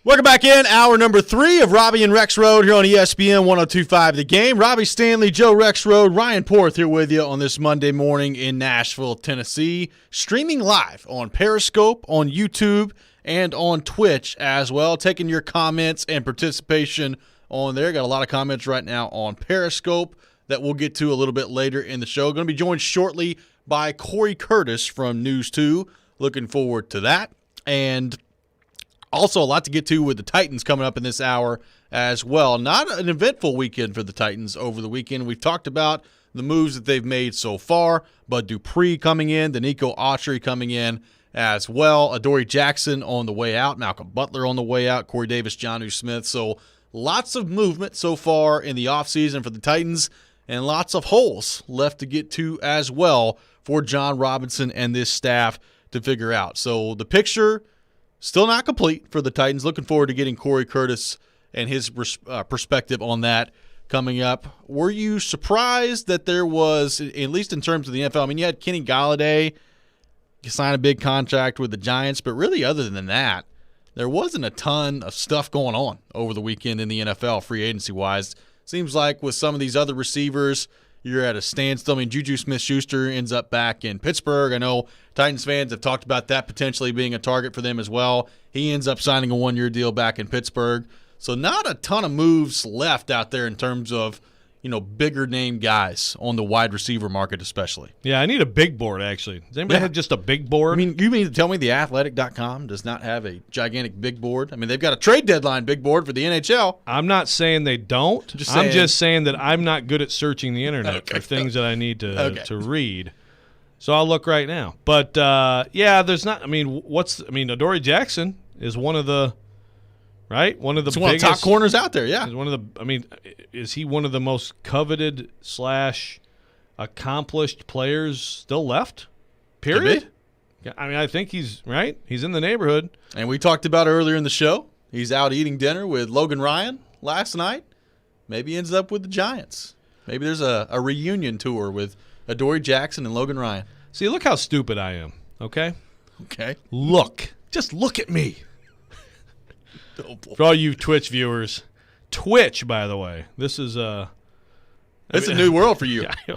Speaker 1: Welcome back in. Hour number 3 of Robby and Rexroad here on ESPN 102.5 The Game. Robby Stanley, Joe Rexroad, Ryan Porth here with you on this Monday morning in Nashville, Tennessee. Streaming live on Periscope, on YouTube, and on Twitch as well. Taking your comments and participation on there. Got a lot of comments right now on Periscope that we'll get to a little bit later in the show. Going to be joined shortly by Corey Curtis from News 2. Looking forward to that. And also a lot to get to with the Titans coming up in this hour as well. Not an eventful weekend for the Titans over the weekend. We've talked about the moves that they've made so far. Bud Dupree coming in, Ncaa Autry coming in as well. Adoree Jackson on the way out, Malcolm Butler on the way out, Corey Davis, Jonnu Smith. So lots of movement so far in the offseason for the Titans and lots of holes left to get to as well for John Robinson and this staff to figure out. So the picture still not complete for the Titans. Looking forward to getting Corey Curtis and his perspective on that coming up. Were you surprised that there was, at least in terms of the NFL, I mean, you had Kenny Galladay sign a big contract with the Giants, but really other than that, there wasn't a ton of stuff going on over the weekend in the NFL free agency-wise. Seems like with some of these other receivers, you're at a standstill. I mean, Juju Smith-Schuster ends up back in Pittsburgh. I know Titans fans have talked about that potentially being a target for them as well. He ends up signing a one-year deal back in Pittsburgh. So not a ton of moves left out there in terms of, bigger name guys on the wide receiver market especially.
Speaker 2: Yeah, I need a big board, actually. Does anybody have just a big board?
Speaker 1: I mean, you mean to tell me theathletic.com does not have a gigantic big board? I mean, they've got a trade deadline big board for the NHL.
Speaker 2: I'm not saying they don't. I'm just saying that I'm not good at searching the internet for things that I need to read. So I'll look right now. But, there's not – Adoree Jackson is one of the – right? One of the biggest,
Speaker 1: top corners out there, yeah.
Speaker 2: Is he one of the most coveted / accomplished players still left? Period? Yeah, I think he's right. He's in the neighborhood.
Speaker 1: And we talked about earlier in the show, he's out eating dinner with Logan Ryan last night. Maybe he ends up with the Giants. Maybe there's a reunion tour with Adoree Jackson and Logan Ryan.
Speaker 2: See, look how stupid I am, okay?
Speaker 1: Okay.
Speaker 2: Just look at me. For all you Twitch viewers, Twitch, by the way, this is
Speaker 1: it's a new world for you.
Speaker 2: Yeah,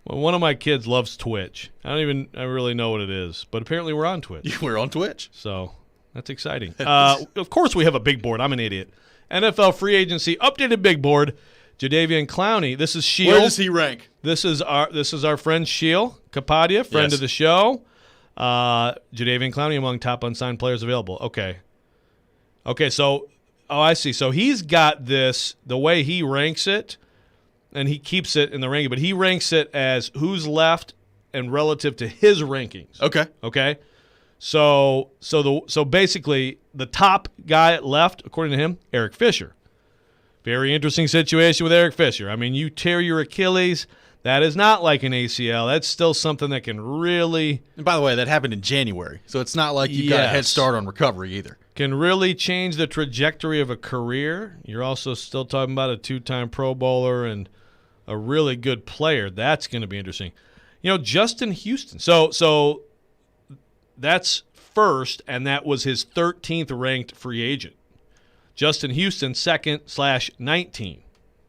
Speaker 2: well, one of my kids loves Twitch. I really know what it is, but apparently we're on Twitch.
Speaker 1: We're on Twitch,
Speaker 2: so that's exciting. Of course, we have a big board. I'm an idiot. NFL free agency updated big board. Jadeveon Clowney. This is Shield.
Speaker 1: Where does he rank?
Speaker 2: This is our friend Shield Kapadia, friend of the show. Jadeveon Clowney among top unsigned players available. Okay, so, I see. So he's got this, the way he ranks it, and he keeps it in the ranking, but he ranks it as who's left and relative to his rankings. Okay? So basically, the top guy left, according to him, Eric Fisher. Very interesting situation with Eric Fisher. I mean, you tear your Achilles, that is not like an ACL. That's still something that can really...
Speaker 1: And by the way, that happened in January, so it's not like you got a head start on recovery either.
Speaker 2: Can really change the trajectory of a career. You're also still talking about a 2-time Pro Bowler and a really good player. That's going to be interesting. Justin Houston. So that's first, and that was his 13th ranked free agent. Justin Houston, 2nd/19.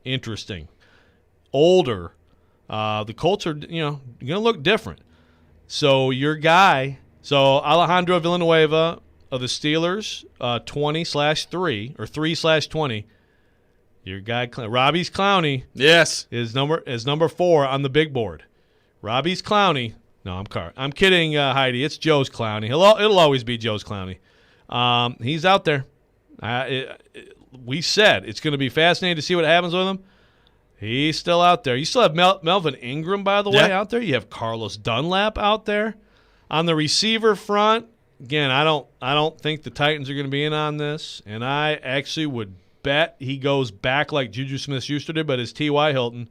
Speaker 2: Interesting. Older. The Colts are, going to look different. So your guy, Alejandro Villanueva of the Steelers, 20/3 or 3/20. Your guy, Robby's Clowney,
Speaker 1: yes,
Speaker 2: is number 4 on the big board. Robby's Clowney. No, I'm kidding, Heidi. It's Joe's Clowney. It'll always be Joe's Clowney. He's out there. We said it's going to be fascinating to see what happens with him. He's still out there. You still have Melvin Ingram, by the way, out there. You have Carlos Dunlap out there. On the receiver front, again, I don't think the Titans are going to be in on this, and I actually would bet he goes back like Juju Smith-Schuster did, but it's T.Y. Hilton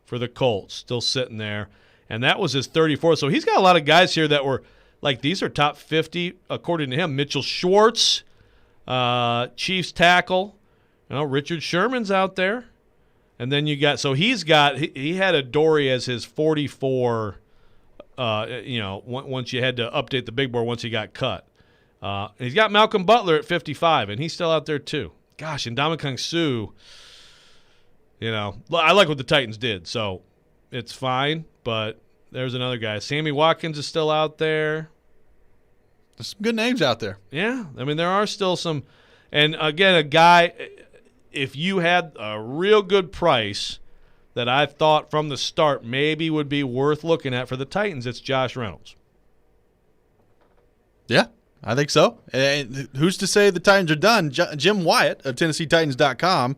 Speaker 2: for the Colts, still sitting there. And that was his 34th. So he's got a lot of guys here that were like, these are top 50 according to him. Mitchell Schwartz, Chiefs tackle. Richard Sherman's out there. And then you got, so he had Adoree as his 44, once you had to update the big board once he got cut. He's got Malcolm Butler at 55, and he's still out there too. Gosh, and Ndamukong Suh, I like what the Titans did, so it's fine. But there's another guy. Sammy Watkins is still out there.
Speaker 1: There's some good names out there.
Speaker 2: Yeah, I mean, there are still some. And, again, a guy, if you had a real good price that I thought from the start maybe would be worth looking at for the Titans, it's Josh Reynolds.
Speaker 1: Yeah, I think so. And who's to say the Titans are done? Jim Wyatt of TennesseeTitans.com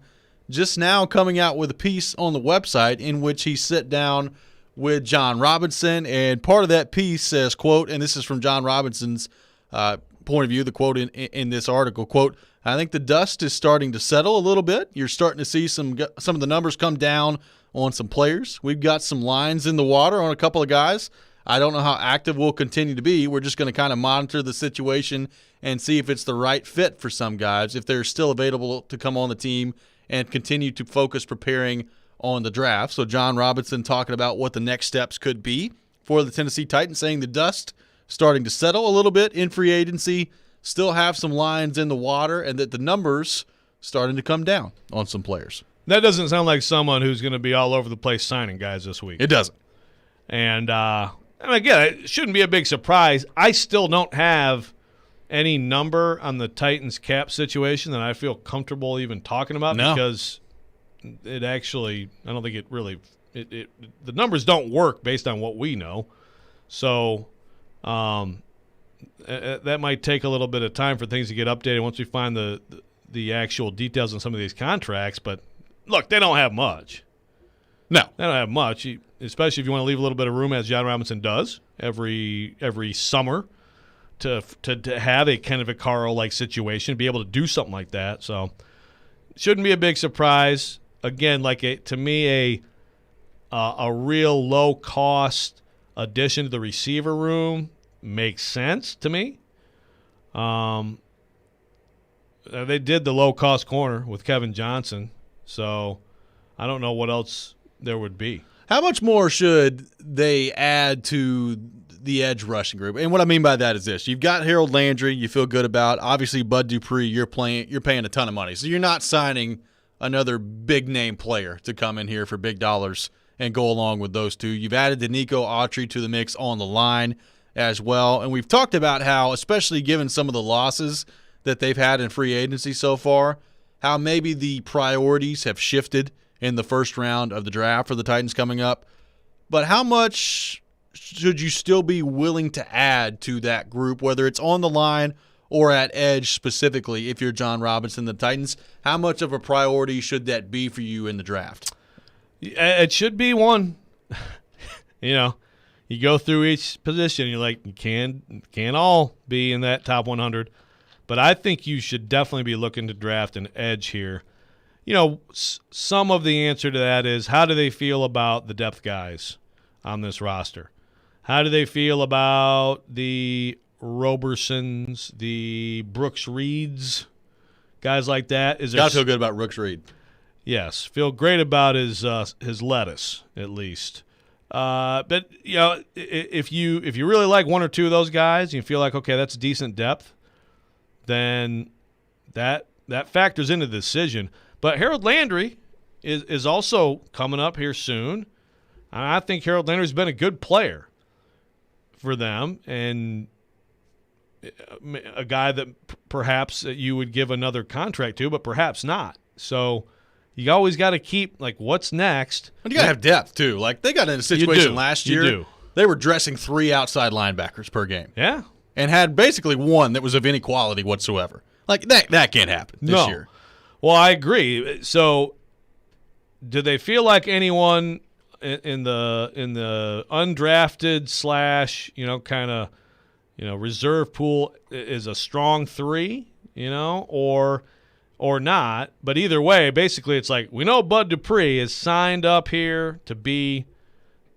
Speaker 1: just now coming out with a piece on the website in which he sat down with John Robinson, and part of that piece says, quote, and this is from John Robinson's point of view, the quote in this article, quote, I think the dust is starting to settle a little bit. You're starting to see some of the numbers come down on some players. We've got some lines in the water on a couple of guys. I don't know how active we'll continue to be. We're just going to kind of monitor the situation and see if it's the right fit for some guys, if they're still available to come on the team and continue to focus preparing on the draft. So John Robinson talking about what the next steps could be for the Tennessee Titans, saying the dust starting to settle a little bit in free agency, still have some lines in the water, and that the numbers starting to come down on some players.
Speaker 2: That doesn't sound like someone who's going to be all over the place signing guys this week.
Speaker 1: It doesn't.
Speaker 2: And again, it shouldn't be a big surprise. I still don't have any number on the Titans cap situation that I feel comfortable even talking about because it actually, I don't think it really, the numbers don't work based on what we know. So that might take a little bit of time for things to get updated once we find the actual details on some of these contracts. But look, they don't have much.
Speaker 1: No,
Speaker 2: they don't have much, especially if you want to leave a little bit of room, as John Robinson does every summer, to have a kind of a Carl-like situation, be able to do something like that. So shouldn't be a big surprise. Again, to me, a real low-cost addition to the receiver room makes sense to me. They did the low-cost corner with Kevin Johnson, so I don't know what else there would be.
Speaker 1: How much more should they add to the edge rushing group? And what I mean by that is this. You've got Harold Landry you feel good about. Obviously, Bud Dupree, you're paying a ton of money. So you're not signing another big-name player to come in here for big dollars and go along with those two. You've added Denico Autry to the mix on the line as well. And we've talked about how, especially given some of the losses that they've had in free agency so far, how maybe the priorities have shifted in the first round of the draft for the Titans coming up. But how much should you still be willing to add to that group, whether it's on the line or at edge specifically, if you're John Robinson, the Titans? How much of a priority should that be for you in the draft?
Speaker 2: It should be one. You go through each position, you're like, you can't all be in that top 100. But I think you should definitely be looking to draft an edge here. Some of the answer to that is, how do they feel about the depth guys on this roster? How do they feel about the Robersons, the Brooks Reeds, guys like that?
Speaker 1: Got to feel good about Brooks Reed.
Speaker 2: Yes, feel great about his lettuce at least. But if you really like one or two of those guys, and you feel like, okay, that's decent depth, then that factors into the decision. But Harold Landry is also coming up here soon. I think Harold Landry's been a good player for them, and a guy that perhaps you would give another contract to, but perhaps not. So you always got to keep, what's next?
Speaker 1: And you got to have depth, too. They got in a situation last year. They were dressing 3 outside linebackers per game.
Speaker 2: Yeah.
Speaker 1: And had basically one that was of any quality whatsoever. That can't happen this year.
Speaker 2: Well, I agree. So, do they feel like anyone in the undrafted / reserve pool is a strong 3, or not? But either way, basically, it's like, we know Bud Dupree is signed up here to be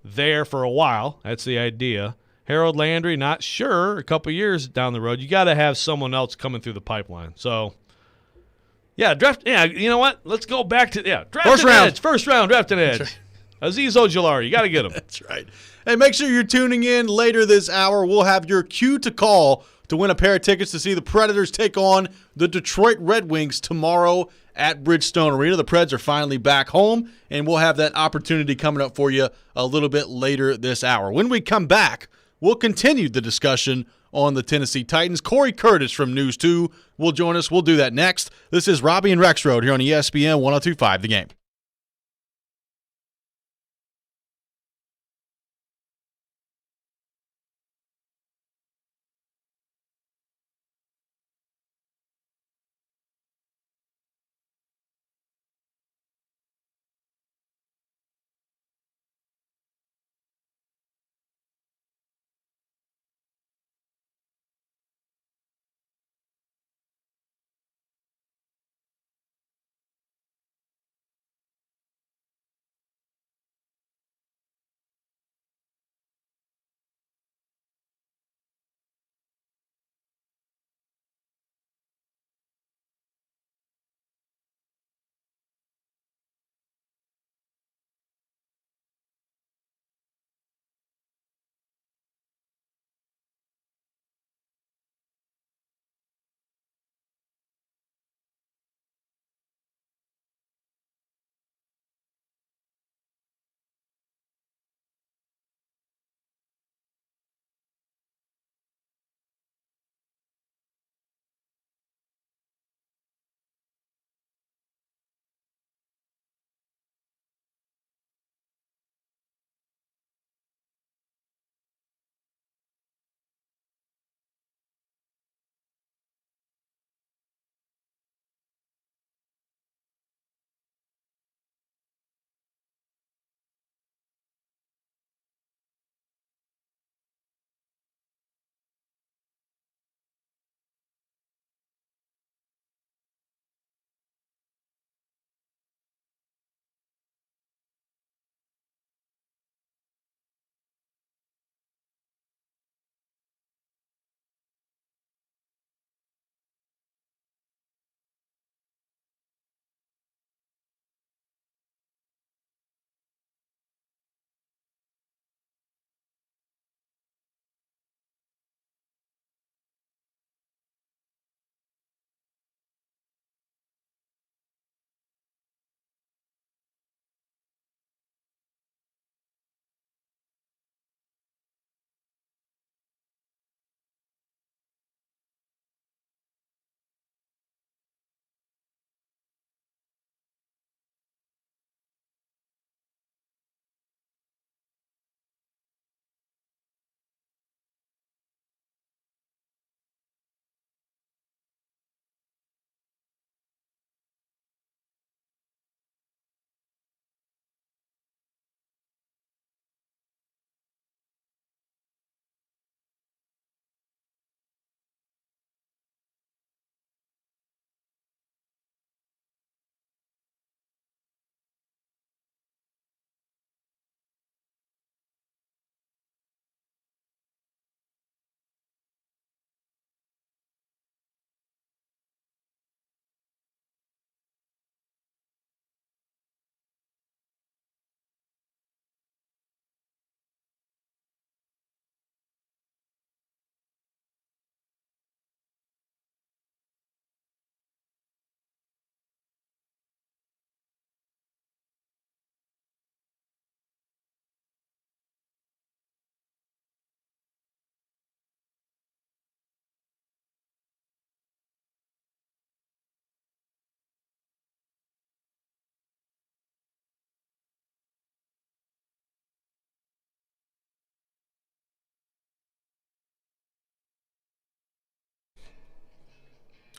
Speaker 2: there for a while. That's the idea. Harold Landry, not sure. A couple years down the road, you got to have someone else coming through the pipeline. So, draft. Yeah, you know what? Let's go back to draft
Speaker 1: first round.
Speaker 2: Edge. First round, draft an edge. Right. Azeez Ojulari, you got to get him.
Speaker 1: That's right. Hey, make sure you're tuning in later this hour. We'll have your cue to call to win a pair of tickets to see the Predators take on the Detroit Red Wings tomorrow at Bridgestone Arena. The Preds are finally back home, and we'll have that opportunity coming up for you a little bit later this hour. When we come back, we'll continue the discussion on the Tennessee Titans. Corey Curtis from News 2 will join us. We'll do that next. This is Robby and Rexroad here on ESPN 102.5 The Game.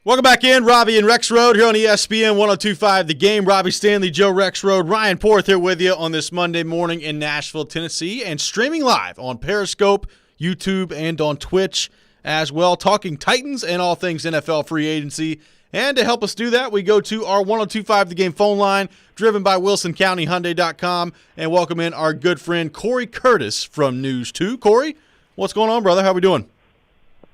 Speaker 1: Welcome back in, Robby and Rexroad here on ESPN 102.5 The Game. Robby Stanley, Joe Rexroad, Ryan Porth here with you on this Monday morning in Nashville, Tennessee, and streaming live on Periscope, YouTube, and on Twitch as well, talking Titans and all things NFL free agency. And to help us do that, we go to our 102.5 The Game phone line, driven by WilsonCountyHyundai.com, and welcome in our good friend Corey Curtis from News 2. Corey, what's going on, brother? How we doing?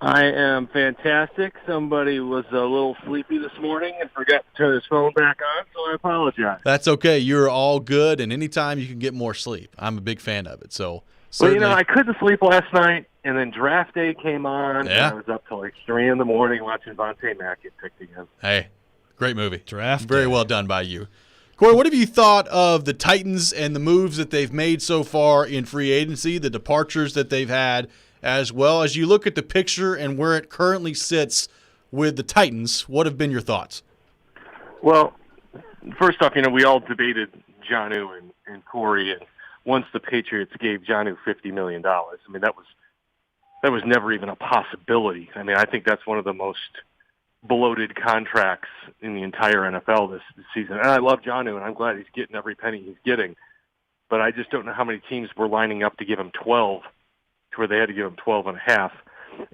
Speaker 6: I am fantastic. Somebody was a little sleepy this morning and forgot to turn his phone back on, so I apologize.
Speaker 1: That's okay. You're all good, and anytime you can get more sleep, I'm a big fan of it. So,
Speaker 6: well, I couldn't sleep last night, And then draft day came on, and I was up till like 3 in the morning watching Vontae Mack get picked again.
Speaker 1: Hey, great movie.
Speaker 2: Draft
Speaker 1: Very
Speaker 2: day.
Speaker 1: well done by you. Corey, what have you thought of the Titans and the moves that they've made so far in free agency, the departures that they've had, as well as you look at the picture and where it currently sits with the Titans? What have been your thoughts?
Speaker 6: Well, first off, we all debated Jonnu and Corey, and once the Patriots gave Jonnu $50 million, that was never even a possibility. I think that's one of the most bloated contracts in the entire NFL this season. And I love Jonnu, and I'm glad he's getting every penny he's getting. But I just don't know how many teams were lining up to give him 12, to where they had to give him 12 and a half.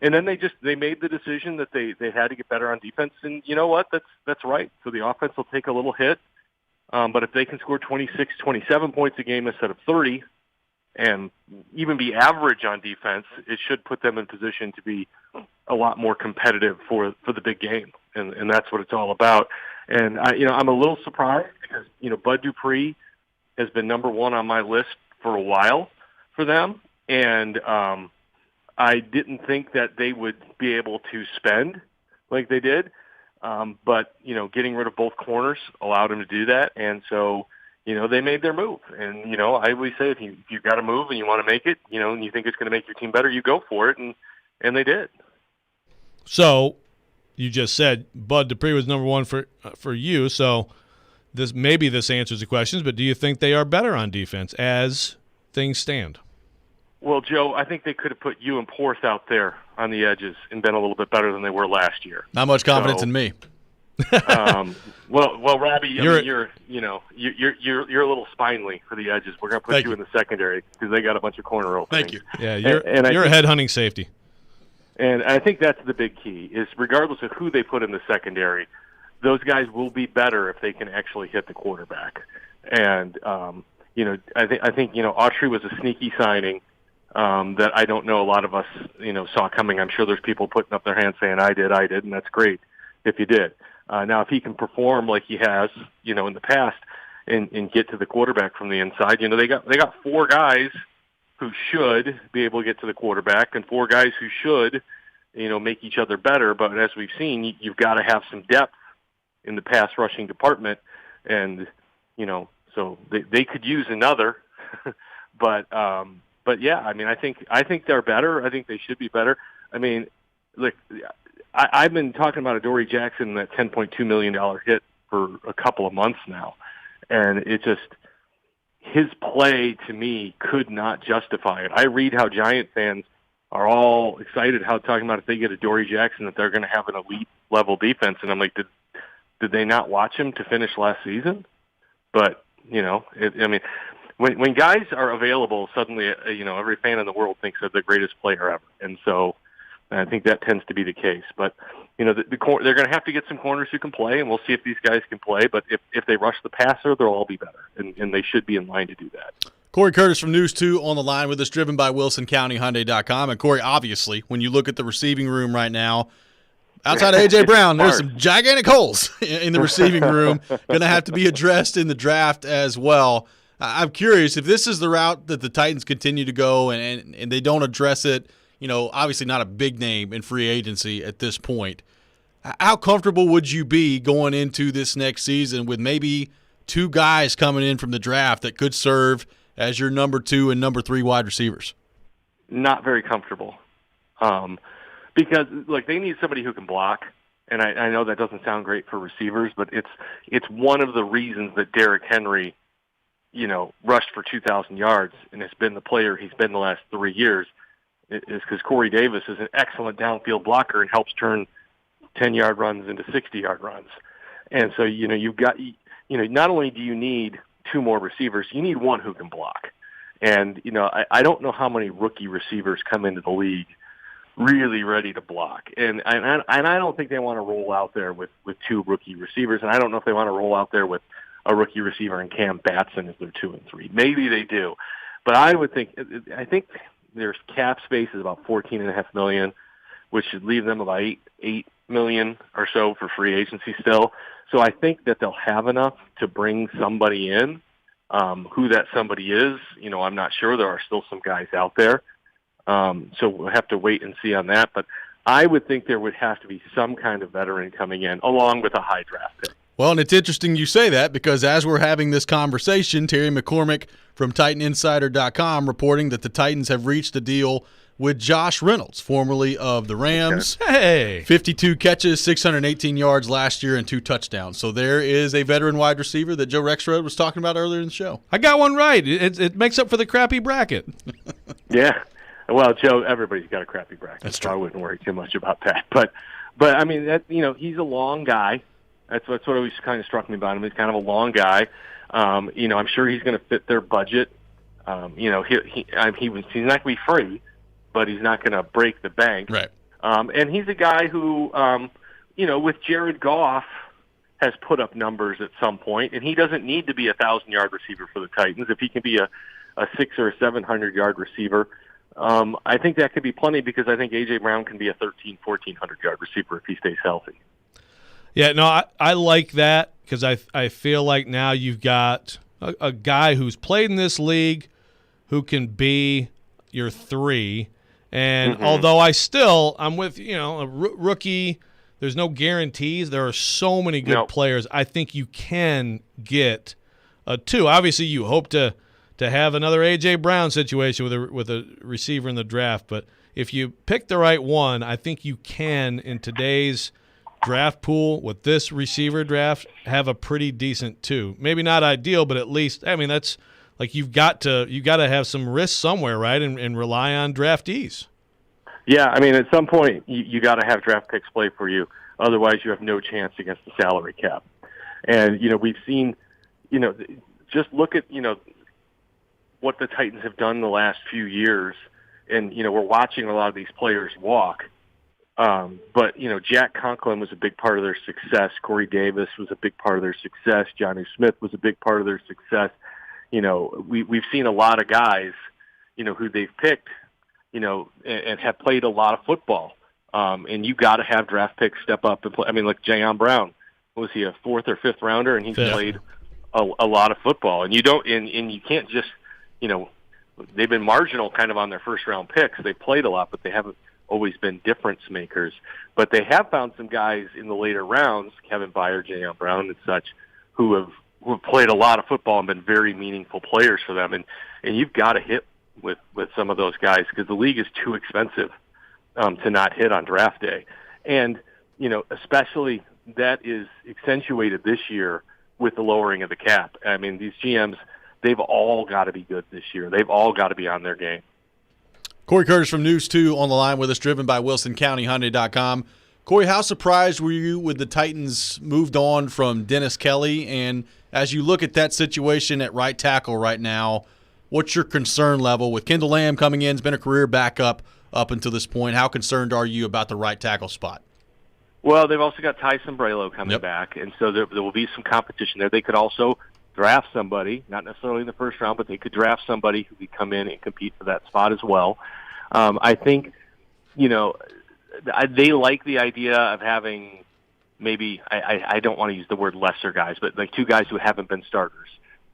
Speaker 6: And then they made the decision that they had to get better on defense. And you know what? That's right. So the offense will take a little hit. But if they can score 26, 27 points a game instead of 30, and even be average on defense, it should put them in position to be a lot more competitive for the big game, and that's what it's all about. And I'm a little surprised because Bud Dupree has been number one on my list for a while for them, and I didn't think that they would be able to spend like they did, but getting rid of both corners allowed them to do that, and so. They made their move. And, I always say if you got to move and you want to make it, and you think it's going to make your team better, you go for it. And they did.
Speaker 2: So you just said Bud Dupree was number one for you. So this answers the questions, but do you think they are better on defense as things stand?
Speaker 6: Well, Joe, I think they could have put you and Porth out there on the edges and been a little bit better than they were last year.
Speaker 1: Not much confidence in me.
Speaker 6: Well, Robby, you're a little spinely for the edges. We're going to put you in the secondary because they got a bunch of corner openings.
Speaker 1: Thank you.
Speaker 2: Yeah, you're a head hunting safety.
Speaker 6: And I think that's the big key is regardless of who they put in the secondary, those guys will be better if they can actually hit the quarterback. And I think Autry was a sneaky signing that I don't know a lot of us saw coming. I'm sure there's people putting up their hands saying I did, and that's great if you did. Now, if he can perform like he has, in the past, and get to the quarterback from the inside, they got 4 guys who should be able to get to the quarterback, and 4 guys who should, make each other better. But as we've seen, you've got to have some depth in the pass rushing department, and so they could use another. but yeah, I think they're better. I think they should be better. Look. I've been talking about Adoree Jackson, that $10.2 million hit for a couple of months now. And it just, his play to me could not justify it. I read how Giant fans are all excited talking about if they get Adoree Jackson that they're going to have an elite level defense. And I'm like, did they not watch him to finish last season? But, when guys are available, suddenly, every fan in the world thinks they're the greatest player ever. And so, I think that tends to be the case. But, they're going to have to get some corners who can play, and we'll see if these guys can play. But if they rush the passer, they'll all be better, and they should be in line to do that.
Speaker 1: Corey Curtis from News 2 on the line with us, driven by WilsonCountyHyundai.com. And, Corey, obviously, when you look at the receiving room right now, outside of A.J. Brown, there's some gigantic holes in the receiving room going to have to be addressed in the draft as well. I'm curious if this is the route that the Titans continue to go and they don't address it, obviously not a big name in free agency at this point. How comfortable would you be going into this next season with maybe 2 guys coming in from the draft that could serve as your number 2 and number 3 wide receivers?
Speaker 6: Not very comfortable. Because, look, they need somebody who can block. And I know that doesn't sound great for receivers, but it's one of the reasons that Derrick Henry, rushed for 2,000 yards and has been the player he's been the last 3 years, is because Corey Davis is an excellent downfield blocker and helps turn 10-yard runs into 60-yard runs. And so, you've got, not only do you need 2 more receivers, you need 1 who can block. And, I don't know how many rookie receivers come into the league really ready to block. And I don't think they want to roll out there with 2 rookie receivers, and I don't know if they want to roll out there with a rookie receiver and Cam Batson as their 2 and 3. Maybe they do. But I think their cap space is about $14.5 million, which should leave them about $8 million or so for free agency still. So I think that they'll have enough to bring somebody in. Who that somebody is, I'm not sure. There are still some guys out there. So we'll have to wait and see on that. But I would think there would have to be some kind of veteran coming in along with a high draft pick.
Speaker 1: Well, and it's interesting you say that because as we're having this conversation, Terry McCormick from TitanInsider.com reporting that the Titans have reached a deal with Josh Reynolds, formerly of the Rams.
Speaker 2: Hey.
Speaker 1: 52 catches, 618 yards last year, and 2 touchdowns. So there is a veteran wide receiver that Joe Rexrode was talking about earlier in the show.
Speaker 2: I got one right. It makes up for the crappy bracket.
Speaker 6: Yeah. Well, Joe, everybody's got a crappy bracket.
Speaker 1: That's
Speaker 6: so
Speaker 1: true.
Speaker 6: I wouldn't worry too much about that. But I mean, he's a long guy. That's what always kind of struck me about him. He's kind of a long guy. I'm sure he's going to fit their budget. He's not going to be free, but he's not going to break the bank.
Speaker 1: Right.
Speaker 6: And he's a guy who, with Jared Goff, has put up numbers at some point, and he doesn't need to be a 1,000-yard receiver for the Titans. If he can be a 600 or 700-yard receiver, I think that could be plenty because I think A.J. Brown can be a 1,400-yard receiver if he stays healthy.
Speaker 2: Yeah, no, I like that because I feel like now you've got a guy who's played in this league who can be your 3. And although I'm with, a rookie, there's no guarantees. There are so many good players. I think you can get a 2. Obviously, you hope to have another A.J. Brown situation with a receiver in the draft. But if you pick the right one, I think you can, in today's draft pool with this receiver draft, have a pretty decent 2. Maybe not ideal, but at least, that's like you've got to have some risk somewhere, right, and rely on draftees.
Speaker 6: Yeah, at some point you got to have draft picks play for you. Otherwise, you have no chance against the salary cap. And we've seen, just look at what the Titans have done the last few years, and we're watching a lot of these players walk. But Jack Conklin was a big part of their success. Corey Davis was a big part of their success. Jonnu Smith was a big part of their success. We've seen a lot of guys, who they've picked, and have played a lot of football. And you got to have draft picks step up and play. Like Jayon Brown, was he a 4th or 5th rounder? And he's played a lot of football. And you don't, and you can't just, they've been marginal kind of on their first round picks. They played a lot, but they haven't always been difference makers. But they have found some guys in the later rounds, Kevin Byard, Jayon Brown and such, who have played a lot of football and been very meaningful players for them. And you've got to hit with some of those guys because the league is too expensive to not hit on draft day. And, especially that is accentuated this year with the lowering of the cap. These GMs, they've all got to be good this year. They've all got to be on their game.
Speaker 1: Corey Curtis from News 2 on the line with us, driven by WilsonCountyHyundai.com. Corey, how surprised were you when the Titans moved on from Dennis Kelly? And as you look at that situation at right tackle right now, what's your concern level with Kendall Lamb coming in? Has been a career backup up until this point. How concerned are you about the right tackle spot?
Speaker 6: Well, they've also got Ty Sombrello coming back, and so there will be some competition there. They could also draft somebody, not necessarily in the first round, but they could draft somebody who could come in and compete for that spot as well. I think, they like the idea of having maybe, I don't want to use the word lesser guys, but like 2 guys who haven't been starters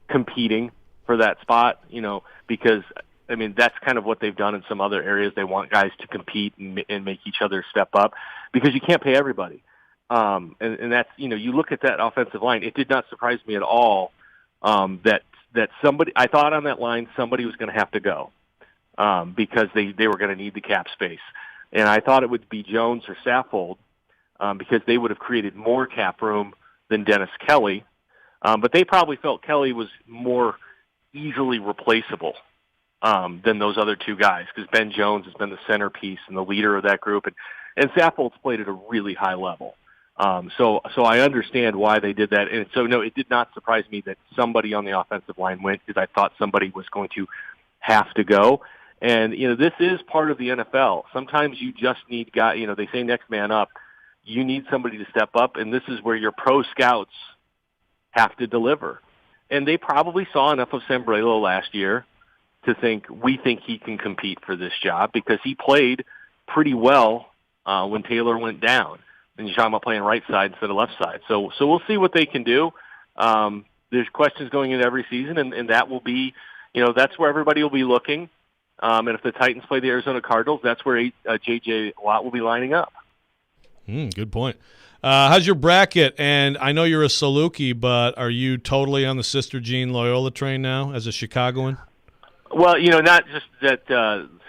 Speaker 6: competing for that spot, because, that's kind of what they've done in some other areas. They want guys to compete and make each other step up because you can't pay everybody. And that's, you look at that offensive line, it did not surprise me at all that somebody, I thought on that line somebody was going to have to go because they were going to need the cap space. And I thought it would be Jones or Saffold because they would have created more cap room than Dennis Kelly. But they probably felt Kelly was more easily replaceable than those other 2 guys because Ben Jones has been the centerpiece and the leader of that group. And Saffold's played at a really high level. So I understand why they did that. And so, no, it did not surprise me that somebody on the offensive line went because I thought somebody was going to have to go. And, this is part of the NFL. Sometimes you just need guys, they say next man up. You need somebody to step up, and this is where your pro scouts have to deliver. And they probably saw enough of Sombrello last year to think, we think he can compete for this job because he played pretty well when Taylor went down. And you're talking about playing right side instead of left side. So we'll see what they can do. There's questions going into every season, and that will be, that's where everybody will be looking. And if the Titans play the Arizona Cardinals, that's where J.J. Watt will be lining up.
Speaker 2: Good point. How's your bracket? And I know you're a Saluki, but are you totally on the Sister Jean Loyola train now as a Chicagoan?
Speaker 6: Well, not just that,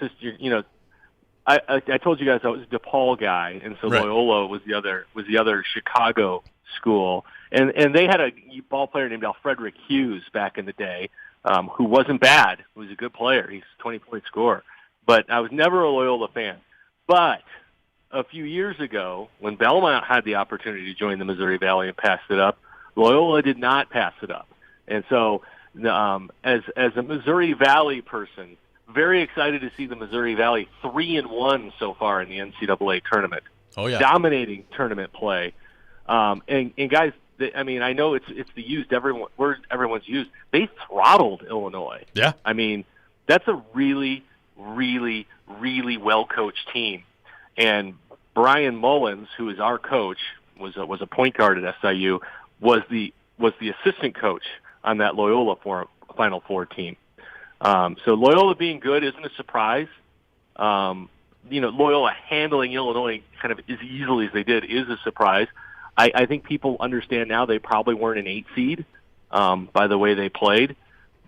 Speaker 6: sister. I told you guys I was a DePaul guy, and so
Speaker 1: Right.
Speaker 6: Loyola was the other Chicago school, and they had a ball player named Alfrederick Hughes back in the day, who wasn't bad. He was a good player. He's a 20-point scorer, but I was never a Loyola fan. But a few years ago, when Belmont had the opportunity to join the Missouri Valley and passed it up, Loyola did not pass it up, and so as a Missouri Valley person, very excited to see the Missouri Valley 3-1 so far in the NCAA tournament.
Speaker 1: Oh yeah,
Speaker 6: dominating tournament play. And guys, I know it's the word everyone's used. They throttled Illinois.
Speaker 1: yeah.
Speaker 6: I mean, that's a really, really, really well coached team. And Brian Mullins, who is our coach, was a point guard at SIU, was the assistant coach on that Loyola Final Four team. So Loyola being good isn't a surprise. Loyola handling Illinois kind of as easily as they did is a surprise. I think people understand now they probably weren't an 8 seed by the way they played.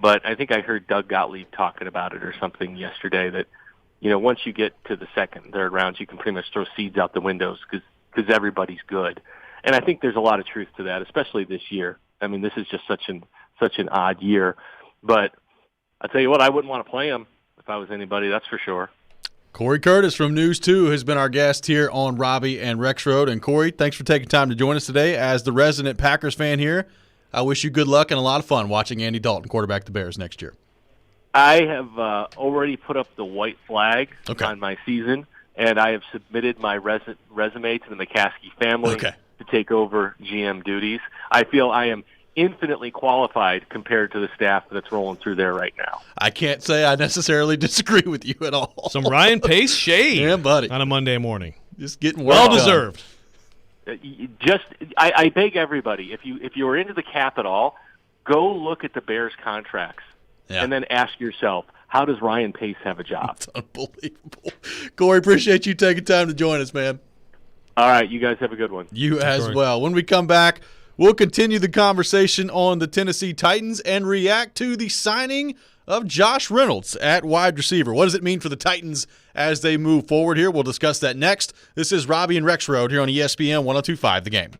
Speaker 6: But I think I heard Doug Gottlieb talking about it or something yesterday that, once you get to the second, third rounds, you can pretty much throw seeds out the windows because everybody's good. And I think there's a lot of truth to that, especially this year. I mean, this is just such an odd year. But I'll tell you what, I wouldn't want to play him if I was anybody, that's for sure.
Speaker 1: Corey Curtis from News 2 has been our guest here on Robby and Rexroad. And Corey, thanks for taking time to join us today. As the resident Packers fan here, I wish you good luck and a lot of fun watching Andy Dalton quarterback the Bears next year.
Speaker 6: I have already put up the white flag
Speaker 1: Okay.
Speaker 6: on my season, and I have submitted my resume to the McCaskey family
Speaker 1: Okay.
Speaker 6: to take over GM duties. I feel I am infinitely qualified compared to the staff that's rolling through there right now.
Speaker 1: I can't say I necessarily disagree with you at all.
Speaker 2: Some Ryan Pace shade
Speaker 1: Yeah, buddy.
Speaker 2: on a Monday morning.
Speaker 1: Just getting
Speaker 2: Well
Speaker 1: work done.
Speaker 2: deserved.
Speaker 6: I beg everybody, if you are into the cap at all, go look at the Bears contracts
Speaker 1: Yeah.
Speaker 6: and then ask yourself, how does Ryan Pace have a job?
Speaker 1: It's unbelievable. Corey, appreciate you taking time to join us, man.
Speaker 6: All right, you guys have a good one.
Speaker 1: You as
Speaker 2: Corey.
Speaker 1: well. When we come back, we'll continue the conversation on the Tennessee Titans and react to the signing of Josh Reynolds at wide receiver. What does it mean for the Titans as they move forward here? We'll discuss that next. This is Robby and Rexroad here on ESPN 102.5 The Game.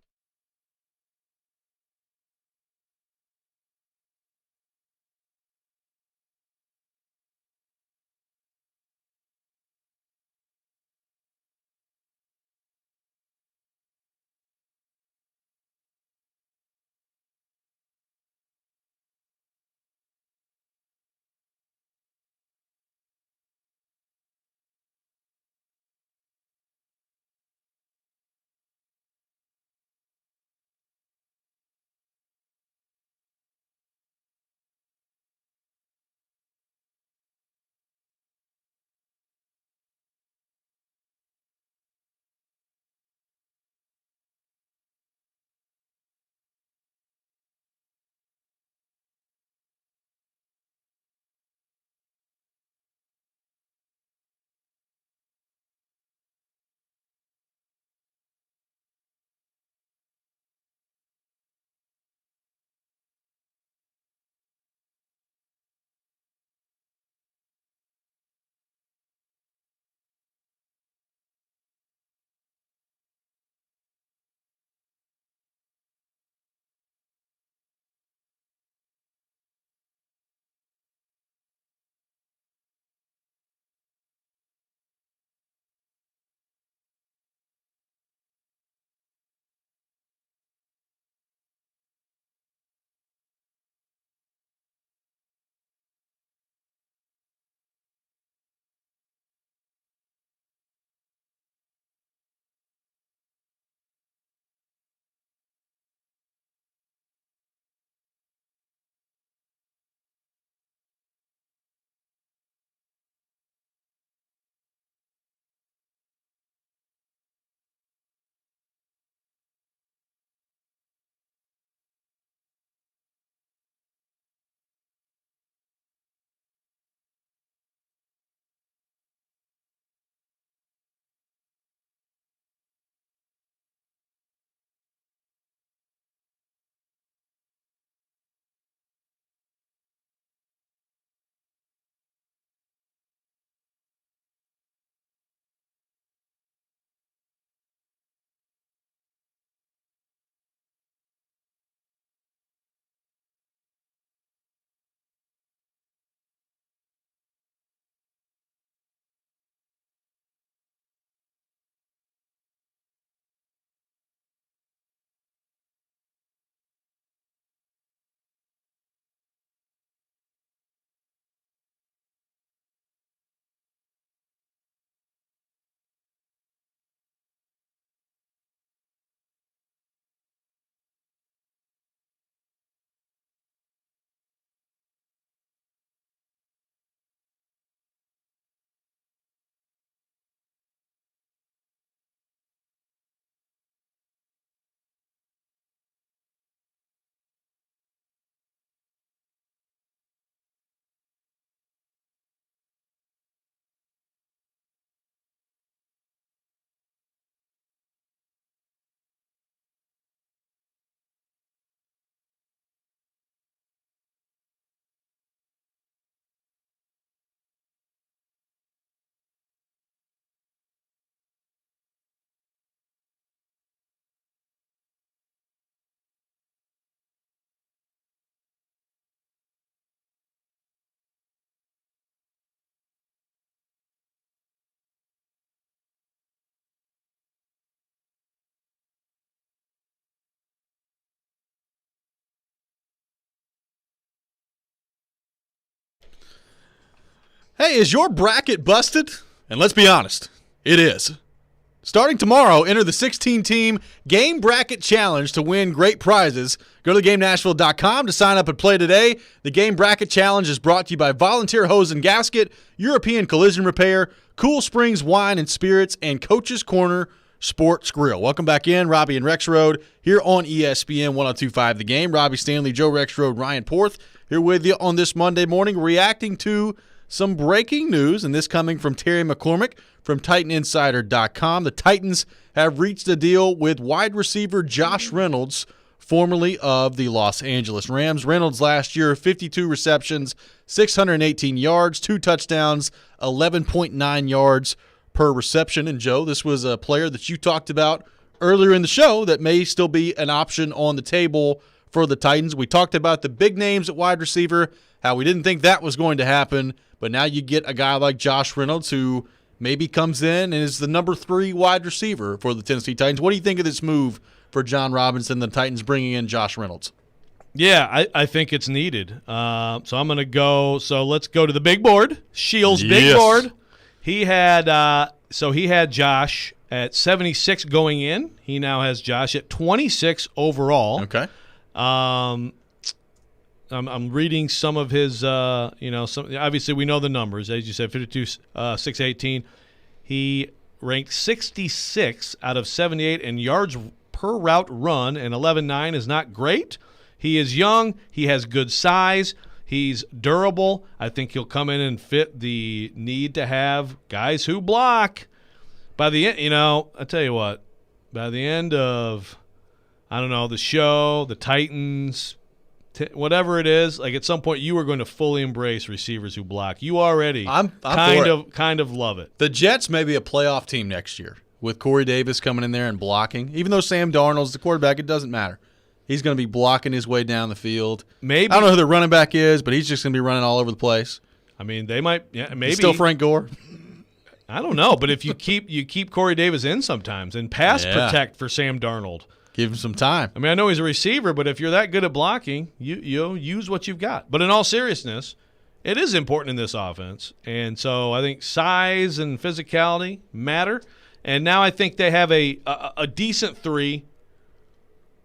Speaker 1: Hey, is your bracket busted? And let's be honest, it is. Starting tomorrow, enter the 16-team Game Bracket Challenge to win great prizes. Go to GameNashville.com to sign up and play today. The Game Bracket Challenge is brought to you by Volunteer Hose and Gasket, European Collision Repair, Cool Springs Wine and Spirits, and Coach's Corner Sports Grill. Welcome back in, Robby and Rexroad here on ESPN 102.5 The Game. Robby Stanley, Joe Rexroad, Ryan Porth here with you on this Monday morning, reacting to some breaking news, and this coming from Terry McCormick from TitanInsider.com. The Titans have reached a deal with wide receiver Josh Reynolds, formerly of the Los Angeles Rams. Reynolds last year, 52 receptions, 618 yards, 2 touchdowns, 11.9 yards per reception. And, Joe, this was a player that you talked about earlier in the show that may still be an option on the table for the Titans. We talked about the big names at wide receiver, how we didn't think that was going to happen. But now you get a guy like Josh Reynolds who maybe comes in and is the number 3 wide receiver for the Tennessee Titans. What do you think of this move for John Robinson, the Titans bringing in Josh Reynolds?
Speaker 2: Yeah, I think it's needed. So I'm going to go. So let's go to the big board. Shields' big board. He had Josh at 76 going in. He now has Josh at 26 overall.
Speaker 1: Okay.
Speaker 2: I'm reading some of his, obviously we know the numbers. As you said, 52, 618. He ranked 66 out of 78 in yards per route run, and 11.9 is not great. He is young. He has good size. He's durable. I think he'll come in and fit the need to have guys who block. By the end, I tell you what, by the end of, the show, the Titans, whatever it is, like at some point you are going to fully embrace receivers who block. You already
Speaker 1: I'm
Speaker 2: kind of love it.
Speaker 1: The Jets may be a playoff team next year with Corey Davis coming in there and blocking. Even though Sam Darnold's the quarterback, it doesn't matter. He's going to be blocking his way down the field. Maybe I don't know who the running back is, but he's just going to be running all over the place.
Speaker 2: I mean, they might. Yeah, maybe
Speaker 1: still Frank Gore.
Speaker 2: I don't know, but if you keep Corey Davis in sometimes and pass protect for Sam Darnold.
Speaker 1: Give him some time.
Speaker 2: I mean, I know he's a receiver, but if you're that good at blocking, you use what you've got. But in all seriousness, it is important in this offense. And so I think size and physicality matter. And now I think they have a decent 3,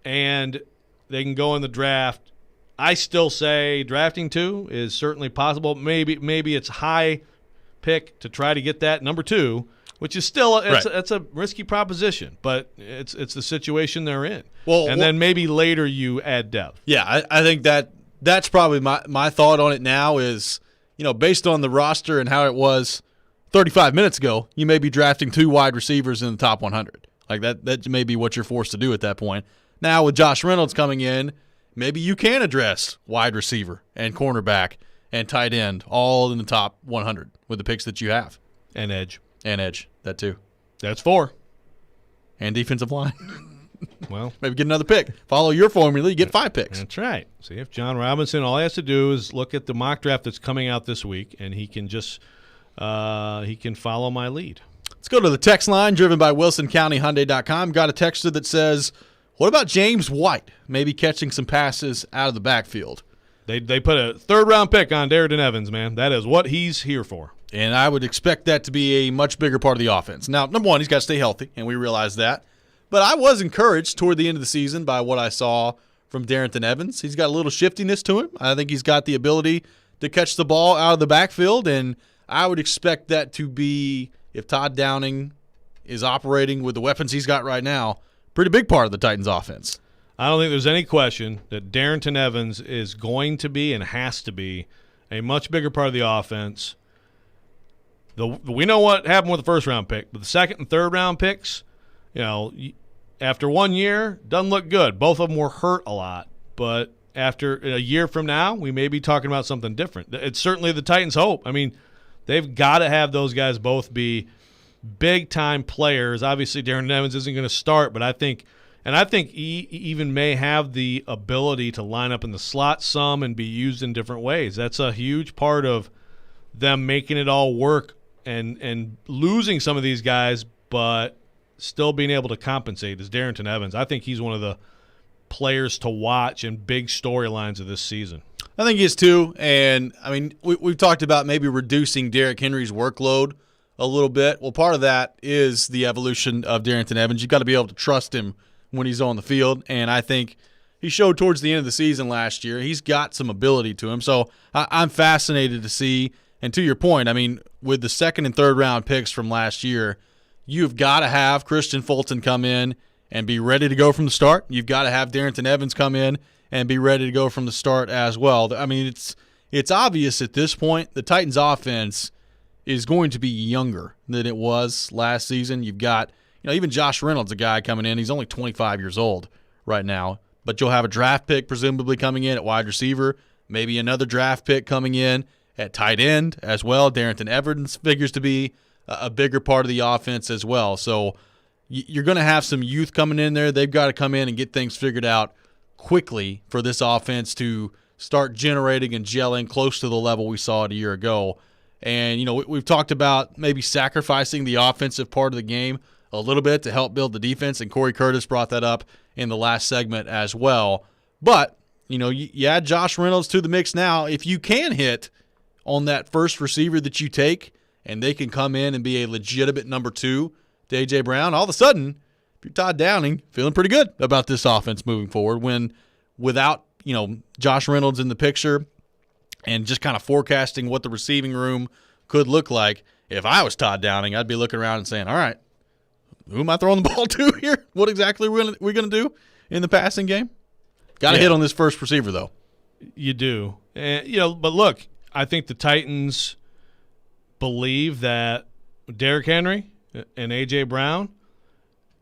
Speaker 2: and they can go in the draft. I still say drafting 2 is certainly possible. Maybe it's high pick to try to get that number 2. Which is still it's a risky proposition, but it's the situation they're in. Then maybe later you add depth.
Speaker 1: Yeah, I think that's probably my thought on it now is, based on the roster and how it was 35 minutes ago, you may be drafting 2 wide receivers in the top 100. Like that may be what you're forced to do at that point. Now with Josh Reynolds coming in, maybe you can address wide receiver and cornerback and tight end all in the top 100 with the picks that you have.
Speaker 2: And edge.
Speaker 1: That too.
Speaker 2: That's 4.
Speaker 1: And defensive line.
Speaker 2: Well,
Speaker 1: maybe get another pick. Follow your formula, you get 5 picks.
Speaker 2: That's right. See, if John Robinson, all he has to do is look at the mock draft that's coming out this week, and he can just he can follow my lead.
Speaker 1: Let's go to the text line driven by WilsonCountyHyundai.com. Got a texter that says, what about James White maybe catching some passes out of the backfield?
Speaker 2: They put a 3rd-round pick on Darrington Evans, man. That is what he's here for.
Speaker 1: And I would expect that to be a much bigger part of the offense. Now, number one, he's got to stay healthy, and we realize that. But I was encouraged toward the end of the season by what I saw from Darrington Evans. He's got a little shiftiness to him. I think he's got the ability to catch the ball out of the backfield, and I would expect that to be, if Todd Downing is operating with the weapons he's got right now, pretty big part of the Titans' offense.
Speaker 2: I don't think there's any question that Darrington Evans is going to be and has to be a much bigger part of the offense. We know what happened with the 1st-round pick, but the 2nd and 3rd-round picks, after 1 year, doesn't look good. Both of them were hurt a lot, but after a year from now, we may be talking about something different. It's certainly the Titans' hope. I mean, they've got to have those guys both be big-time players. Obviously, Darrington Evans isn't going to start, but I think he even may have the ability to line up in the slot some and be used in different ways. That's a huge part of them making it all work and losing some of these guys, but still being able to compensate is Darrington Evans. I think he's one of the players to watch and big storylines of this season.
Speaker 1: I think he is too. And, I mean, we've talked about maybe reducing Derrick Henry's workload a little bit. Well, part of that is the evolution of Darrynton Evans. You've got to be able to trust him when he's on the field. And I think he showed towards the end of the season last year. He's got some ability to him. So I'm fascinated to see. And to your point, I mean, with the second and third round picks from last year, you've got to have Christian Fulton come in and be ready to go from the start. You've got to have Darrynton Evans come in and be ready to go from the start as well. I mean, it's obvious at this point the Titans' offense is going to be younger than it was last season. You've got, even Josh Reynolds, a guy coming in. He's only 25 years old right now, but you'll have a draft pick presumably coming in at wide receiver, maybe another draft pick coming in at tight end as well. Darrynton Evans figures to be a bigger part of the offense as well. So you're going to have some youth coming in there. They've got to come in and get things figured out quickly for this offense to start generating and gelling close to the level we saw it a year ago. And, we've talked about maybe sacrificing the offensive part of the game a little bit to help build the defense, and Corey Curtis brought that up in the last segment as well. But, you add Josh Reynolds to the mix now. If you can hit on that first receiver that you take and they can come in and be a legitimate number 2 to A.J. Brown, all of a sudden, if you're Todd Downing, feeling pretty good about this offense moving forward when without, Josh Reynolds in the picture and just kind of forecasting what the receiving room could look like. If I was Todd Downing, I'd be looking around and saying, all right, who am I throwing the ball to here? What exactly are we going to do in the passing game? Got to hit on this first receiver, though.
Speaker 2: You do. And, but look, I think the Titans believe that Derrick Henry and A.J. Brown,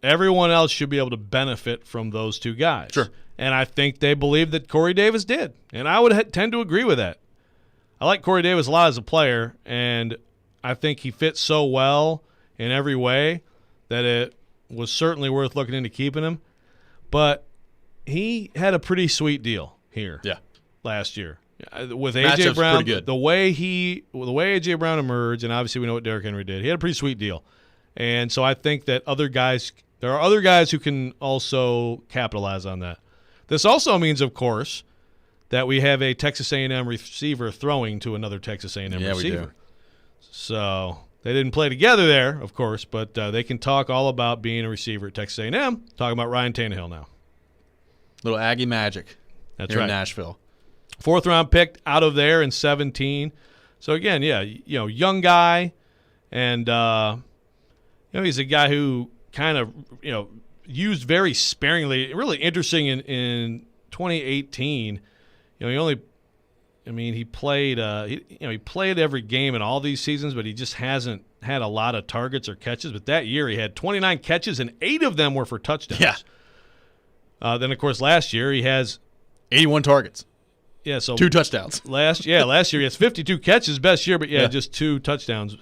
Speaker 2: everyone else should be able to benefit from those two guys.
Speaker 1: Sure.
Speaker 2: And I think they believe that Corey Davis did. And I would tend to agree with that. I like Corey Davis a lot as a player, and I think he fits so well in every way that it was certainly worth looking into keeping him. But he had a pretty sweet deal here last year. With A.J. Brown, the way A.J. Brown emerged, and obviously we know what Derrick Henry did, he had a pretty sweet deal. And so I think that there are other guys who can also capitalize on that. This also means, of course, that we have a Texas A&M receiver throwing to another Texas A&M receiver. We do. So they didn't play together there, of course, but they can talk all about being a receiver at Texas A&M. Talking about Ryan Tannehill now.
Speaker 1: Little Aggie magic.
Speaker 2: That's
Speaker 1: here
Speaker 2: right.
Speaker 1: In Nashville.
Speaker 2: 4th round pick out of there in 2017. So again, young guy, and he's a guy who kind of used very sparingly. Really interesting in 2018. He played he played every game in all these seasons, but he just hasn't had a lot of targets or catches. But that year he had 29 catches and 8 of them were for touchdowns.
Speaker 1: Yeah.
Speaker 2: Then of course last year he has
Speaker 1: 81 targets.
Speaker 2: Yeah, so
Speaker 1: 2 touchdowns.
Speaker 2: Last year he has 52 catches, best year, but just 2 touchdowns,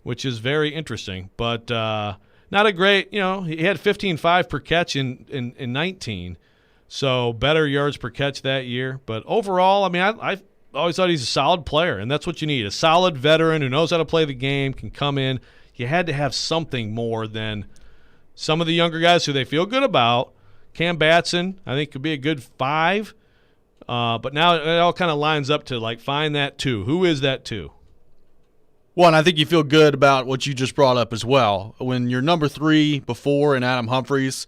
Speaker 2: which is very interesting. But not a great, he had 15.5 per catch in 19, so better yards per catch that year. But overall, I always thought he's a solid player, and that's what you need, a solid veteran who knows how to play the game, can come in. You had to have something more than some of the younger guys who they feel good about. Cam Batson, I think, could be a good 5. But now it all kind of lines up to, find that 2. Who is that 2?
Speaker 1: Well, and I think you feel good about what you just brought up as well. When you're number 3 before in Adam Humphries,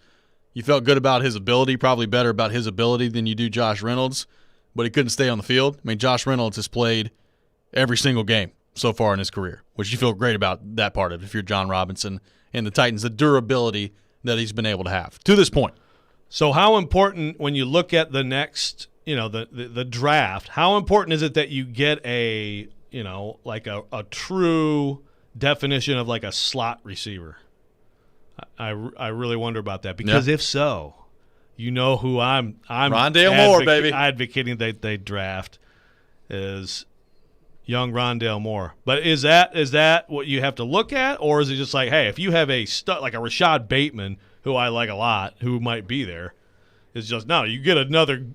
Speaker 1: you felt good about his ability, probably better about his ability than you do Josh Reynolds, but he couldn't stay on the field. Josh Reynolds has played every single game so far in his career, which you feel great about that part of it if you're John Robinson and the Titans, the durability that he's been able to have to this point.
Speaker 2: So how important, when you look at the next – the draft, how important is it that you get a true definition of a slot receiver? I really wonder about that, because if so, who I'm
Speaker 1: Rondale Moore, baby.
Speaker 2: Advocating that they draft is young Rondale Moore. But is that what you have to look at, or is it just hey, if you have a like a Rashad Bateman, who I like a lot, who might be there, it's just no, you get another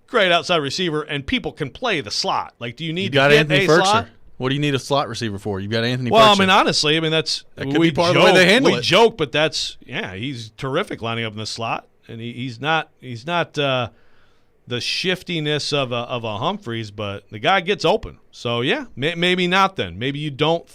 Speaker 2: great outside receiver, and people can play the slot. Do you need to get
Speaker 1: Anthony
Speaker 2: a
Speaker 1: Ferkser.
Speaker 2: Slot?
Speaker 1: What do you need a slot receiver for? You've got Anthony
Speaker 2: Well,
Speaker 1: Ferkser.
Speaker 2: honestly, that
Speaker 1: could be part of the way they handle it.
Speaker 2: We joke, but that's he's terrific lining up in the slot, and he's not the shiftiness of a Humphreys, but the guy gets open. So, yeah, maybe not then. Maybe you don't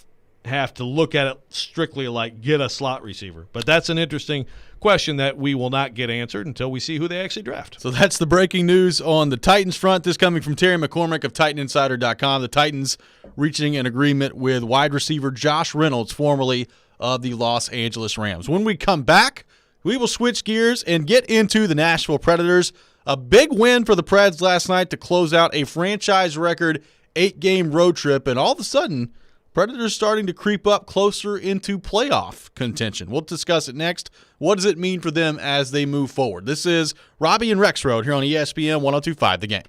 Speaker 2: have to look at it strictly like get a slot receiver. But that's an interesting question that we will not get answered until we see who they actually draft.
Speaker 1: So that's the breaking news on the Titans front. This coming from Terry McCormick of TitanInsider.com. The Titans reaching an agreement with wide receiver Josh Reynolds, formerly of the Los Angeles Rams. When we come back, we will switch gears and get into the Nashville Predators. A big win for the Preds last night to close out a franchise record 8-game road trip, and all of a sudden, Predators starting to creep up closer into playoff contention. We'll discuss it next. What does it mean for them as they move forward? This is Robby and Rexroad here on ESPN 102.5 The Game.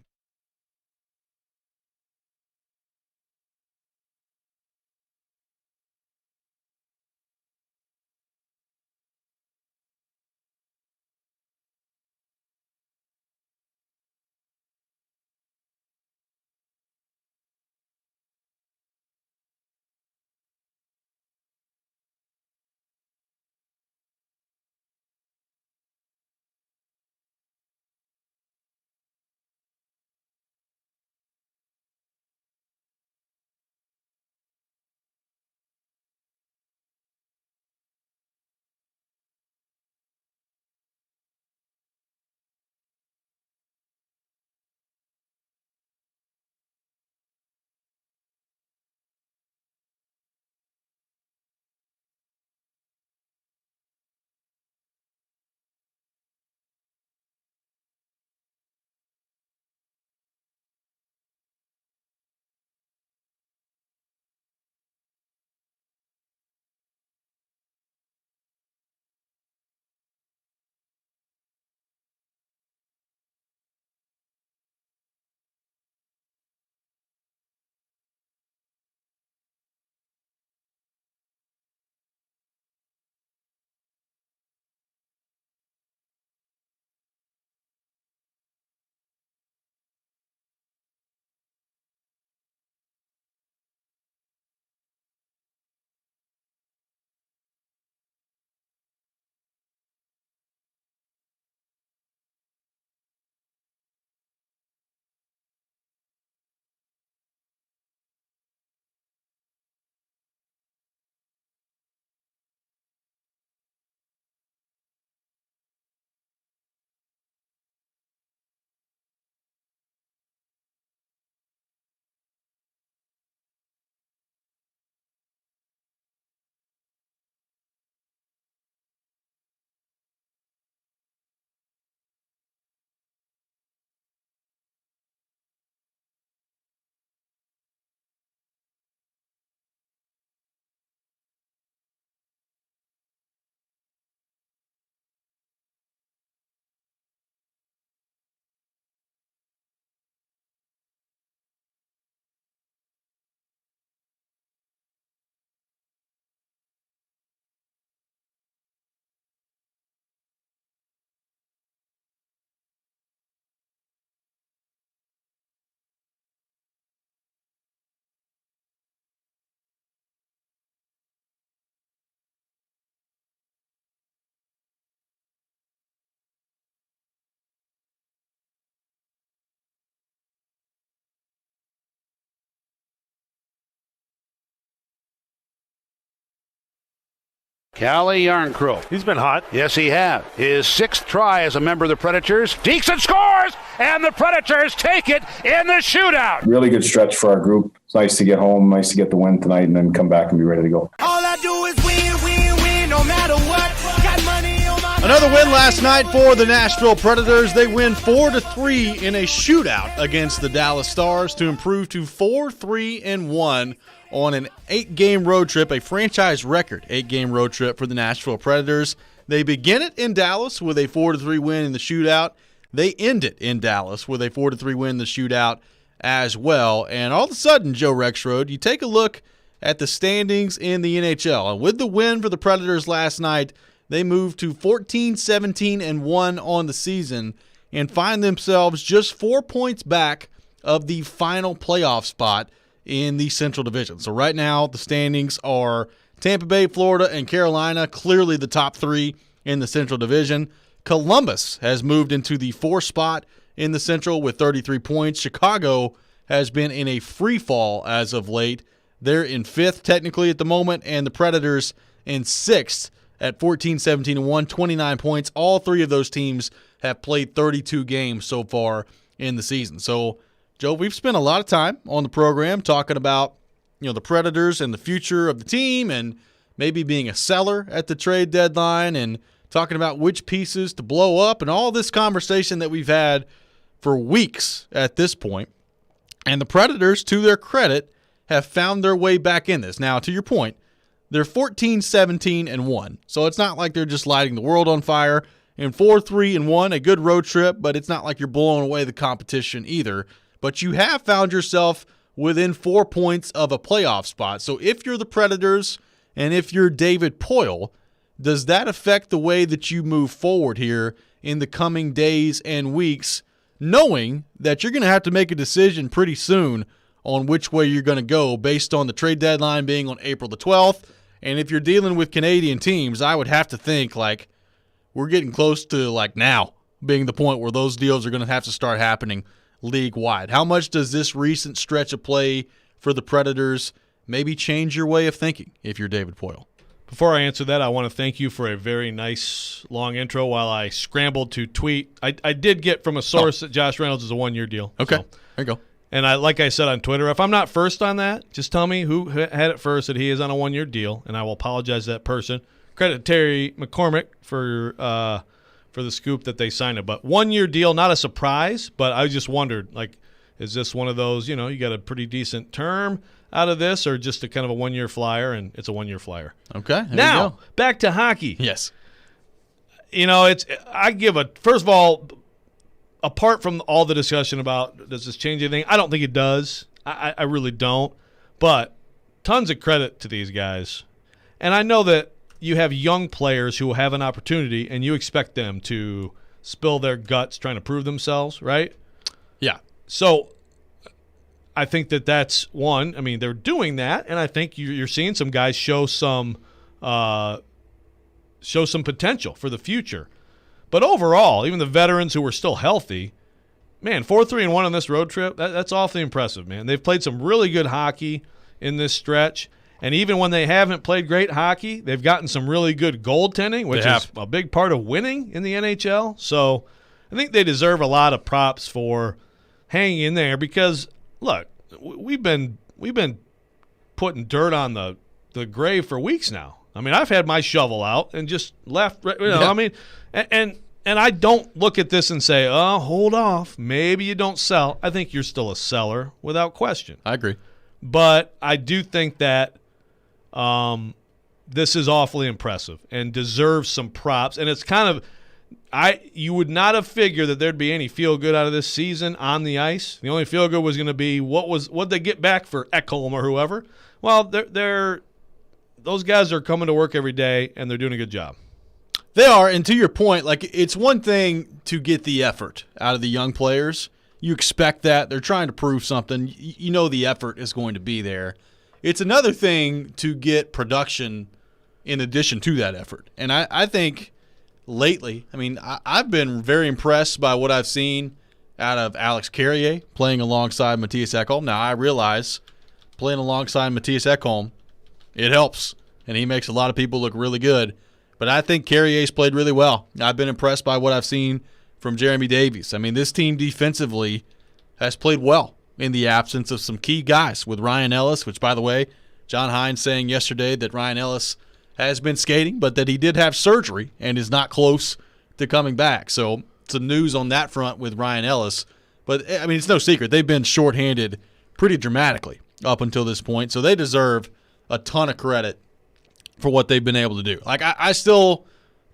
Speaker 7: Calle Yarncrow.
Speaker 8: He's been hot.
Speaker 7: Yes, he has. His 6th try as a member of the Predators. Deason scores, and the Predators take it in the shootout.
Speaker 9: Really good stretch for our group. It's nice to get home, nice to get the win tonight, and then come back and be ready to go.
Speaker 10: All I do is win, no matter what. Got money on my...
Speaker 1: Another win last night for the Nashville Predators. They win 4-3 in a shootout against the Dallas Stars to improve to 4-3-1 on an 8-game road trip, a franchise record 8-game road trip for the Nashville Predators. They begin it in Dallas with a 4-3 win in the shootout. They end it in Dallas with a 4-3 win in the shootout as well. And all of a sudden, Joe Rexrode, you take a look at the standings in the NHL. And with the win for the Predators last night, they move to 14-17-1 on the season and find themselves just 4 points back of the final playoff spot in the Central Division. So right now, the standings are Tampa Bay, Florida, and Carolina, clearly the top 3 in the Central Division. Columbus has moved into the 4th spot in the Central with 33 points. Chicago has been in a free fall as of late. They're in 5th technically at the moment, and the Predators in 6th at 14-17-1, 29 points. All 3 of those teams have played 32 games so far in the season. So, Joe, we've spent a lot of time on the program talking about, the Predators and the future of the team and maybe being a seller at the trade deadline and talking about which pieces to blow up and all this conversation that we've had for weeks at this point. And the Predators, to their credit, have found their way back in this. Now, to your point, they're 14-17-1, so it's not like they're just lighting the world on fire. And 4-3-1, a good road trip, but it's not like you're blowing away the competition either. But you have found yourself within 4 points of a playoff spot. So if you're the Predators and if you're David Poile, does that affect the way that you move forward here in the coming days and weeks, knowing that you're going to have to make a decision pretty soon on which way you're going to go based on the trade deadline being on April the 12th? And if you're dealing with Canadian teams, I would have to think like we're getting close to like now being the point where those deals are going to have to start happening league-wide. How much does this recent stretch of play for the Predators maybe change your way of thinking if you're David Poile?
Speaker 2: Before I answer that, I want to thank you for a very nice long intro while I scrambled to tweet. I did get from a source that Josh Reynolds is a 1-year deal.
Speaker 1: Okay,
Speaker 2: so.
Speaker 1: there you go.
Speaker 2: And like I said on Twitter, if I'm not first on that, just tell me who had it first that he is on a 1-year deal, and I will apologize to that person. Credit Terry McCormick for the scoop that they signed it. But 1-year deal, not a surprise, but I just wondered, like, is this one of those, you you got a pretty decent term out of this, or just a kind of a 1-year flyer, and it's a 1-year flyer.
Speaker 1: Okay.
Speaker 2: Now, back to hockey.
Speaker 1: Yes.
Speaker 2: First of all, apart from all the discussion about does this change anything, I don't think it does. I really don't. But tons of credit to these guys. And I know that you have young players who have an opportunity, and you expect them to spill their guts trying to prove themselves, right?
Speaker 1: Yeah.
Speaker 2: So I think that's one. I mean, they're doing that, and I think you're seeing some guys show some potential for the future. But overall, even the veterans who were still healthy, man, 4-3-1 on this road trip, that's awfully impressive, man. They've played some really good hockey in this stretch. And even when they haven't played great hockey, they've gotten some really good goaltending, which is a big part of winning in the NHL. So I think they deserve a lot of props for hanging in there because, look, we've been putting dirt on the grave for weeks now. I mean, I've had my shovel out and just left. I mean, and I don't look at this and say, oh, hold off. Maybe you don't sell. I think you're still a seller without question.
Speaker 1: I agree.
Speaker 2: But I do think that this is awfully impressive and deserves some props. And it's kind of you would not have figured that there'd be any feel-good out of this season on the ice. The only feel-good was going to be what'd they get back for Ekholm or whoever. Well, those guys are coming to work every day, and they're doing a good job.
Speaker 1: They are, and to your point, like it's one thing to get the effort out of the young players. You expect that. They're trying to prove something. You know the effort is going to be there. It's another thing to get production in addition to that effort. And I think lately, I mean, I've been very impressed by what I've seen out of Alex Carrier playing alongside Mattias Ekholm. Now, I realize playing alongside Mattias Ekholm, it helps, and he makes a lot of people look really good. But I think Carrier's played really well. I've been impressed by what I've seen from Jeremy Davies. I mean, this team defensively has played well in the absence of some key guys with Ryan Ellis, which, by the way, John Hines saying yesterday that Ryan Ellis has been skating, but that he did have surgery and is not close to coming back. So some news on that front with Ryan Ellis. But, I mean, it's no secret. They've been shorthanded pretty dramatically up until this point, so they deserve a ton of credit for what they've been able to do. Like, I still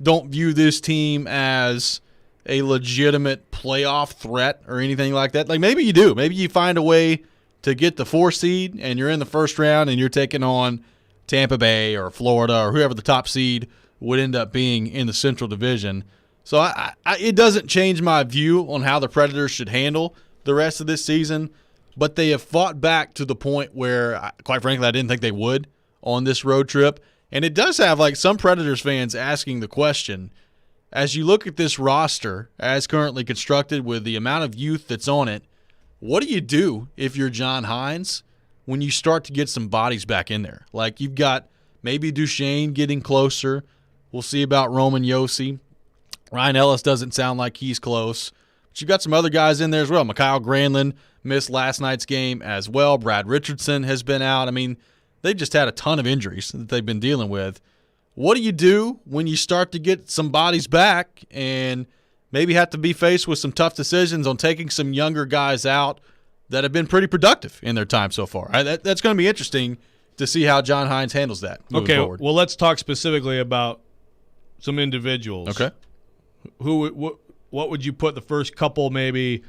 Speaker 1: don't view this team as a legitimate playoff threat or anything like that. Like, maybe you do. Maybe you find a way to get the 4 seed and you're in the first round and you're taking on Tampa Bay or Florida or whoever the top seed would end up being in the Central Division. So it doesn't change my view on how the Predators should handle the rest of this season, but they have fought back to the point where, quite frankly, I didn't think they would on this road trip. And it does have, like, some Predators fans asking the question as you look at this roster as currently constructed with the amount of youth that's on it, what do you do if you're John Hines when you start to get some bodies back in there? Like you've got maybe Duchesne getting closer. We'll see about Roman Yossi. Ryan Ellis doesn't sound like he's close. But you've got some other guys in there as well. Mikhail Granlund missed last night's game as well. Brad Richardson has been out. I mean, they've just had a ton of injuries that they've been dealing with. What do you do when you start to get some bodies back and maybe have to be faced with some tough decisions on taking some younger guys out that have been pretty productive in their time so far? That's going to be interesting to see how John Hines handles that moving forward.
Speaker 2: Well, let's talk specifically about some individuals.
Speaker 1: Okay.
Speaker 2: What would you put the first couple maybe,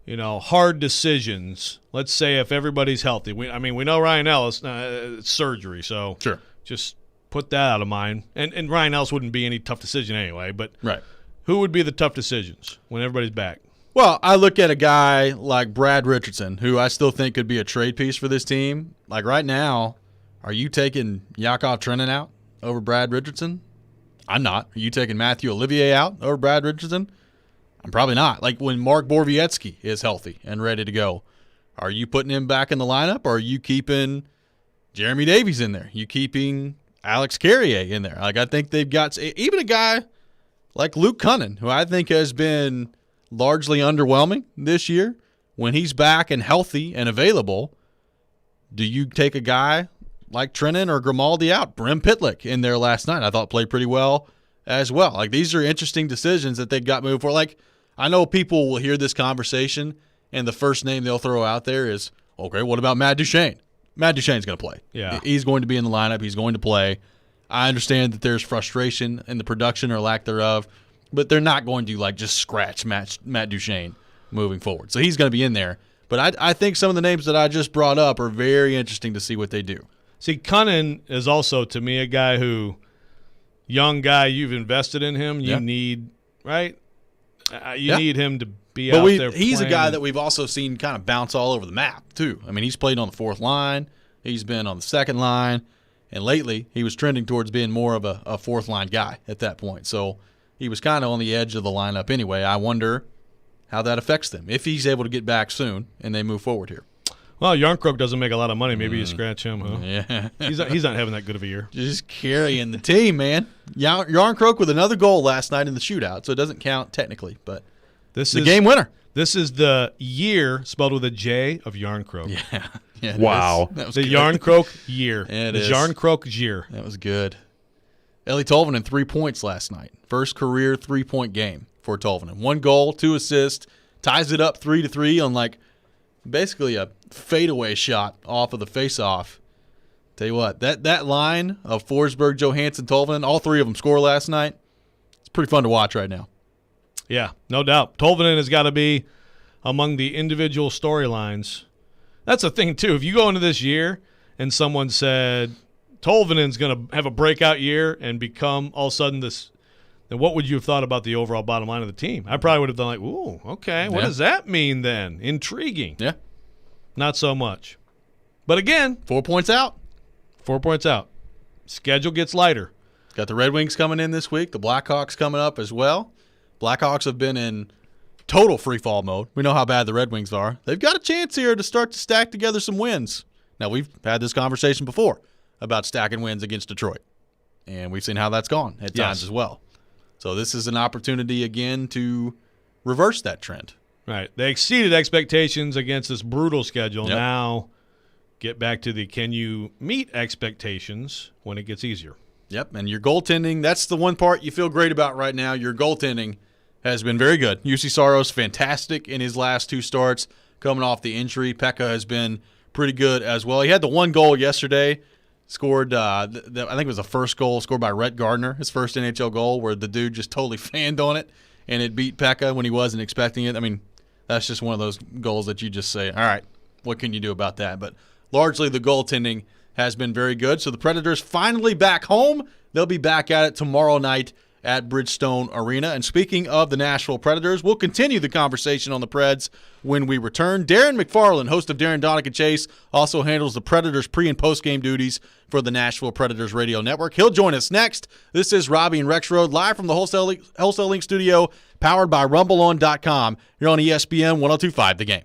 Speaker 2: hard decisions? Let's say if everybody's healthy. We know Ryan Ellis, it's surgery, so
Speaker 1: sure.
Speaker 2: Just put that out of mind. And Ryan Ellis wouldn't be any tough decision anyway, but
Speaker 1: right.
Speaker 2: Who would be the tough decisions when everybody's back?
Speaker 1: Well, I look at a guy like Brad Richardson, who I still think could be a trade piece for this team. Like right now, are you taking Yakov Trenin out over Brad Richardson? I'm not. Are you taking Matthew Olivier out over Brad Richardson? I'm probably not. Like when Mark Borowiecki is healthy and ready to go, are you putting him back in the lineup, or are you keeping Jeremy Davies in there? You keeping Alex Carrier in there? Like I think they've got even a guy like Luke Cunnin, who I think has been largely underwhelming this year. When he's back and healthy and available, do you take a guy like Trenin or Grimaldi out? Brim Pitlick in there last night I thought played pretty well as well. Like these are interesting decisions that they've got moving forward. Like I know people will hear this conversation and the first name they'll throw out there is, okay, what about Matt Duchesne? Matt Duchesne's going to play.
Speaker 2: Yeah.
Speaker 1: He's going to be in the lineup. He's going to play. I understand that there's frustration in the production or lack thereof, but they're not going to just scratch Matt Duchesne moving forward. So he's going to be in there. But I think some of the names that I just brought up are very interesting to see what they do.
Speaker 2: See, Cunnin is also, to me, a guy who, young guy, you've invested in him. You need, right? You need him to be out there
Speaker 1: He's
Speaker 2: playing.
Speaker 1: a guy that we've also seen kind of bounce all over the map, too. I mean, he's played on the fourth line. He's been on the second line. And lately, he was trending towards being more of a fourth-line guy at that point. So he was kind of on the edge of the lineup anyway. I wonder how that affects them, if he's able to get back soon and they move forward here.
Speaker 2: Well, Yarncroke doesn't make a lot of money. Maybe you scratch him, huh?
Speaker 1: Yeah.
Speaker 2: He's not having that good of a year.
Speaker 1: Just carrying the team, man. Yarncroke with another goal last night in the shootout, so it doesn't count technically, but
Speaker 2: this
Speaker 1: is the game winner.
Speaker 2: This is the year spelled with a J of Yarncroke.
Speaker 1: Yeah.
Speaker 3: Wow.
Speaker 1: That was
Speaker 2: the
Speaker 1: good.
Speaker 2: Yarncroke year.
Speaker 1: It
Speaker 2: the
Speaker 1: is.
Speaker 2: Yarncroke year.
Speaker 1: That was good. Eeli Tolvanen, 3 points last night. First career 3-point game for Tolvanen. 1 goal, 2 assists, ties it up 3-3 on basically a fadeaway shot off of the faceoff. Tell you what, that line of Forsberg, Johansson, Tolvanen, all 3 of them score last night. It's pretty fun to watch right now.
Speaker 2: Yeah, no doubt. Tolvanen has got to be among the individual storylines. That's the thing, too. If you go into this year and someone said Tolvanen's going to have a breakout year and become all of a sudden this, then what would you have thought about the overall bottom line of the team? I probably would have done ooh, okay, what does that mean then? Intriguing.
Speaker 1: Yeah.
Speaker 2: Not so much. But again,
Speaker 1: 4 points out.
Speaker 2: 4 points out. Schedule gets lighter.
Speaker 1: Got the Red Wings coming in this week. The Blackhawks coming up as well. Blackhawks have been in total free-fall mode. We know how bad the Red Wings are. They've got a chance here to start to stack together some wins. Now, we've had this conversation before about stacking wins against Detroit, and we've seen how that's gone at times as well. So this is an opportunity again to reverse that trend.
Speaker 2: Right. They exceeded expectations against this brutal schedule.
Speaker 1: Yep.
Speaker 2: Now get back to the can you meet expectations when it gets easier.
Speaker 1: Yep, and your goaltending, that's the one part you feel great about right now. Your goaltending has been very good. UC Saros, fantastic in his last 2 starts coming off the injury. Pekka has been pretty good as well. He had the 1 goal yesterday, scored, I think it was the first goal scored by Rhett Gardner, his first NHL goal, where the dude just totally fanned on it, and it beat Pekka when he wasn't expecting it. I mean, that's just one of those goals that you just say, all right, what can you do about that? But largely the goaltending has been very good. So the Predators finally back home. They'll be back at it tomorrow night at Bridgestone Arena. And speaking of the Nashville Predators, we'll continue the conversation on the Preds when we return. Darren McFarland, host of Darren, Donick, and Chase, also handles the Predators pre- and post-game duties for the Nashville Predators Radio Network. He'll join us next. This is Robby and Rexroad live from the Wholesale Link studio, powered by RumbleOn.com. Here on ESPN 102.5 The Game.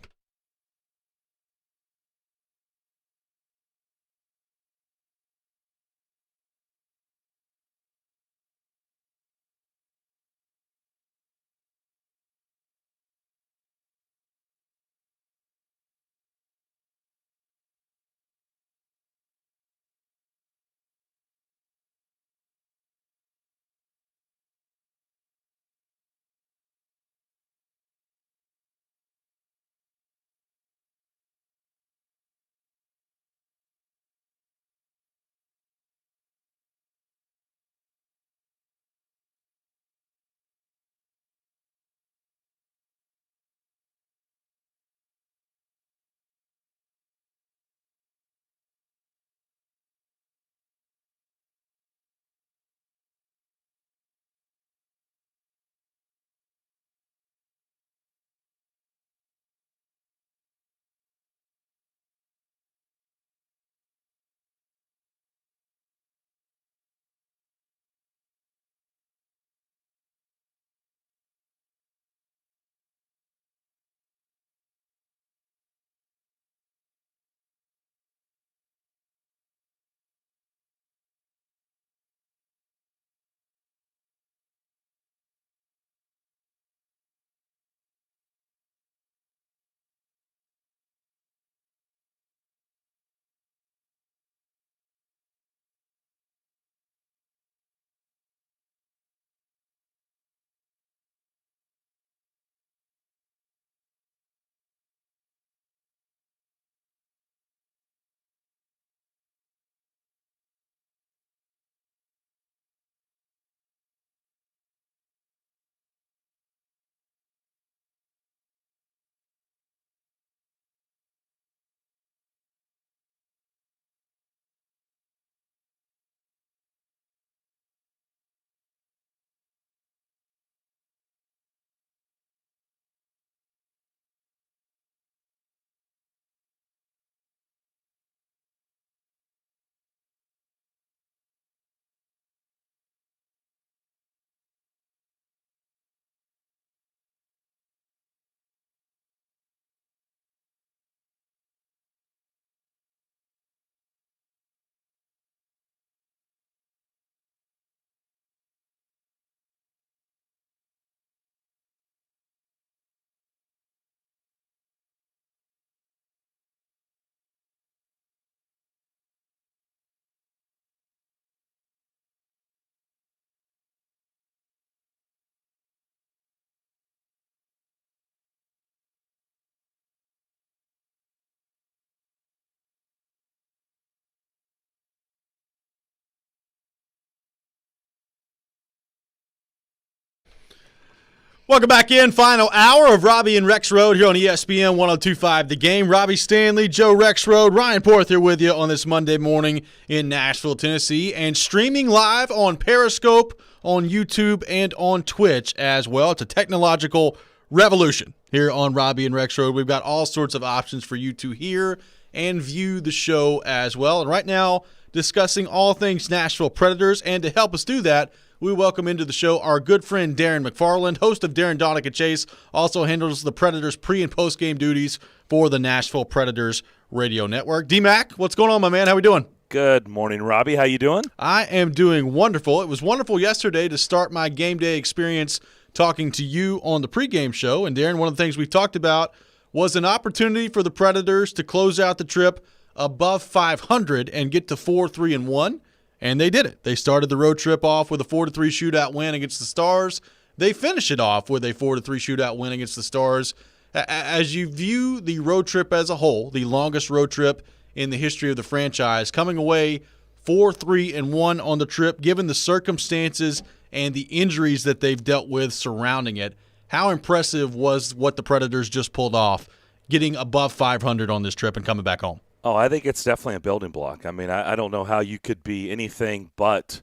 Speaker 1: Welcome back in. Final hour of Robby and Rexroad here on ESPN 102.5 The Game. Robby Stanley, Joe Rexroad, Ryan Porth here with you on this Monday morning in Nashville, Tennessee, and streaming live on Periscope, on YouTube, and on Twitch as well. It's a technological revolution here on Robby and Rexroad. We've got all sorts of options for you to hear and view the show as well. And right now, discussing all things Nashville Predators, and to help us do that, we welcome into the show our good friend Darren McFarland, host of Darren, Donick, and Chase, also handles the Predators pre- and post-game duties for the Nashville Predators Radio Network. D-Mac, what's going on, my man? How we doing?
Speaker 8: Good morning, Robby. How you doing?
Speaker 1: I am doing wonderful. It was wonderful yesterday to start my game day experience talking to you on the pregame show. And, Darren, one of the things we've talked about was an opportunity for the Predators to close out the trip above 500 and get to 4-3-1. And they did it. They started the road trip off with a 4-3 shootout win against the Stars. They finished it off with a 4-3 shootout win against the Stars. As you view the road trip as a whole, the longest road trip in the history of the franchise, coming away 4-3-1 on the trip, given the circumstances and the injuries that they've dealt with surrounding it, how impressive was what the Predators just pulled off, getting above 500 on this trip and coming back home?
Speaker 8: Oh, I think it's definitely a building block. I mean, I don't know how you could be anything but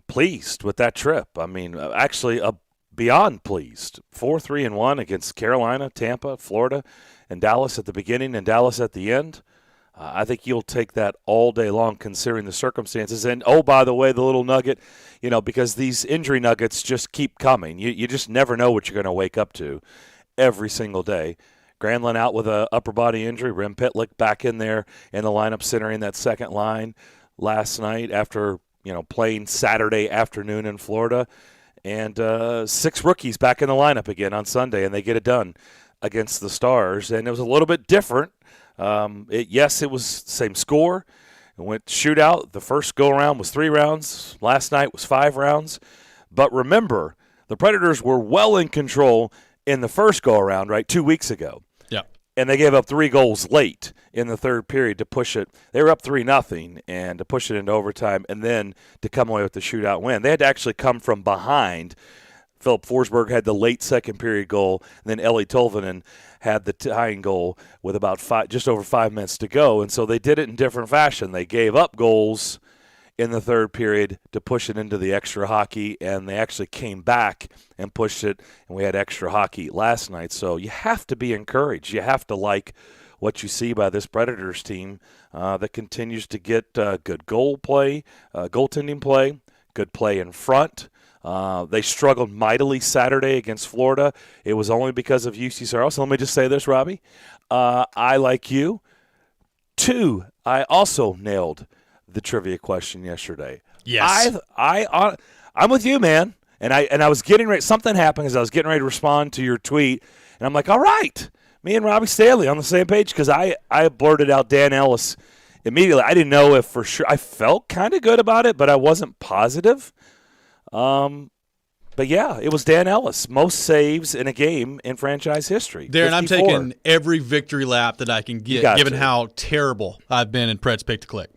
Speaker 8: pleased with that trip. I mean, actually beyond pleased. 4-3-1 against Carolina, Tampa, Florida, and Dallas at the beginning and Dallas at the end. I think you'll take that all day long considering the circumstances. And, oh, by the way, the little nugget, because these injury nuggets just keep coming. You just never know what you're going to wake up to every single day. Granlund out with a upper body injury. Rem Pitlick back in there in the lineup centering that second line last night after, playing Saturday afternoon in Florida. And 6 rookies back in the lineup again on Sunday, and they get it done against the Stars. And it was a little bit different. It was same score. It went shootout. The first go-around was 3 rounds. Last night was 5 rounds. But remember, the Predators were well in control in the first go-around, right, 2 weeks ago.
Speaker 2: Yeah.
Speaker 8: And they gave up 3 goals late in the third period to push it. They were up 3-0 and to push it into overtime and then to come away with the shootout win. They had to actually come from behind. Philip Forsberg had the late second period goal, and then Ellie Tolvanen had the tying goal with just over 5 minutes to go. And so they did it in different fashion. They gave up goals in the third period to push it into the extra hockey, and they actually came back and pushed it, and we had extra hockey last night. So you have to be encouraged. You have to like what you see by this Predators team that continues to get good goaltending play, good play in front. They struggled mightily Saturday against Florida. It was only because of UC Soros. So let me just say this, Robby. I, like you, too, I also nailed the trivia question yesterday.
Speaker 2: Yes.
Speaker 8: I'm with you, man. And I was getting ready. Something happened as I was getting ready to respond to your tweet. And I'm like, all right, me and Robby Stanley on the same page because I blurted out Dan Ellis immediately. I didn't know if for sure. I felt kind of good about it, but I wasn't positive. But yeah, it was Dan Ellis. Most saves in a game in franchise history.
Speaker 1: Darren,
Speaker 8: 54.
Speaker 1: I'm taking every victory lap that I can get, given how terrible I've been in Pred's Pick to Click.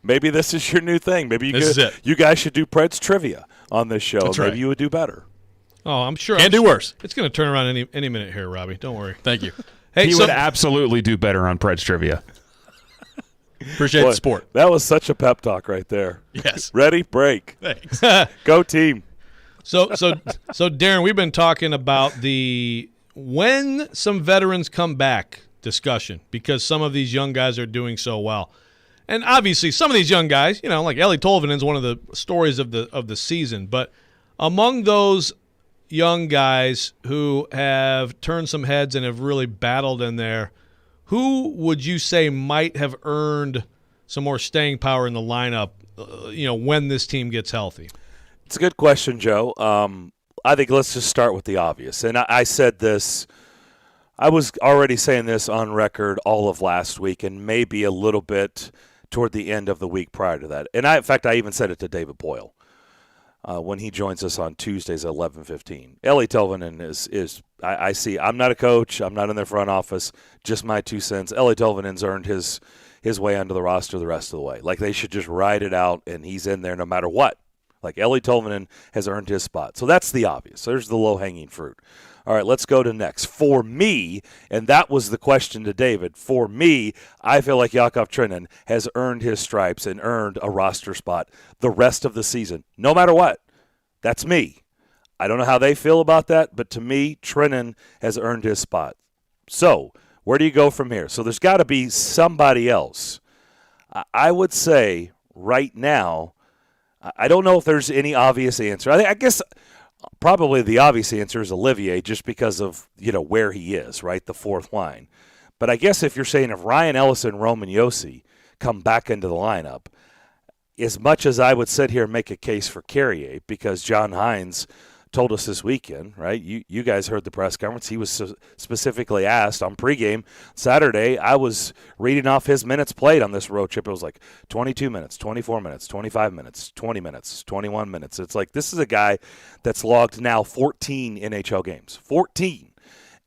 Speaker 8: Maybe this is your new thing. Maybe you guys should do Pred's trivia on this show.
Speaker 1: That's
Speaker 8: Maybe
Speaker 1: right.
Speaker 8: you would do better.
Speaker 2: Oh, I'm sure.
Speaker 1: Can't do worse.
Speaker 2: It's going to turn around any minute here, Robby. Don't worry.
Speaker 1: Thank you.
Speaker 2: Hey,
Speaker 3: He would absolutely do better on Pred's trivia.
Speaker 1: Appreciate the support.
Speaker 8: That was such a pep talk right there.
Speaker 1: Yes.
Speaker 8: Ready? Break.
Speaker 1: Thanks.
Speaker 8: Go team.
Speaker 2: So Darren, we've been talking about the when some veterans come back discussion because some of these young guys are doing so well. And obviously some of these young guys, like Ellie Tolvanen is one of the stories of the season, but among those young guys who have turned some heads and have really battled in there, who would you say might have earned some more staying power in the lineup, when this team gets healthy?
Speaker 8: It's a good question, Joe. I think let's just start with the obvious. And I said this, I was already saying this on record all of last week and maybe a little bit toward the end of the week prior to that. And in fact, I even said it to David Boyle when he joins us on Tuesdays at 11:15. Ellie Tolvanen is I see. I'm not a coach. I'm not in their front office. Just my 2 cents. Ellie Tolvanen's earned his way onto the roster the rest of the way. Like they should just ride it out, and he's in there no matter what. Like Ellie Tolvanen has earned his spot. So that's the obvious. There's the low-hanging fruit. All right, let's go to next. For me, and that was the question to David, for me, I feel like Yakov Trenin has earned his stripes and earned a roster spot the rest of the season, no matter what. That's me. I don't know how they feel about that, but to me, Trenin has earned his spot. So where do you go from here? So there's got to be somebody else. I would say right now, I don't know if there's any obvious answer. I guess probably the obvious answer is Olivier just because of, where he is, right, the fourth line. But I guess if you're saying if Ryan Ellis and Roman Josi come back into the lineup, as much as I would sit here and make a case for Carrier because John Hines told us this weekend, right? You guys heard the press conference. He was specifically asked on pregame Saturday. I was reading off his minutes played on this road trip. It was like 22 minutes, 24 minutes, 25 minutes, 20 minutes, 21 minutes. It's like this is a guy that's logged now 14 NHL games. 14.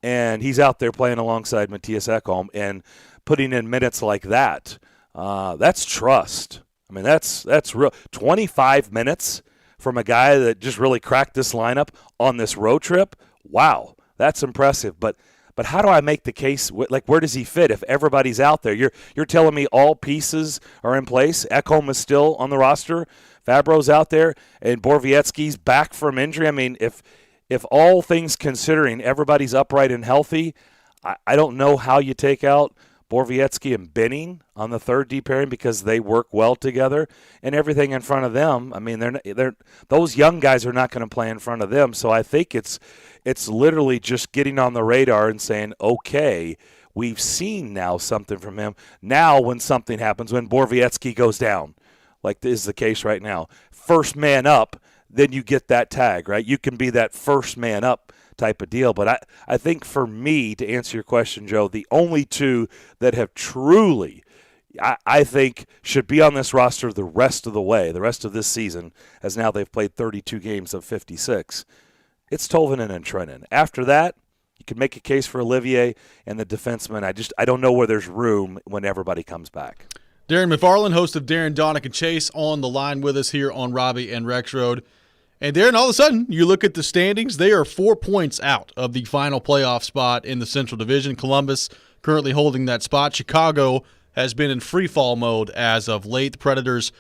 Speaker 8: And he's out there playing alongside Matthias Ekholm and putting in minutes like that. That's trust. I mean, that's real. 25 minutes from a guy that just really cracked this lineup on this road trip. Wow, that's impressive. But But how do I make the case? Like, where does he fit if everybody's out there? You're telling me all pieces are in place. Ekholm is still on the roster. Fabro's out there, and Borowiecki's back from injury. I mean, if all things considering, everybody's upright and healthy, I don't know how you take out Borowiecki and Benning on the third D pairing because they work well together, and everything in front of them. I mean, they're those young guys are not going to play in front of them. So I think it's literally just getting on the radar and saying, okay, we've seen now something from him. Now, when something happens, when Borowiecki goes down, like is the case right now, first man up, then you get that tag, right? You can be that first man up type of deal. But I think for me, to answer your question, Joe, the only two that have truly, I think, should be on this roster the rest of the way, the rest of this season, as now they've played 32 games of 56, it's Tolvanen and Trennan. After that, you can make a case for Olivier and the defenseman. I don't know where there's room when everybody comes back.
Speaker 1: Darren McFarland, host of Darren, Donick, and Chase, on the line with us here on Robby and Rexroad. And Darren, all of a sudden, you look at the standings, they are 4 points out of the final playoff spot in the Central Division. Columbus currently holding that spot. Chicago has been in free fall mode as of late. The Predators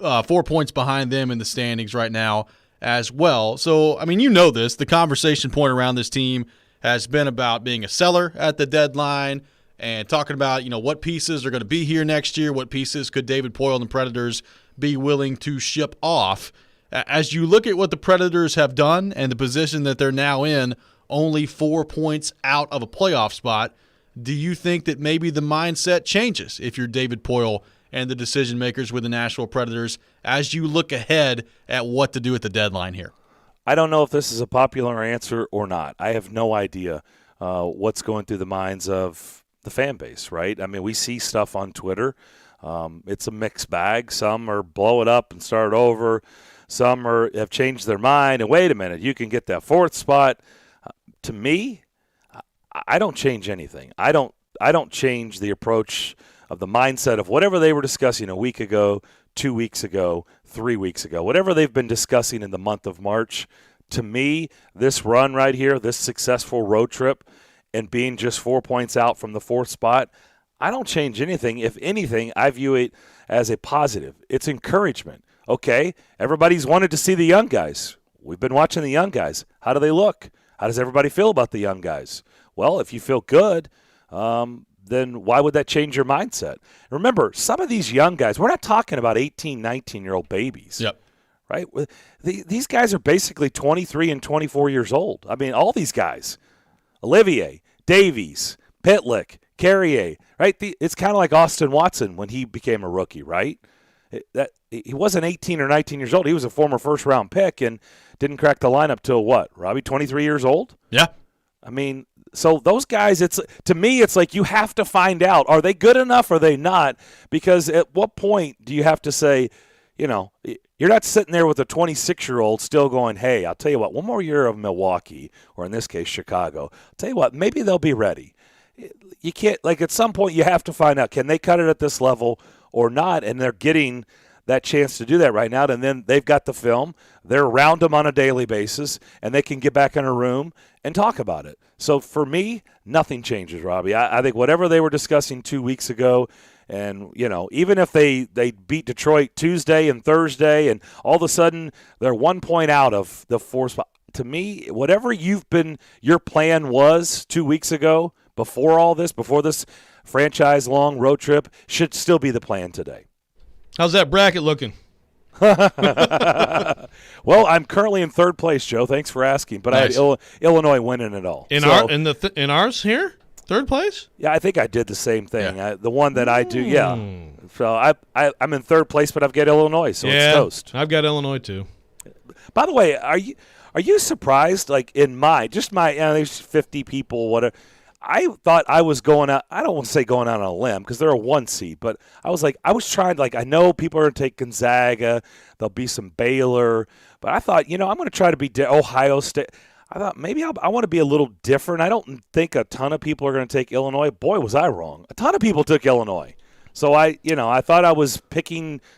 Speaker 1: 4 points behind them in the standings right now as well. So, I mean, you know this. The conversation point around this team has been about being a seller at the deadline and talking about, what pieces are going to be here next year, what pieces could David Poile and the Predators be willing to ship off. As you look at what the Predators have done and the position that they're now in, only 4 points out of a playoff spot, do you think that maybe the mindset changes if you're David Poile and the decision makers with the Nashville Predators as you look ahead at what to do at the deadline here?
Speaker 8: I don't know if this is a popular answer or not. I have no idea what's going through the minds of the fan base, right? I mean, we see stuff on Twitter. It's a mixed bag. Some are blow it up and start over. Some have changed their mind, and wait a minute, you can get that fourth spot. To me, I don't change anything. I don't change the approach of the mindset of whatever they were discussing a week ago, 2 weeks ago, 3 weeks ago, whatever they've been discussing in the month of March. To me, this run right here, this successful road trip, and being just 4 points out from the fourth spot, I don't change anything. If anything, I view it as a positive. It's encouragement. Okay, everybody's wanted to see the young guys. We've been watching the young guys. How do they look? How does everybody feel about the young guys? Well, if you feel good, then why would that change your mindset? Remember, some of these young guys, we're not talking about 18, 19-year-old babies.
Speaker 1: Yep.
Speaker 8: Right? These guys are basically 23 and 24 years old. I mean, all these guys. Olivier, Davies, Pitlick, Carrier, right? It's kind of like Austin Watson when he became a rookie, right? He wasn't 18 or 19 years old. He was a former first-round pick and didn't crack the lineup till what, Robby, 23 years old?
Speaker 1: Yeah.
Speaker 8: I mean, so those guys, to me, it's like you have to find out, are they good enough or are they not? Because at what point do you have to say, you're not sitting there with a 26-year-old still going, hey, I'll tell you what, one more year of Milwaukee, or in this case, Chicago. I'll tell you what, maybe they'll be ready. You can't, at some point you have to find out, can they cut it at this level or not? And they're getting that chance to do that right now, and then they've got the film. They're around them on a daily basis, and they can get back in a room and talk about it. So for me, nothing changes, Robby. I think whatever they were discussing 2 weeks ago, and, even if they beat Detroit Tuesday and Thursday, and all of a sudden they're 1 point out of the fourth spot, to me, whatever your plan was 2 weeks ago, before this franchise-long road trip, should still be the plan today.
Speaker 2: How's that bracket looking?
Speaker 8: Well, I'm currently in third place, Joe. Thanks for asking. But nice. I had Illinois winning it all.
Speaker 2: In ours here? Third place?
Speaker 8: Yeah, I think I did the same thing. Yeah. The one that I do, yeah. So I'm in third place, but I've got Illinois, so it's toast.
Speaker 2: I've got Illinois too.
Speaker 8: By the way, are you surprised? Like in there's 50 people, whatever. I thought I was going out. I don't want to say going out on a limb because they're a 1 seed, but I was trying. I know people are going to take Gonzaga. There'll be some Baylor, but I thought, I'm going to try to be Ohio State. I thought maybe I want to be a little different. I don't think a ton of people are going to take Illinois. Boy, was I wrong. A ton of people took Illinois. So I thought I was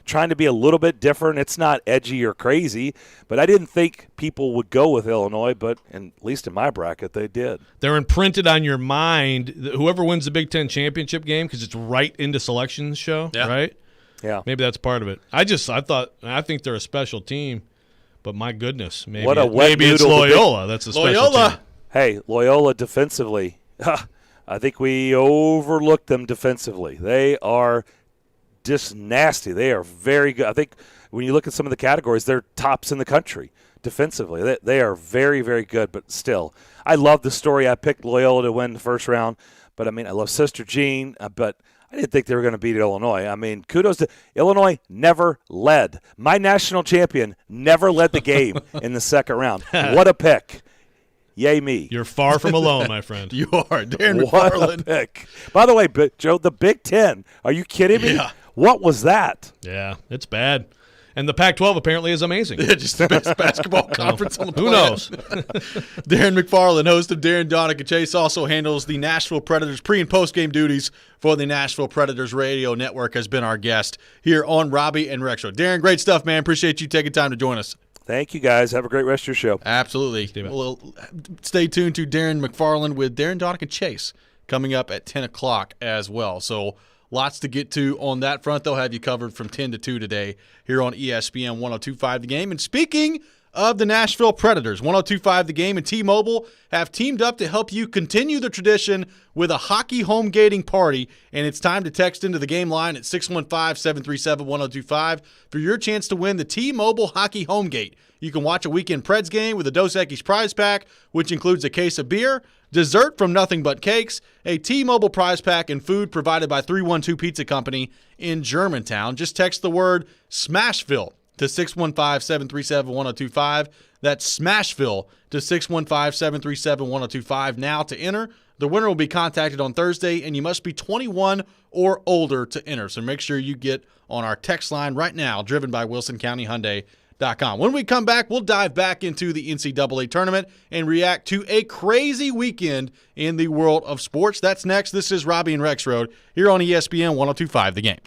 Speaker 8: trying to be a little bit different. It's not edgy or crazy, but I didn't think people would go with Illinois, but at least in my bracket, they did.
Speaker 2: They're imprinted on your mind. Whoever wins the Big Ten championship game, because it's right into selections show, right?
Speaker 8: Yeah.
Speaker 2: Maybe that's part of it. I think they're a special team, but my goodness, maybe it's Loyola. That's a special team.
Speaker 8: Hey, Loyola defensively. I think we overlooked them defensively. They are just nasty. They are very good. I think when you look at some of the categories, they're tops in the country defensively. They are very, very good, but still. I love the story. I picked Loyola to win the first round, but, I love Sister Jean, but I didn't think they were going to beat Illinois. Kudos to Illinois. Never led. My national champion never led the game in the second round. What a pick. Yay me.
Speaker 2: You're far from alone, my friend.
Speaker 1: You are. Darren
Speaker 8: What
Speaker 1: McFarland.
Speaker 8: a pick. By the way, Joe, the Big Ten. Are you kidding me?
Speaker 1: Yeah.
Speaker 8: What was that?
Speaker 2: Yeah, it's bad. And the Pac-12 apparently is amazing.
Speaker 1: Yeah, just the best basketball conference on the
Speaker 2: Who
Speaker 1: planet.
Speaker 2: knows?
Speaker 1: Darren McFarland, host of Darren Donica Chase, also handles the Nashville Predators pre- and post-game duties for the Nashville Predators Radio Network, has been our guest here on Robby and Rexrode. Darren, great stuff, man. Appreciate you taking time to join us.
Speaker 8: Thank you, guys. Have a great rest of your show.
Speaker 1: Absolutely. Well, stay tuned to Darren McFarland with Darren Donica Chase coming up at 10 o'clock as well. So lots to get to on that front. They'll have you covered from 10 to 2 today here on ESPN 102.5 The Game. And speaking of the Nashville Predators, 102.5 The Game and T-Mobile have teamed up to help you continue the tradition with a hockey home gating party. And it's time to text into the game line at 615-737-1025 for your chance to win the T-Mobile Hockey Home Gate. You can watch a weekend Preds game with a Dos Equis prize pack, which includes a case of beer, dessert from Nothing But Cakes, a T-Mobile prize pack, and food provided by 312 Pizza Company in Germantown. Just text the word Smashville to 615-737-1025. That's Smashville to 615-737-1025 now to enter. The winner will be contacted on Thursday, and you must be 21 or older to enter. So make sure you get on our text line right now, driven by Wilson County Hyundai.com. When we come back, we'll dive back into the NCAA tournament and react to a crazy weekend in the world of sports. That's next. This is Robby and Rexroad here on ESPN 102.5 The Game.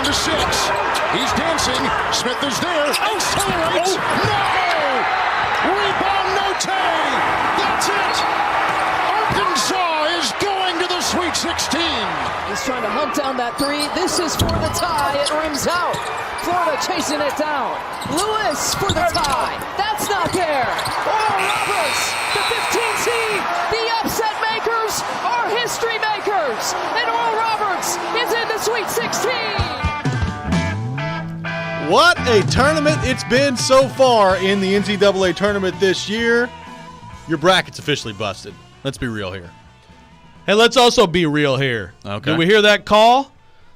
Speaker 11: to 6. He's dancing. Smith is there. Accelerates. No! Rebound, Ncaa. That's it. Arkansas is going to the Sweet 16.
Speaker 12: He's trying to hunt down that 3. This is for the tie. It rims out. Florida chasing it down. Lewis for the tie. That's not there. Oral Roberts, the 15 seed. The upset makers are history makers. And Oral Roberts is in the Sweet 16.
Speaker 1: What a tournament it's been so far in the NCAA tournament this year. Your bracket's officially busted. Let's be real here.
Speaker 2: Hey, let's also be real here.
Speaker 1: Okay.
Speaker 2: Did we hear that call?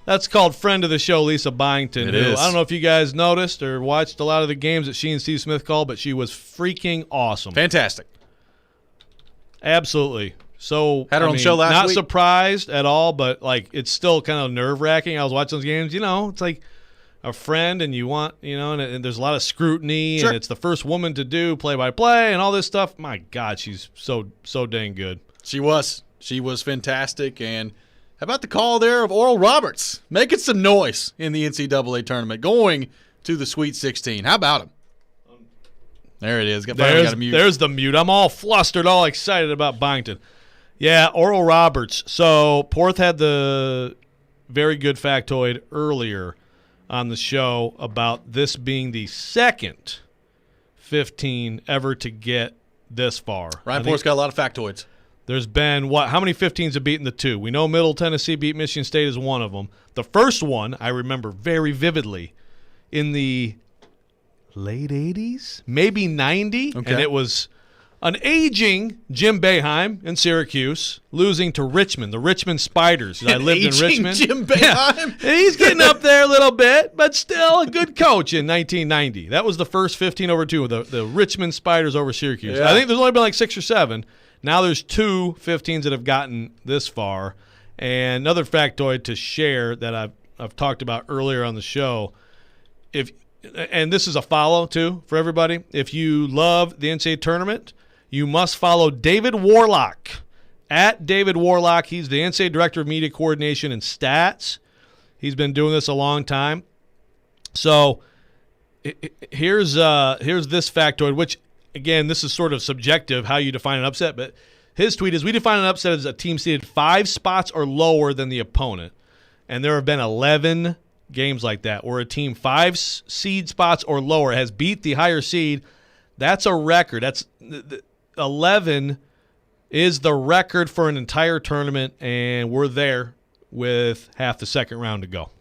Speaker 2: That's called friend of the show, Lisa Byington.
Speaker 1: It is.
Speaker 2: I don't know if you guys noticed or watched a lot of the games that she and Steve Smith called, but she was freaking awesome.
Speaker 1: Fantastic.
Speaker 2: Absolutely. So
Speaker 1: Had her on the show last
Speaker 2: not
Speaker 1: week.
Speaker 2: surprised at all, but like it's still kind of nerve-wracking. I was watching those games. It's like a friend, and you want, and there's a lot of scrutiny,
Speaker 1: Sure.
Speaker 2: and it's the first woman to do play-by-play and all this stuff. My God, she's so dang good.
Speaker 1: She was fantastic. And how about the call there of Oral Roberts making some noise in the NCAA tournament, going to the Sweet 16? How about him? There it is. Finally got a mute.
Speaker 2: There's the mute. I'm all flustered, all excited about Byington. Yeah, Oral Roberts. So Porth had the very good factoid earlier on the show about this being the second 15 ever to get this far.
Speaker 1: Ryan Porth's got a lot of factoids.
Speaker 2: There's been, how many 15s have beaten the 2? We know Middle Tennessee beat Michigan State as one of them. The first one, I remember very vividly, in the late 80s, maybe 90,
Speaker 1: Okay.
Speaker 2: and it was an aging Jim Boeheim in Syracuse losing to Richmond, the Richmond Spiders. I lived in
Speaker 1: Aging
Speaker 2: Richmond.
Speaker 1: Jim Boeheim?
Speaker 2: Yeah. He's getting up there a little bit, but still a good coach in 1990. That was the first 15 over 2, the Richmond Spiders over Syracuse.
Speaker 1: Yeah.
Speaker 2: I think there's only been like 6 or 7. Now there's 2 15s that have gotten this far. And another factoid to share that I've talked about earlier on the show, and this is a follow too for everybody. If you love the NCAA tournament, you must follow David Warlock at David Warlock. He's the NCAA Director of Media Coordination and Stats. He's been doing this a long time. So here's this factoid, which, again, this is sort of subjective how you define an upset, but his tweet is, we define an upset as a team seeded 5 spots or lower than the opponent. And there have been 11 games like that where a team 5 seed spots or lower has beat the higher seed. That's a record. That's 11 is the record for an entire tournament, and we're there with half the second round to go.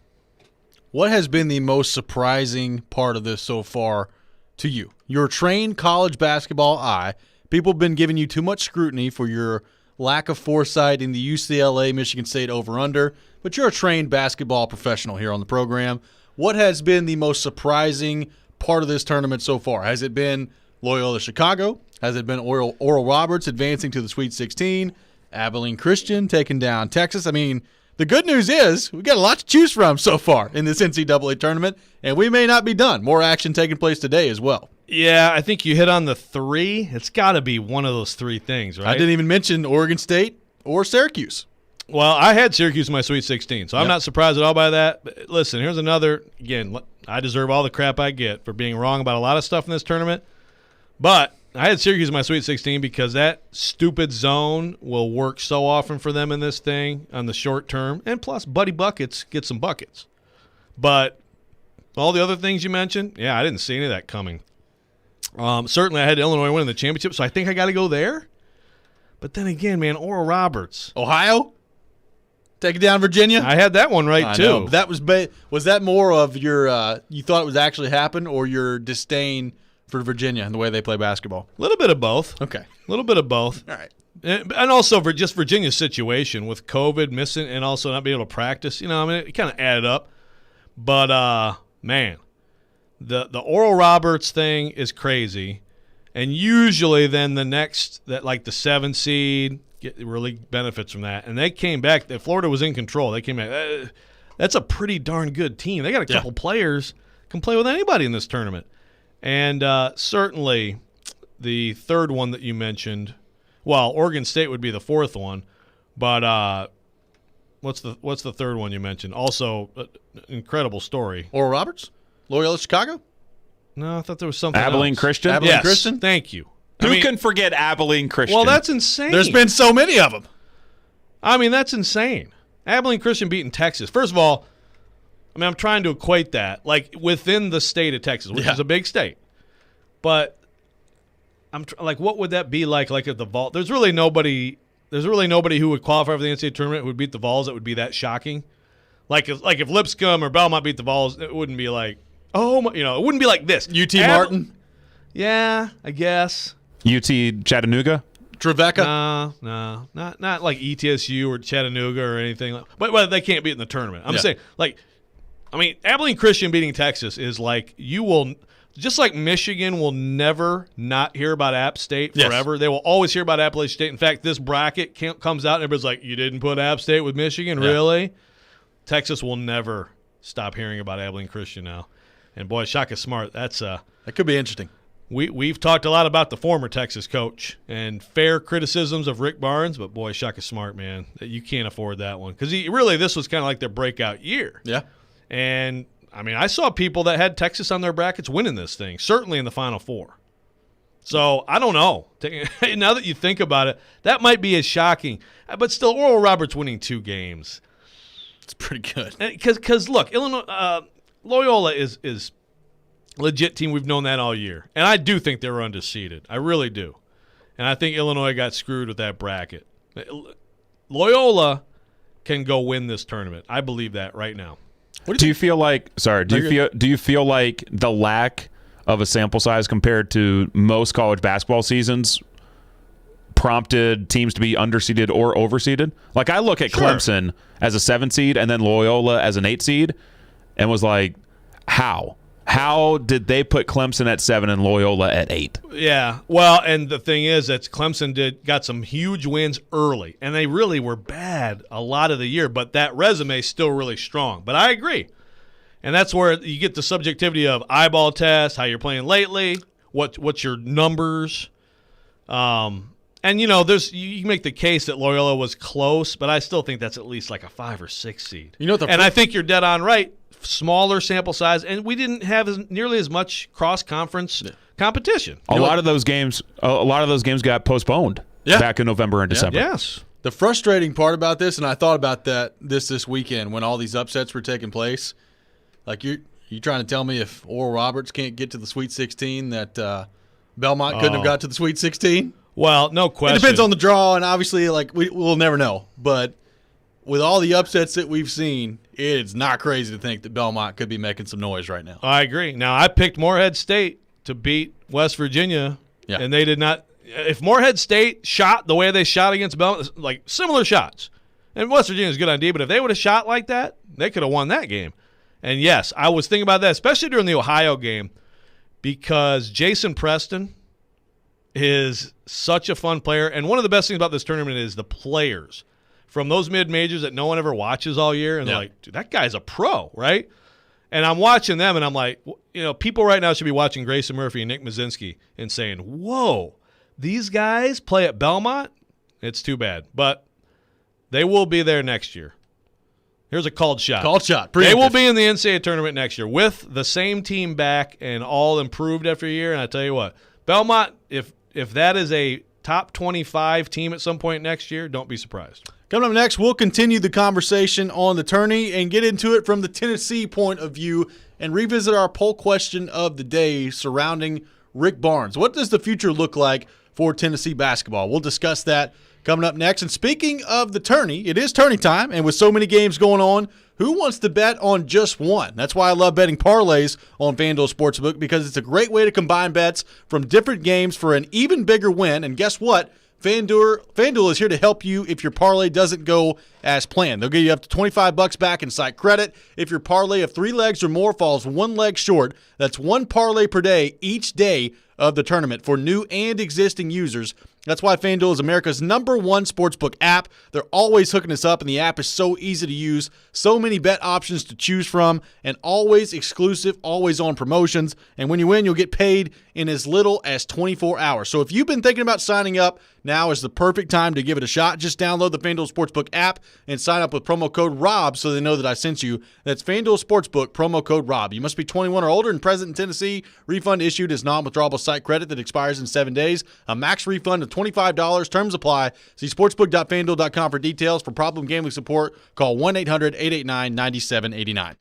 Speaker 1: What has been the most surprising part of this so far to you? You're a trained college basketball eye. People have been giving you too much scrutiny for your lack of foresight in the UCLA Michigan State over-under, but you're a trained basketball professional here on the program. What has been the most surprising part of this tournament so far? Has it been Loyola Chicago? Has it been Oral Roberts advancing to the Sweet 16? Abilene Christian taking down Texas? I mean, the good news is we've got a lot to choose from so far in this NCAA tournament, and we may not be done. More action taking place today as well.
Speaker 2: Yeah, I think you hit on the 3. It's got to be one of those 3 things, right?
Speaker 1: I didn't even mention Oregon State or Syracuse.
Speaker 2: Well, I had Syracuse in my Sweet 16, so I'm
Speaker 1: Yep.
Speaker 2: not surprised at all by that. But listen, here's another. Again, I deserve all the crap I get for being wrong about a lot of stuff in this tournament. But I had Syracuse in my Sweet 16 because that stupid zone will work so often for them in this thing on the short term. And plus, Buddy Buckets get some buckets. But all the other things you mentioned, yeah, I didn't see any of that coming. Certainly, I had Illinois winning the championship, so I think I got to go there. But then again, man, Oral Roberts.
Speaker 1: Ohio? Taking down Virginia?
Speaker 2: I had that one right,
Speaker 1: I
Speaker 2: too.
Speaker 1: know, but that was that more of your you thought it was actually happen, or your disdain for Virginia and the way they play basketball?
Speaker 2: A little bit of both.
Speaker 1: Okay.
Speaker 2: A little bit of both.
Speaker 1: All right.
Speaker 2: And also for just Virginia's situation with COVID missing and also not being able to practice, it kind of added up. But, man, the Oral Roberts thing is crazy. And usually then the next, like the 7 seed, really benefits from that. And they came back. Florida was in control. They came back. That's a pretty darn good team. They got a couple players can play with anybody in this tournament. And certainly the third one that you mentioned, well, Oregon State would be the fourth one, but What's the third one you mentioned? Also, incredible story.
Speaker 1: Oral Roberts, Loyola Chicago.
Speaker 2: No, I thought there was something
Speaker 3: Abilene
Speaker 2: else.
Speaker 3: Christian.
Speaker 1: Abilene
Speaker 2: Yes,
Speaker 1: Christian.
Speaker 2: thank you.
Speaker 3: Who can forget Abilene Christian?
Speaker 2: Well, that's insane.
Speaker 1: There's been so many of them.
Speaker 2: I mean, that's insane. Abilene Christian beating Texas. First of all, I mean, I'm trying to equate that like within the state of Texas, which is a big state. But I'm like, what would that be like? Like at the Vols, there's really nobody who would qualify for the NCAA tournament who would beat the Vols. That would be that shocking. Like if Lipscomb or Belmont beat the Vols, it wouldn't be like, it wouldn't be like this.
Speaker 1: UT Martin.
Speaker 2: Yeah, I guess.
Speaker 3: UT Chattanooga.
Speaker 1: Trevecca.
Speaker 2: No, not like ETSU or Chattanooga or anything. But they can't beat in the tournament. I'm saying, Abilene Christian beating Texas is like just like Michigan will never not hear about App State forever. Yes. They will always hear about Appalachian State. In fact, this bracket comes out and everybody's like, you didn't put App State with Michigan? Yeah. Really? Texas will never stop hearing about Abilene Christian now. And, boy, Shaka Smart, that
Speaker 1: could be interesting.
Speaker 2: We've talked a lot about the former Texas coach and fair criticisms of Rick Barnes, but, boy, Shaka Smart, man, you can't afford that one. Because this was kind of like their breakout year.
Speaker 1: Yeah.
Speaker 2: And – I mean, I saw people that had Texas on their brackets winning this thing, certainly in the Final Four. So, I don't know. Now that you think about it, that might be as shocking. But still, Oral Roberts winning 2 games.
Speaker 1: It's pretty good.
Speaker 2: Because look, Illinois, Loyola is legit team. We've known that all year. And I do think they were undefeated. I really do. And I think Illinois got screwed with that bracket. Loyola can go win this tournament. I believe that right now.
Speaker 3: Do you feel like the lack of a sample size compared to most college basketball seasons prompted teams to be underseeded or overseeded? Like, I look at Clemson as a 7 seed and then Loyola as an 8 seed and was like, how? How did they put Clemson at 7 and Loyola at 8?
Speaker 2: Yeah, well, and the thing is that Clemson got some huge wins early, and they really were bad a lot of the year, but that resume is still really strong. But I agree, and that's where you get the subjectivity of eyeball test, how you're playing lately, what's your numbers, and you can make the case that Loyola was close, but I still think that's at least like a 5 or 6 seed. I think you're dead on right. Smaller sample size, and we didn't have nearly as much cross-conference competition.
Speaker 3: A lot of those games got postponed back in November and December.
Speaker 2: Yes.
Speaker 1: The frustrating part about this, and I thought about this weekend when all these upsets were taking place, like you trying to tell me if Oral Roberts can't get to the Sweet 16 that Belmont couldn't have got to the Sweet 16?
Speaker 2: Well, no question.
Speaker 1: It depends on the draw, and obviously, we'll never know. But with all the upsets that we've seen, it's not crazy to think that Belmont could be making some noise right now.
Speaker 2: I agree. Now, I picked Morehead State to beat West Virginia, and they did not. If Morehead State shot the way they shot against Belmont, like similar shots, and West Virginia's good on D, but if they would have shot like that, they could have won that game. And, yes, I was thinking about that, especially during the Ohio game, because Jason Preston is such a fun player. And one of the best things about this tournament is the players from those mid-majors that no one ever watches all year. And they're like, dude, that guy's a pro, right? And I'm watching them, and I'm like, people right now should be watching Grayson Murphy and Nick Mazinski and saying, whoa, these guys play at Belmont? It's too bad. But they will be there next year. Here's a called shot.
Speaker 1: Called shot.
Speaker 2: They will be in the NCAA tournament next year with the same team back and all improved after a year. And I tell you what, Belmont, if that is a top 25 team at some point next year, don't be surprised.
Speaker 1: Coming up next, we'll continue the conversation on the tourney and get into it from the Tennessee point of view and revisit our poll question of the day surrounding Rick Barnes. What does the future look like for Tennessee basketball? We'll discuss that coming up next. And speaking of the tourney, it is tourney time, and with so many games going on, who wants to bet on just one? That's why I love betting parlays on FanDuel Sportsbook, because it's a great way to combine bets from different games for an even bigger win. And guess what? FanDuel is here to help you if your parlay doesn't go as planned. They'll give you up to $25 back in site credit if your parlay of 3 legs or more falls 1 leg short. That's 1 parlay per day each day of the tournament for new and existing users. That's why FanDuel is America's #1 sportsbook app. They're always hooking us up, and the app is so easy to use. So many bet options to choose from, and always exclusive, always on promotions. And when you win, you'll get paid in as little as 24 hours. So if you've been thinking about signing up, now is the perfect time to give it a shot. Just download the FanDuel Sportsbook app and sign up with promo code ROB so they know that I sent you. That's FanDuel Sportsbook, promo code ROB. You must be 21 or older and present in Tennessee. Refund issued as non-withdrawable site credit that expires in 7 days. A max refund of $25. Terms apply. See sportsbook.fanduel.com for details. For problem gambling support, call 1-800-889-9789.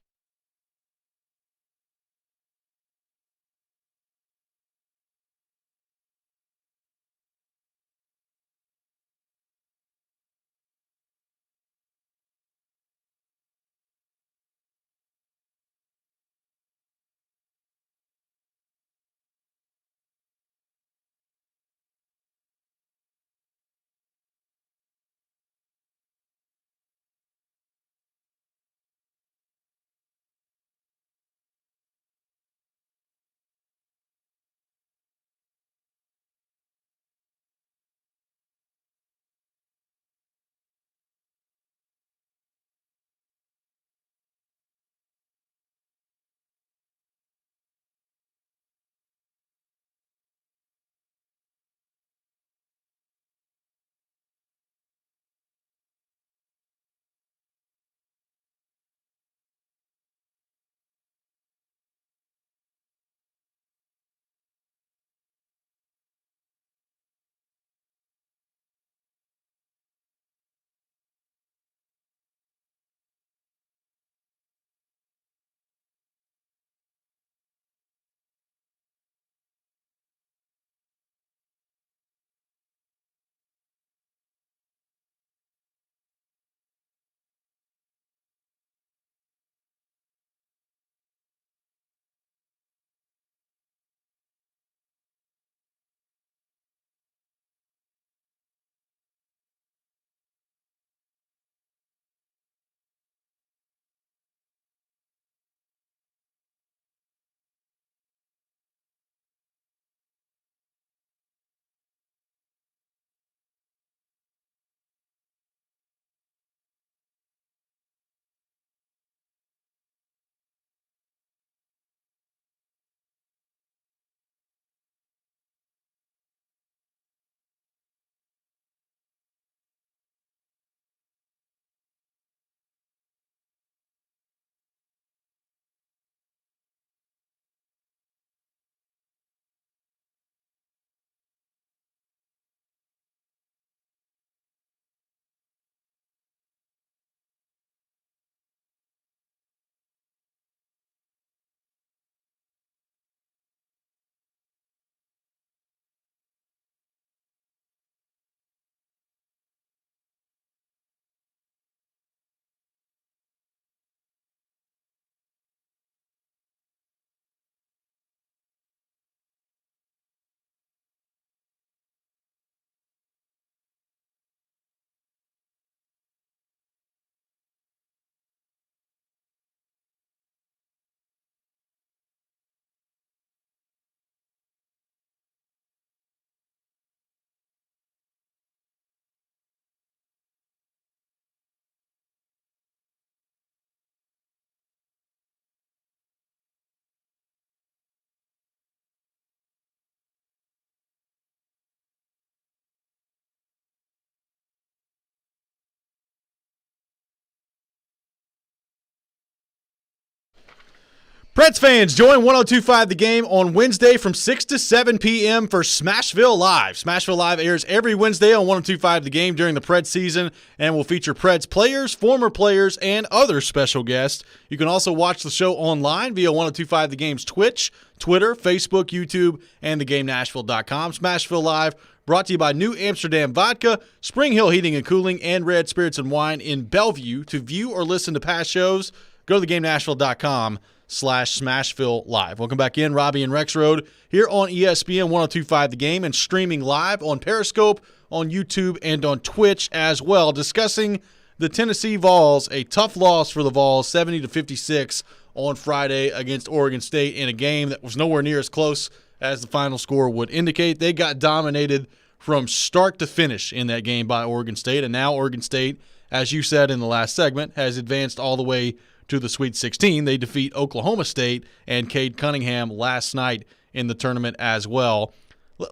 Speaker 1: Preds fans, join 102.5 The Game on Wednesday from 6 to 7 p.m. for Smashville Live. Smashville Live airs every Wednesday on 102.5 The Game during the Preds season and will feature Preds players, former players, and other special guests. You can also watch the show online via 102.5 The Game's Twitch, Twitter, Facebook, YouTube, and thegamenashville.com. Smashville Live brought to you by New Amsterdam Vodka, Spring Hill Heating and Cooling, and Red Spirits and Wine in Bellevue. To view or listen to past shows, go to thegamenashville.com/Smashville Live. Welcome back in, Robby and Rexroad here on ESPN 102.5 The Game and streaming live on Periscope, on YouTube, and on Twitch as well, discussing the Tennessee Vols, a tough loss for the Vols, 70-56 on Friday against Oregon State in a game that was nowhere near as close as the final score would indicate. They got dominated from start to finish in that game by Oregon State, and now Oregon State, as you said in the last segment, has advanced all the way to the Sweet 16. They defeat Oklahoma State and Cade Cunningham last night in the tournament as well.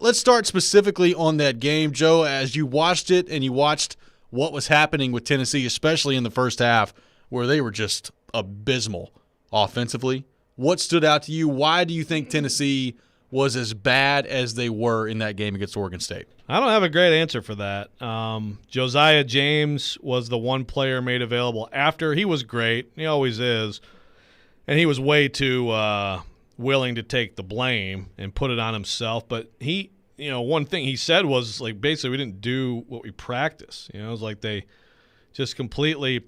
Speaker 1: Let's start specifically on that game, Joe, as you watched it and you watched what was happening with Tennessee, especially in the first half, where they were just abysmal offensively. What stood out to you? Why do you think Tennessee was as bad as they were in that game against Oregon State?
Speaker 2: I don't have a great answer for that. Josiah James was the one player made available after. He was great. He always is. And he was way too willing to take the blame and put it on himself. But he, one thing he said was, like, basically we didn't do what we practiced. It was like they just completely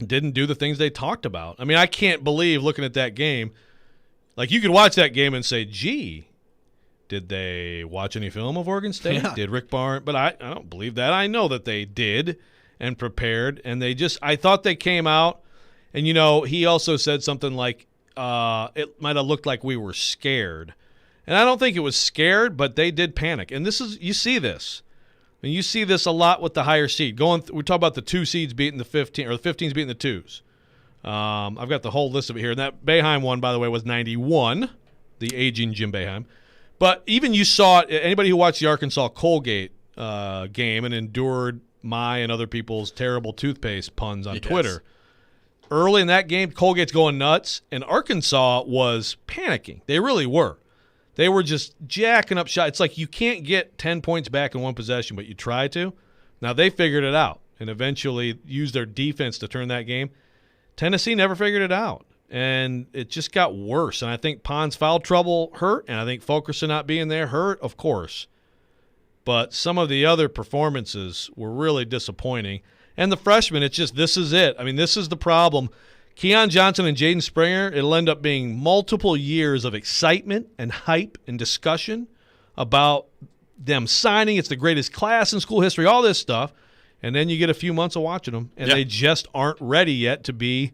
Speaker 2: didn't do the things they talked about. I mean, I can't believe looking at that game. Like, you could watch that game and say, gee, did they watch any film of Oregon State?
Speaker 1: Yeah.
Speaker 2: Did Rick Barnes? But I don't believe that. I know that they did and prepared, and I thought they came out, and, he also said something like it might have looked like we were scared. And I don't think it was scared, but they did panic. And you see this. And you see this a lot with the higher seed. We talk about the 2 seeds beating the 15, or the 15s beating the 2s. I've got the whole list of it here. And that Boeheim one, by the way, was 91, the aging Jim Boeheim. But even you saw it, anybody who watched the Arkansas-Colgate game and endured my and other people's terrible toothpaste puns on Twitter, early in that game, Colgate's going nuts, and Arkansas was panicking. They really were. They were just jacking up shots. It's like you can't get 10 points back in one possession, but you try to. Now, they figured it out and eventually used their defense to turn that game. Tennessee never figured it out, and it just got worse. And I think Pond's foul trouble hurt, and I think Fulkerson not being there hurt, of course. But some of the other performances were really disappointing. And the freshmen, it's just, this is it. I mean, this is the problem. Keon Johnson and Jaden Springer, it'll end up being multiple years of excitement and hype and discussion about them signing. It's the greatest class in school history, all this stuff. And then you get a few months of watching them, and they just aren't ready yet to be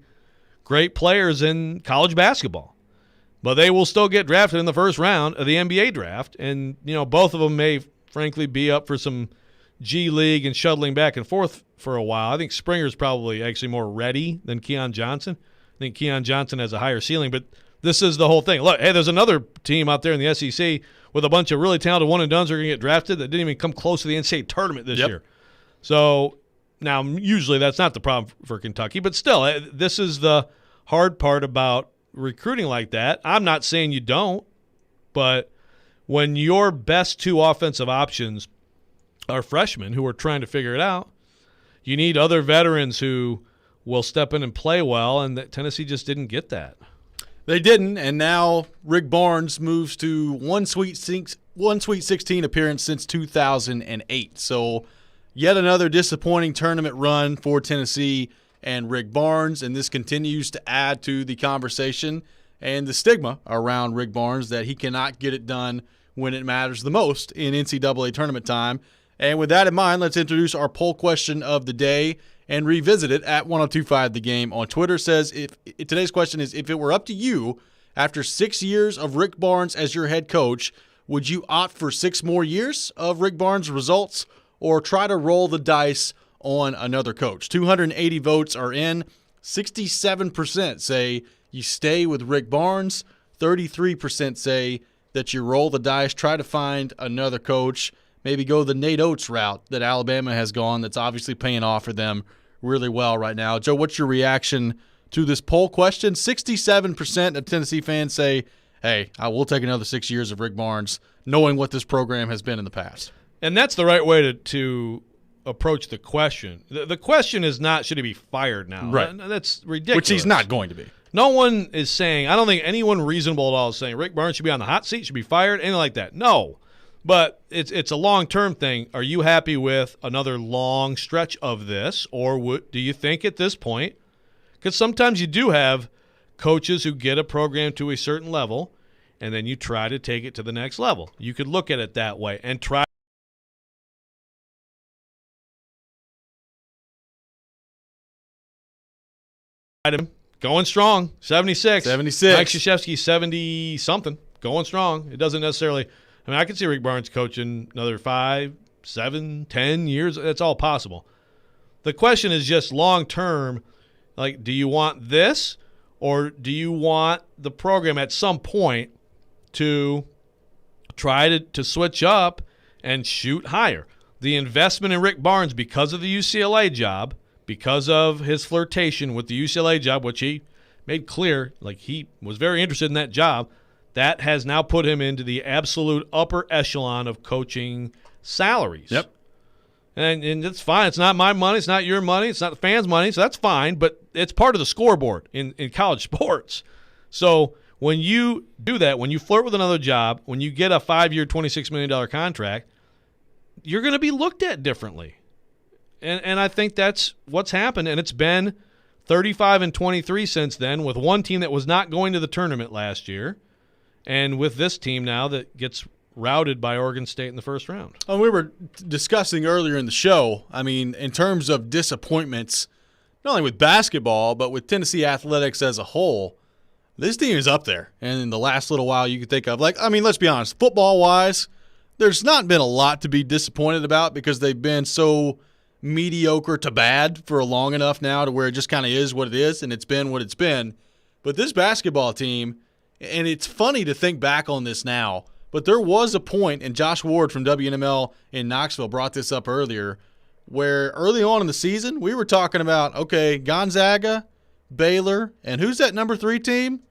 Speaker 2: great players in college basketball. But they will still get drafted in the first round of the NBA draft. And, both of them may, frankly, be up for some G League and shuttling back and forth for a while. I think Springer's probably actually more ready than Keon Johnson. I think Keon Johnson has a higher ceiling, but this is the whole thing. Look, hey, there's another team out there in the SEC with a bunch of really talented one-and-dones that are going to get drafted that didn't even come close to the NCAA tournament this year. So now usually that's not the problem for Kentucky, but still, this is the hard part about recruiting like that. I'm not saying you don't, but when your best 2 offensive options are freshmen who are trying to figure it out, you need other veterans who will step in and play well, and Tennessee just didn't get that.
Speaker 1: They didn't, and now Rick Barnes moves to one Sweet 16 appearance since 2008. So yet another disappointing tournament run for Tennessee and Rick Barnes, and this continues to add to the conversation and the stigma around Rick Barnes that he cannot get it done when it matters the most in NCAA tournament time. And with that in mind, let's introduce our poll question of the day and revisit it at 1025 The Game on Twitter. Says, today's question is, if it were up to you, after 6 years of Rick Barnes as your head coach, would you opt for 6 more years of Rick Barnes' results or try to roll the dice on another coach? 280 votes are in. 67% say you stay with Rick Barnes. 33% say that you roll the dice, try to find another coach. Maybe go the Nate Oates route that Alabama has gone that's obviously paying off for them really well right now. Joe, what's your reaction to this poll question? 67% of Tennessee fans say, hey, I will take another 6 years of Rick Barnes, knowing what this program has been in the past.
Speaker 2: And that's the right way to approach the question. The question is not, should he be fired now?
Speaker 1: Right.
Speaker 2: That's ridiculous.
Speaker 1: Which he's not going to be.
Speaker 2: No one is saying, I don't think anyone reasonable at all is saying Rick Barnes should be on the hot seat, should be fired, anything like that. No. But it's a long-term thing. Are you happy with another long stretch of this, or do you think at this point, because sometimes you do have coaches who get a program to a certain level, and then you try to take it to the next level. You could look at it that way and try going strong, 76. Mike Krzyzewski, 70-something, going strong. It doesn't necessarily – I mean, I could see Rick Barnes coaching another 5, 7, 10 years. That's all possible. The question is just long-term, like, do you want this or do you want the program at some point to try to switch up and shoot higher? the investment in Rick Barnes because of the UCLA job, because of his flirtation with the UCLA job, which he made clear, like he was very interested in that job, that has now put him into the absolute upper echelon of coaching salaries.
Speaker 1: Yep.
Speaker 2: And it's fine. It's not my money. It's not your money. It's not the fans' money. So that's fine. But it's part of the scoreboard in college sports. So when you do that, when you flirt with another job, when you get a 5-year, $26 million contract, you're going to be looked at differently. And I think that's what's happened. And it's been 35-23 since then, with one team that was not going to the tournament last year, and with this team now that gets routed by Oregon State in the first round.
Speaker 1: And we were discussing earlier in the show, I mean, in terms of disappointments, not only with basketball, but with Tennessee athletics as a whole, this team is up there. And in the last little while you could think of, like, I mean, let's be honest, football-wise, there's not been a lot to be disappointed about because they've been so mediocre to bad for long enough now to where it just kind of is what it is, and it's been what it's been. But this basketball team, and it's funny to think back on this now, but there was a point, and Josh Ward from WNML in Knoxville brought this up earlier, where early on in the season we were talking about, okay, Gonzaga, Baylor, and who's that number 3 team?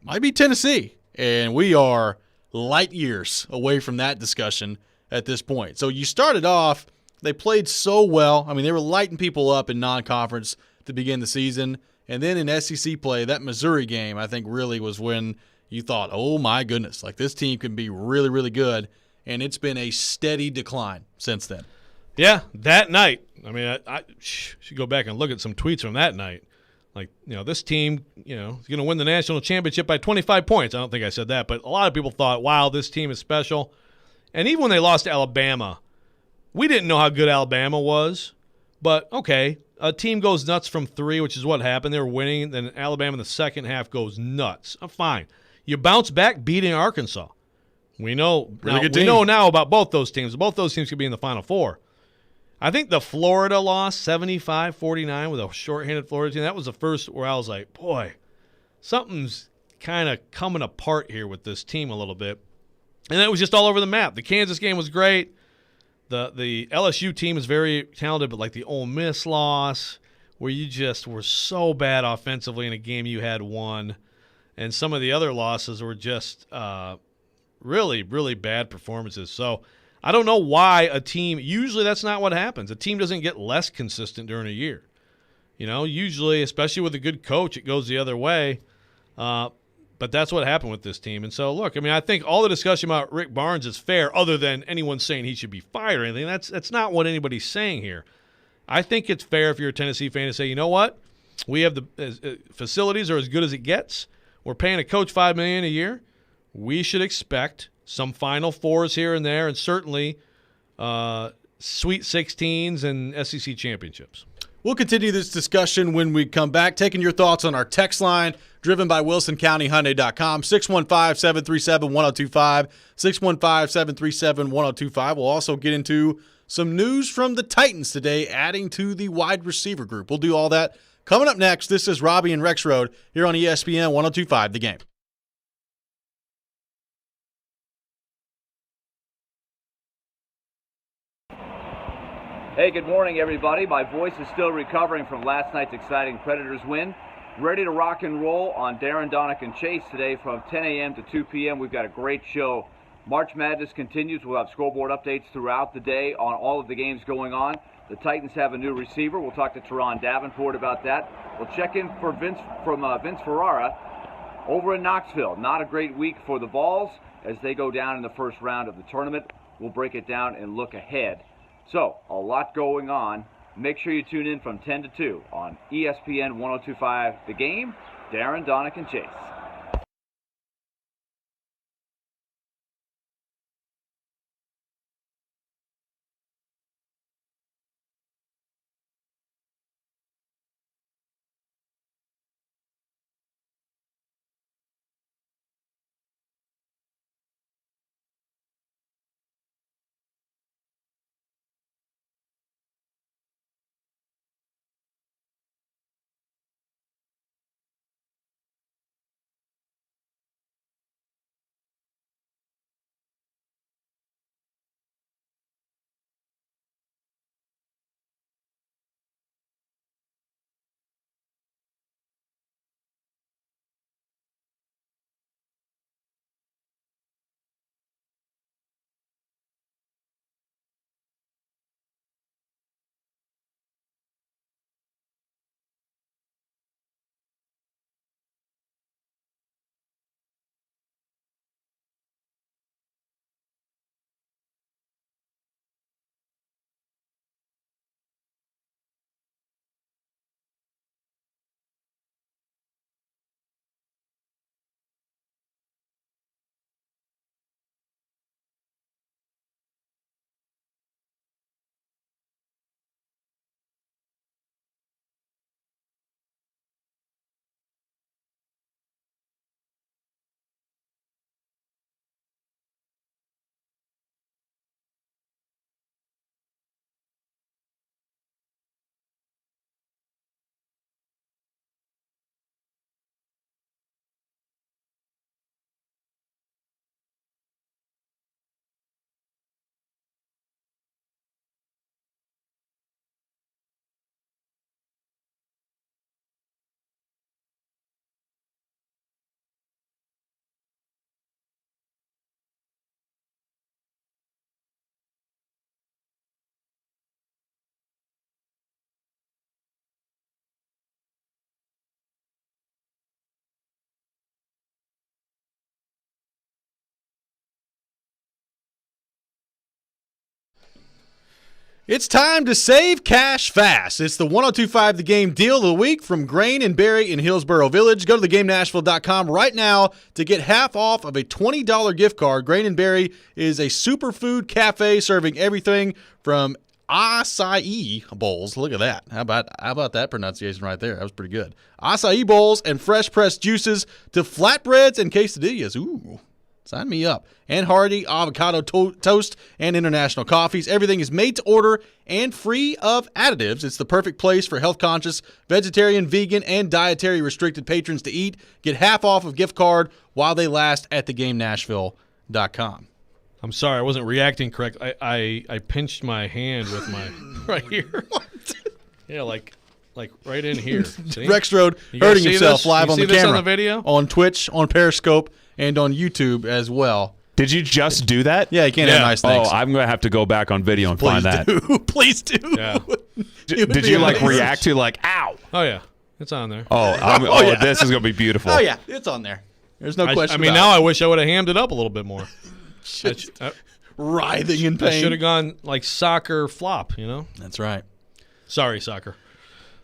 Speaker 1: Might be Tennessee. And we are light years away from that discussion at this point. So you started off, they played so well. I mean, they were lighting people up in non-conference to begin the season. And then in SEC play, that Missouri game, I think really was when you thought, oh my goodness, like this team can be really, really good. And it's been a steady decline since then.
Speaker 2: Yeah, that night. I mean, I should go back and look at some tweets from that night. Like, this team, is going to win the national championship by 25 points. I don't think I said that, but a lot of people thought, wow, this team is special. And even when they lost to Alabama, we didn't know how good Alabama was. But, okay, a team goes nuts from 3, which is what happened. They were winning. Then Alabama in the second half goes nuts. Fine. You bounce back beating Arkansas. We know now about both those teams. Both those teams could be in the Final Four. I think the Florida loss, 75-49, with a shorthanded Florida team, that was the first where I was like, boy, something's kind of coming apart here with this team a little bit. And it was just all over the map. The Kansas game was great. The LSU team is very talented, but like the Ole Miss loss, where you just were so bad offensively in a game you had won. And some of the other losses were just really, really bad performances. So I don't know why a team – usually that's not what happens. A team doesn't get less consistent during a year. Usually, especially with a good coach, it goes the other way. But that's what happened with this team. And so, look, I mean, I think all the discussion about Rick Barnes is fair other than anyone saying he should be fired or anything. That's not what anybody's saying here. I think it's fair if you're a Tennessee fan to say, you know what? We have the facilities are as good as it gets. We're paying a coach $5 million a year. We should expect some Final Fours here and there, and certainly Sweet 16s and SEC championships.
Speaker 1: We'll continue this discussion when we come back, taking your thoughts on our text line, driven by WilsonCountyHyundai.com, 615-737-1025, 615-737-1025. We'll also get into some news from the Titans today, adding to the wide receiver group. We'll do all that coming up next. This is Robby and Rexroad here on ESPN 1025, The Game.
Speaker 13: Hey, good morning, everybody. My voice is still recovering from last night's exciting Predators win. Ready to rock and roll on Darren, Donick, and Chase today from 10 a.m. to 2 p.m. We've got a great show. March Madness continues. We'll have scoreboard updates throughout the day on all of the games going on. The Titans have a new receiver. We'll talk to Teron Davenport about that. We'll check in for Vince Ferrara over in Knoxville. Not a great week for the Vols as they go down in the first round of the tournament. We'll break it down and look ahead. So, a lot going on. Make sure you tune in from 10 to 2 on ESPN 1025 The Game. Darren, Donick, and Chase.
Speaker 1: It's time to save cash fast. It's the 102.5 The Game Deal of the Week from Grain and Berry in Hillsboro Village. Go to thegamenashville.com right now to get half off of a $20 gift card. Grain and Berry is a superfood cafe serving everything from acai bowls. Look at that. How about that pronunciation right there? That was pretty good. Acai bowls and fresh pressed juices to flatbreads and quesadillas. Ooh. Sign me up. And hearty avocado toast and international coffees. Everything is made to order and free of additives. It's the perfect place for health-conscious, vegetarian, vegan, and dietary restricted patrons to eat. Get half off of gift card while they last at thegamenashville.com.
Speaker 2: I'm sorry, I wasn't reacting correct. I pinched my hand with my right here. What? Yeah, like right in here. See?
Speaker 1: Rexrode hurting himself live on the camera.
Speaker 2: On the video?
Speaker 1: On Twitch, on Periscope, and on YouTube as well.
Speaker 3: Did you just do that?
Speaker 1: Yeah, you can't have nice things.
Speaker 3: Oh, I'm going to have to go back on video and find that.
Speaker 1: Please do.
Speaker 2: Yeah.
Speaker 3: Did you react to ow?
Speaker 2: Oh, yeah. It's on there.
Speaker 3: Yeah. This is going to be beautiful.
Speaker 1: Oh, yeah. It's on there. There's no question
Speaker 2: now I wish I would have hammed it up a little bit more.
Speaker 1: Writhing in pain.
Speaker 2: I should have gone like soccer flop,
Speaker 1: That's right.
Speaker 2: Sorry, soccer.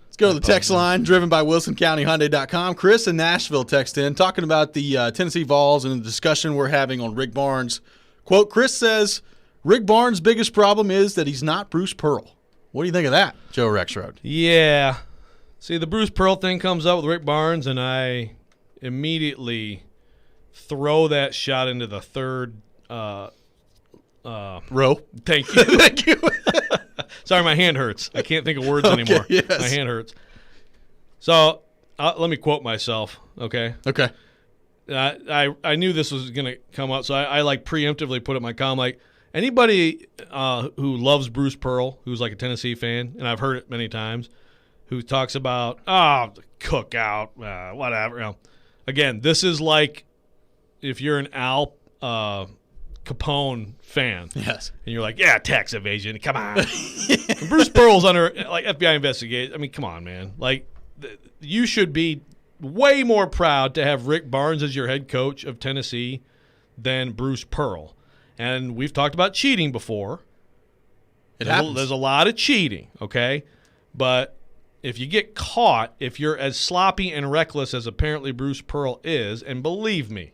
Speaker 1: Let's go to the text line, driven by WilsonCountyHyundai.com. Chris in Nashville text in, talking about the Tennessee Vols and the discussion we're having on Rick Barnes. Quote, Chris says, Rick Barnes' biggest problem is that he's not Bruce Pearl. What do you think of that, Joe Rexrode?
Speaker 2: Yeah. See, the Bruce Pearl thing comes up with Rick Barnes, and I immediately throw that shot into the third
Speaker 1: row.
Speaker 2: Thank you. Thank you. Sorry, my hand hurts. I can't think of words anymore.
Speaker 1: Yes.
Speaker 2: My hand hurts. So let me quote myself, okay?
Speaker 1: Okay.
Speaker 2: I knew this was going to come up, so I preemptively put it in my column, anybody who loves Bruce Pearl, who's like a Tennessee fan, and I've heard it many times, who talks about, the cookout, whatever. Again, this is like if you're an Al Capone fan.
Speaker 1: Yes.
Speaker 2: And you're like, yeah, tax evasion. Come on. Bruce Pearl's under FBI investigation. I mean, come on, man. You should be way more proud to have Rick Barnes as your head coach of Tennessee than Bruce Pearl. And we've talked about cheating before. There's a lot of cheating, okay? But if you get caught, if you're as sloppy and reckless as apparently Bruce Pearl is, and believe me,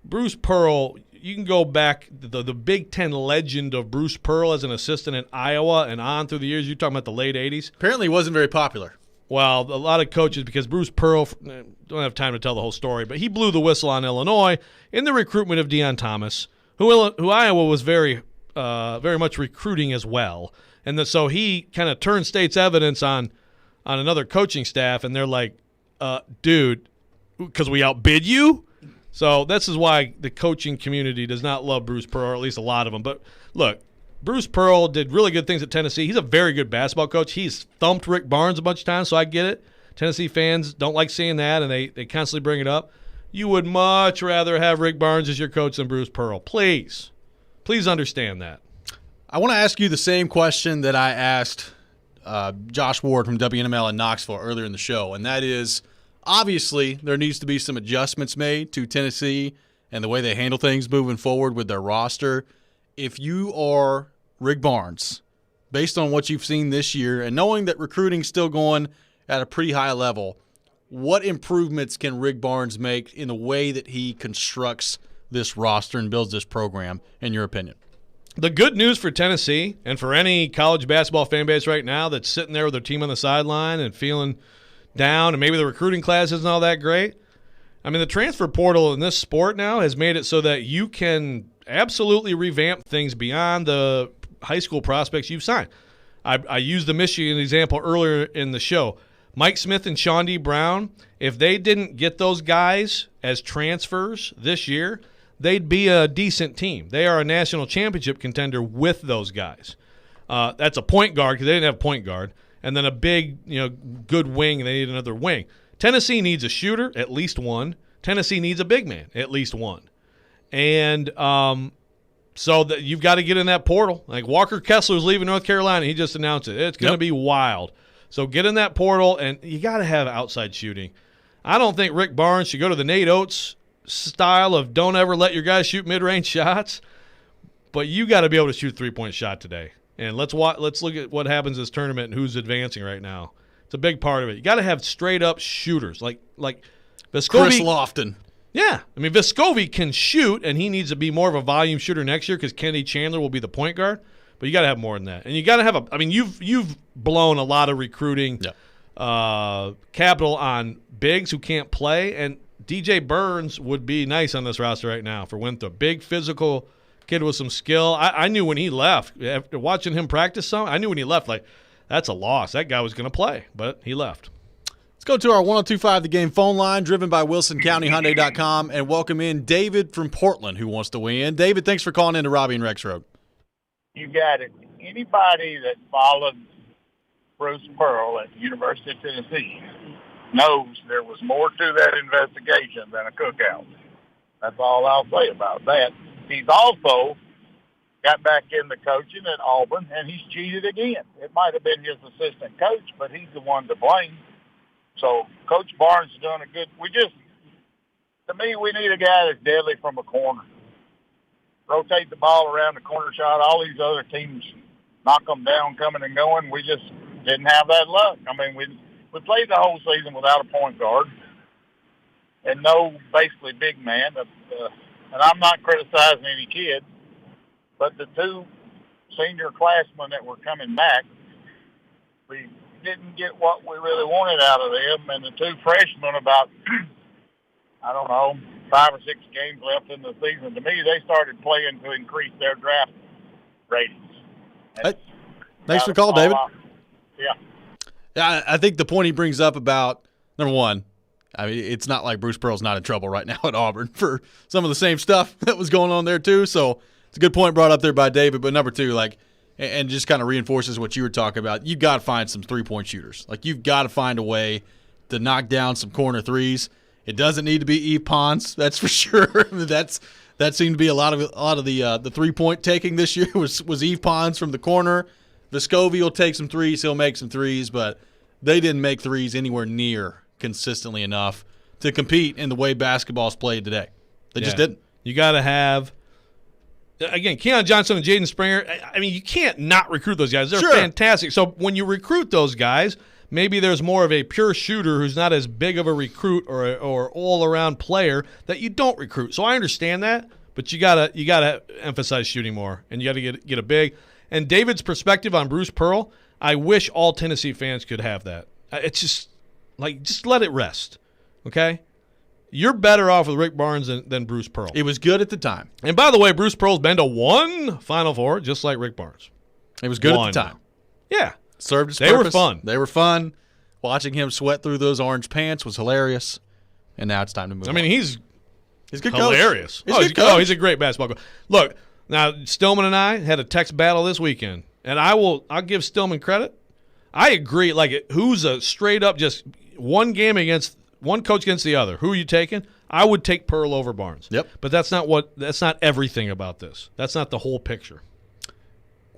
Speaker 2: Bruce Pearl, you can go back, the Big Ten legend of Bruce Pearl as an assistant in Iowa and on through the years. You're talking about the late 80s.
Speaker 1: Apparently he wasn't very popular.
Speaker 2: Well, a lot of coaches, because Bruce Pearl, don't have time to tell the whole story, but he blew the whistle on Illinois in the recruitment of Deion Thomas, who Iowa was very much recruiting as well. And so he kind of turned state's evidence on another coaching staff, and they're like, dude, because we outbid you? So this is why the coaching community does not love Bruce Pearl, or at least a lot of them. But look, Bruce Pearl did really good things at Tennessee. He's a very good basketball coach. He's thumped Rick Barnes a bunch of times, so I get it. Tennessee fans don't like seeing that, and they constantly bring it up. You would much rather have Rick Barnes as your coach than Bruce Pearl. Please understand that.
Speaker 1: I want to ask you the same question that I asked Josh Ward from WNML in Knoxville earlier in the show, and that is, obviously, there needs to be some adjustments made to Tennessee and the way they handle things moving forward with their roster. If you are Rick Barnes, based on what you've seen this year and knowing that recruiting's still going at a pretty high level, what improvements can Rick Barnes make in the way that he constructs this roster and builds this program, in your opinion?
Speaker 2: The good news for Tennessee and for any college basketball fan base right now that's sitting there with their team on the sideline and feeling down, and maybe the recruiting class isn't all that great. I mean, the transfer portal in this sport now has made it so that you can absolutely revamp things beyond the high school prospects you've signed. I used the Michigan example earlier in the show. Mike Smith and Sean D. Brown, if they didn't get those guys as transfers this year, they'd be a decent team. They are a national championship contender with those guys. That's a point guard because they didn't have a point guard. And then a big, good wing, and they need another wing. Tennessee needs a shooter, at least one. Tennessee needs a big man, at least one. And so that you've got to get in that portal. Like Walker Kessler's leaving North Carolina. He just announced it. It's going to be wild. So get in that portal, and you got to have outside shooting. I don't think Rick Barnes should go to the Nate Oates style of don't ever let your guys shoot mid-range shots, but you got to be able to shoot a three-point shot today. And let's look at what happens this tournament and who's advancing right now. It's a big part of it. You got to have straight up shooters like Vescovi.
Speaker 1: Chris Lofton.
Speaker 2: Yeah, I mean Vescovi can shoot, and he needs to be more of a volume shooter next year because Kenny Chandler will be the point guard. But you got to have more than that, and you got to have I mean, you've blown a lot of recruiting capital on bigs who can't play, and DJ Burns would be nice on this roster right now for Winthrop. Big physical kid with some skill. I knew when he left after watching him practice some. I knew when he left that's a loss. That guy was going to play, but he left.
Speaker 1: Let's go to our 1025 The Game phone line, driven by WilsonCountyHyundai.com, and welcome in David from Portland who wants to weigh in. David, thanks for calling in to Robby and Rexroad.
Speaker 14: You got it. Anybody that followed Bruce Pearl at the University of Tennessee knows there was more to that investigation than a cookout. That's all I'll say about that. He's also got back into coaching at Auburn, and he's cheated again. It might have been his assistant coach, but he's the one to blame. So Coach Barnes is doing a good – to me, we need a guy that's deadly from a corner. Rotate the ball around the corner shot. All these other teams knock them down coming and going. We just didn't have that luck. I mean, we played the whole season without a point guard and no basically big man. And I'm not criticizing any kid, but the two senior classmen that were coming back, we didn't get what we really wanted out of them. And the two freshmen, about, 5 or 6 games left in the season, to me, they started playing to increase their draft ratings.
Speaker 1: Thanks for the call, David.
Speaker 14: Yeah,
Speaker 1: I think the point he brings up about, number one, I mean, it's not like Bruce Pearl's not in trouble right now at Auburn for some of the same stuff that was going on there too. So it's a good point brought up there by David. But number two, and just kind of reinforces what you were talking about, you've got to find some three-point shooters. You've got to find a way to knock down some corner threes. It doesn't need to be Yves Pons, that's for sure. That seemed to be a lot of the three-point taking this year was Yves Pons from the corner. Vescovi will take some threes, he'll make some threes, but they didn't make threes anywhere near consistently enough to compete in the way basketball's played today. They just didn't.
Speaker 2: You got to have, again, Keon Johnson and Jaden Springer. I mean, you can't not recruit those guys. They're fantastic. So when you recruit those guys, maybe there's more of a pure shooter who's not as big of a recruit or all-around player that you don't recruit. So I understand that, but you gotta emphasize shooting more, and you got to get a big. And David's perspective on Bruce Pearl, I wish all Tennessee fans could have that. It's just let it rest, okay? You're better off with Rick Barnes than Bruce Pearl.
Speaker 1: It was good at the time.
Speaker 2: And by the way, Bruce Pearl's been to one Final Four, just like Rick Barnes.
Speaker 1: It was good at the time.
Speaker 2: Yeah.
Speaker 1: Served its
Speaker 2: purpose.
Speaker 1: They were fun. Watching him sweat through those orange pants was hilarious. And now it's time to move on.
Speaker 2: I mean, he's
Speaker 1: good
Speaker 2: hilarious.
Speaker 1: Coach.
Speaker 2: He's a great basketball coach. Look, now Stillman and I had a text battle this weekend, and I'll give Stillman credit. I agree. Who's a straight up just one coach against the other? Who are you taking? I would take Pearl over Barnes.
Speaker 1: Yep.
Speaker 2: But that's not everything about this. That's not the whole picture.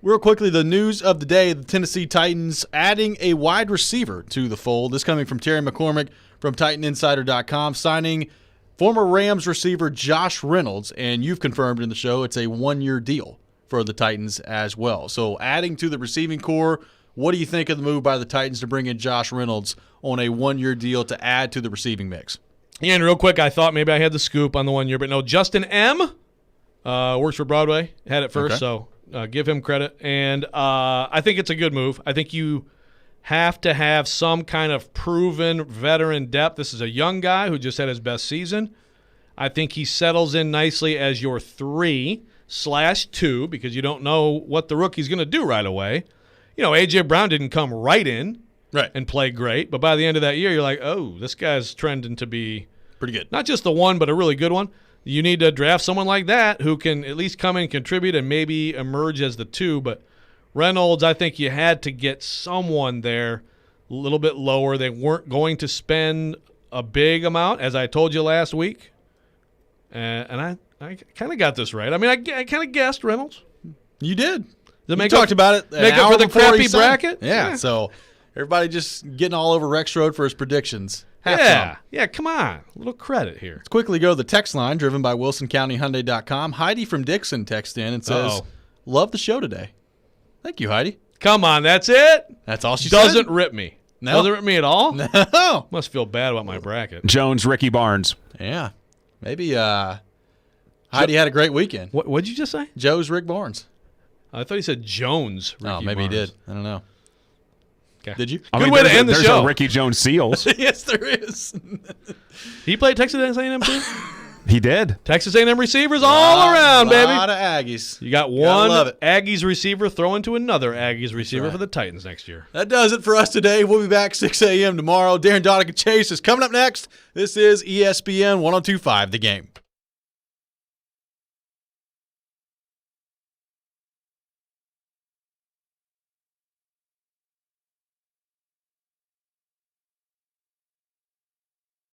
Speaker 1: Real quickly, the news of the day, the Tennessee Titans adding a wide receiver to the fold. This coming from Terry McCormick from TitanInsider.com, signing former Rams receiver Josh Reynolds, and you've confirmed in the show it's a one-year deal for the Titans as well. So adding to the receiving core, what do you think of the move by the Titans to bring in Josh Reynolds on a one-year deal to add to the receiving mix?
Speaker 2: Yeah, and real quick, I thought maybe I had the scoop on the 1 year, but no, Justin M. Works for Broadway, had it first, so give him credit. And I think it's a good move. I think you have to have some kind of proven veteran depth. This is a young guy who just had his best season. I think he settles in nicely as your 3/2 because you don't know what the rookie's going to do right away. A.J. Brown didn't come right in and play great, but by the end of that year, you're like, oh, this guy's trending to be
Speaker 1: pretty good.
Speaker 2: Not just the one, but a really good one. You need to draft someone like that who can at least come in and contribute and maybe emerge as the 2. But Reynolds, I think you had to get someone there a little bit lower. They weren't going to spend a big amount, as I told you last week. And I kind of got this right. I mean, I kind of guessed Reynolds.
Speaker 1: You did.
Speaker 2: You
Speaker 1: talked about it.
Speaker 2: Make up for the crappy bracket?
Speaker 1: Yeah, so everybody just getting all over Rexroad for his predictions.
Speaker 2: Yeah, come on. A little credit here.
Speaker 1: Let's quickly go to the text line driven by WilsonCountyHyundai.com. Heidi from Dixon texts in and says, love the show today. Thank you, Heidi.
Speaker 2: Come on, that's it?
Speaker 1: That's all she
Speaker 2: Doesn't
Speaker 1: said?
Speaker 2: rip me.
Speaker 1: No.
Speaker 2: Doesn't rip me at all?
Speaker 1: No.
Speaker 2: Must feel bad about my bracket.
Speaker 3: Jones, Ricky Barnes.
Speaker 1: Yeah. Maybe Heidi had a great weekend.
Speaker 2: What'd you just say?
Speaker 1: Joe's Rick Barnes.
Speaker 2: I thought he said Jones. Ricky
Speaker 1: Maybe
Speaker 2: Barnes.
Speaker 1: he did. I don't know.
Speaker 2: Okay.
Speaker 1: Did you?
Speaker 2: Good way to end the
Speaker 3: there's
Speaker 2: show.
Speaker 3: a Ricky Jones Seals.
Speaker 1: Yes, there is.
Speaker 2: He played Texas A&M too?
Speaker 3: He did.
Speaker 2: Texas A&M receivers all around, baby.
Speaker 1: A lot of Aggies.
Speaker 2: You got one Aggies receiver throwing to another Aggies receiver for the Titans next year.
Speaker 1: That does it for us today. We'll be back 6 a.m. tomorrow. Darren Donick and Chase is coming up next. This is ESPN 102.5 The Game.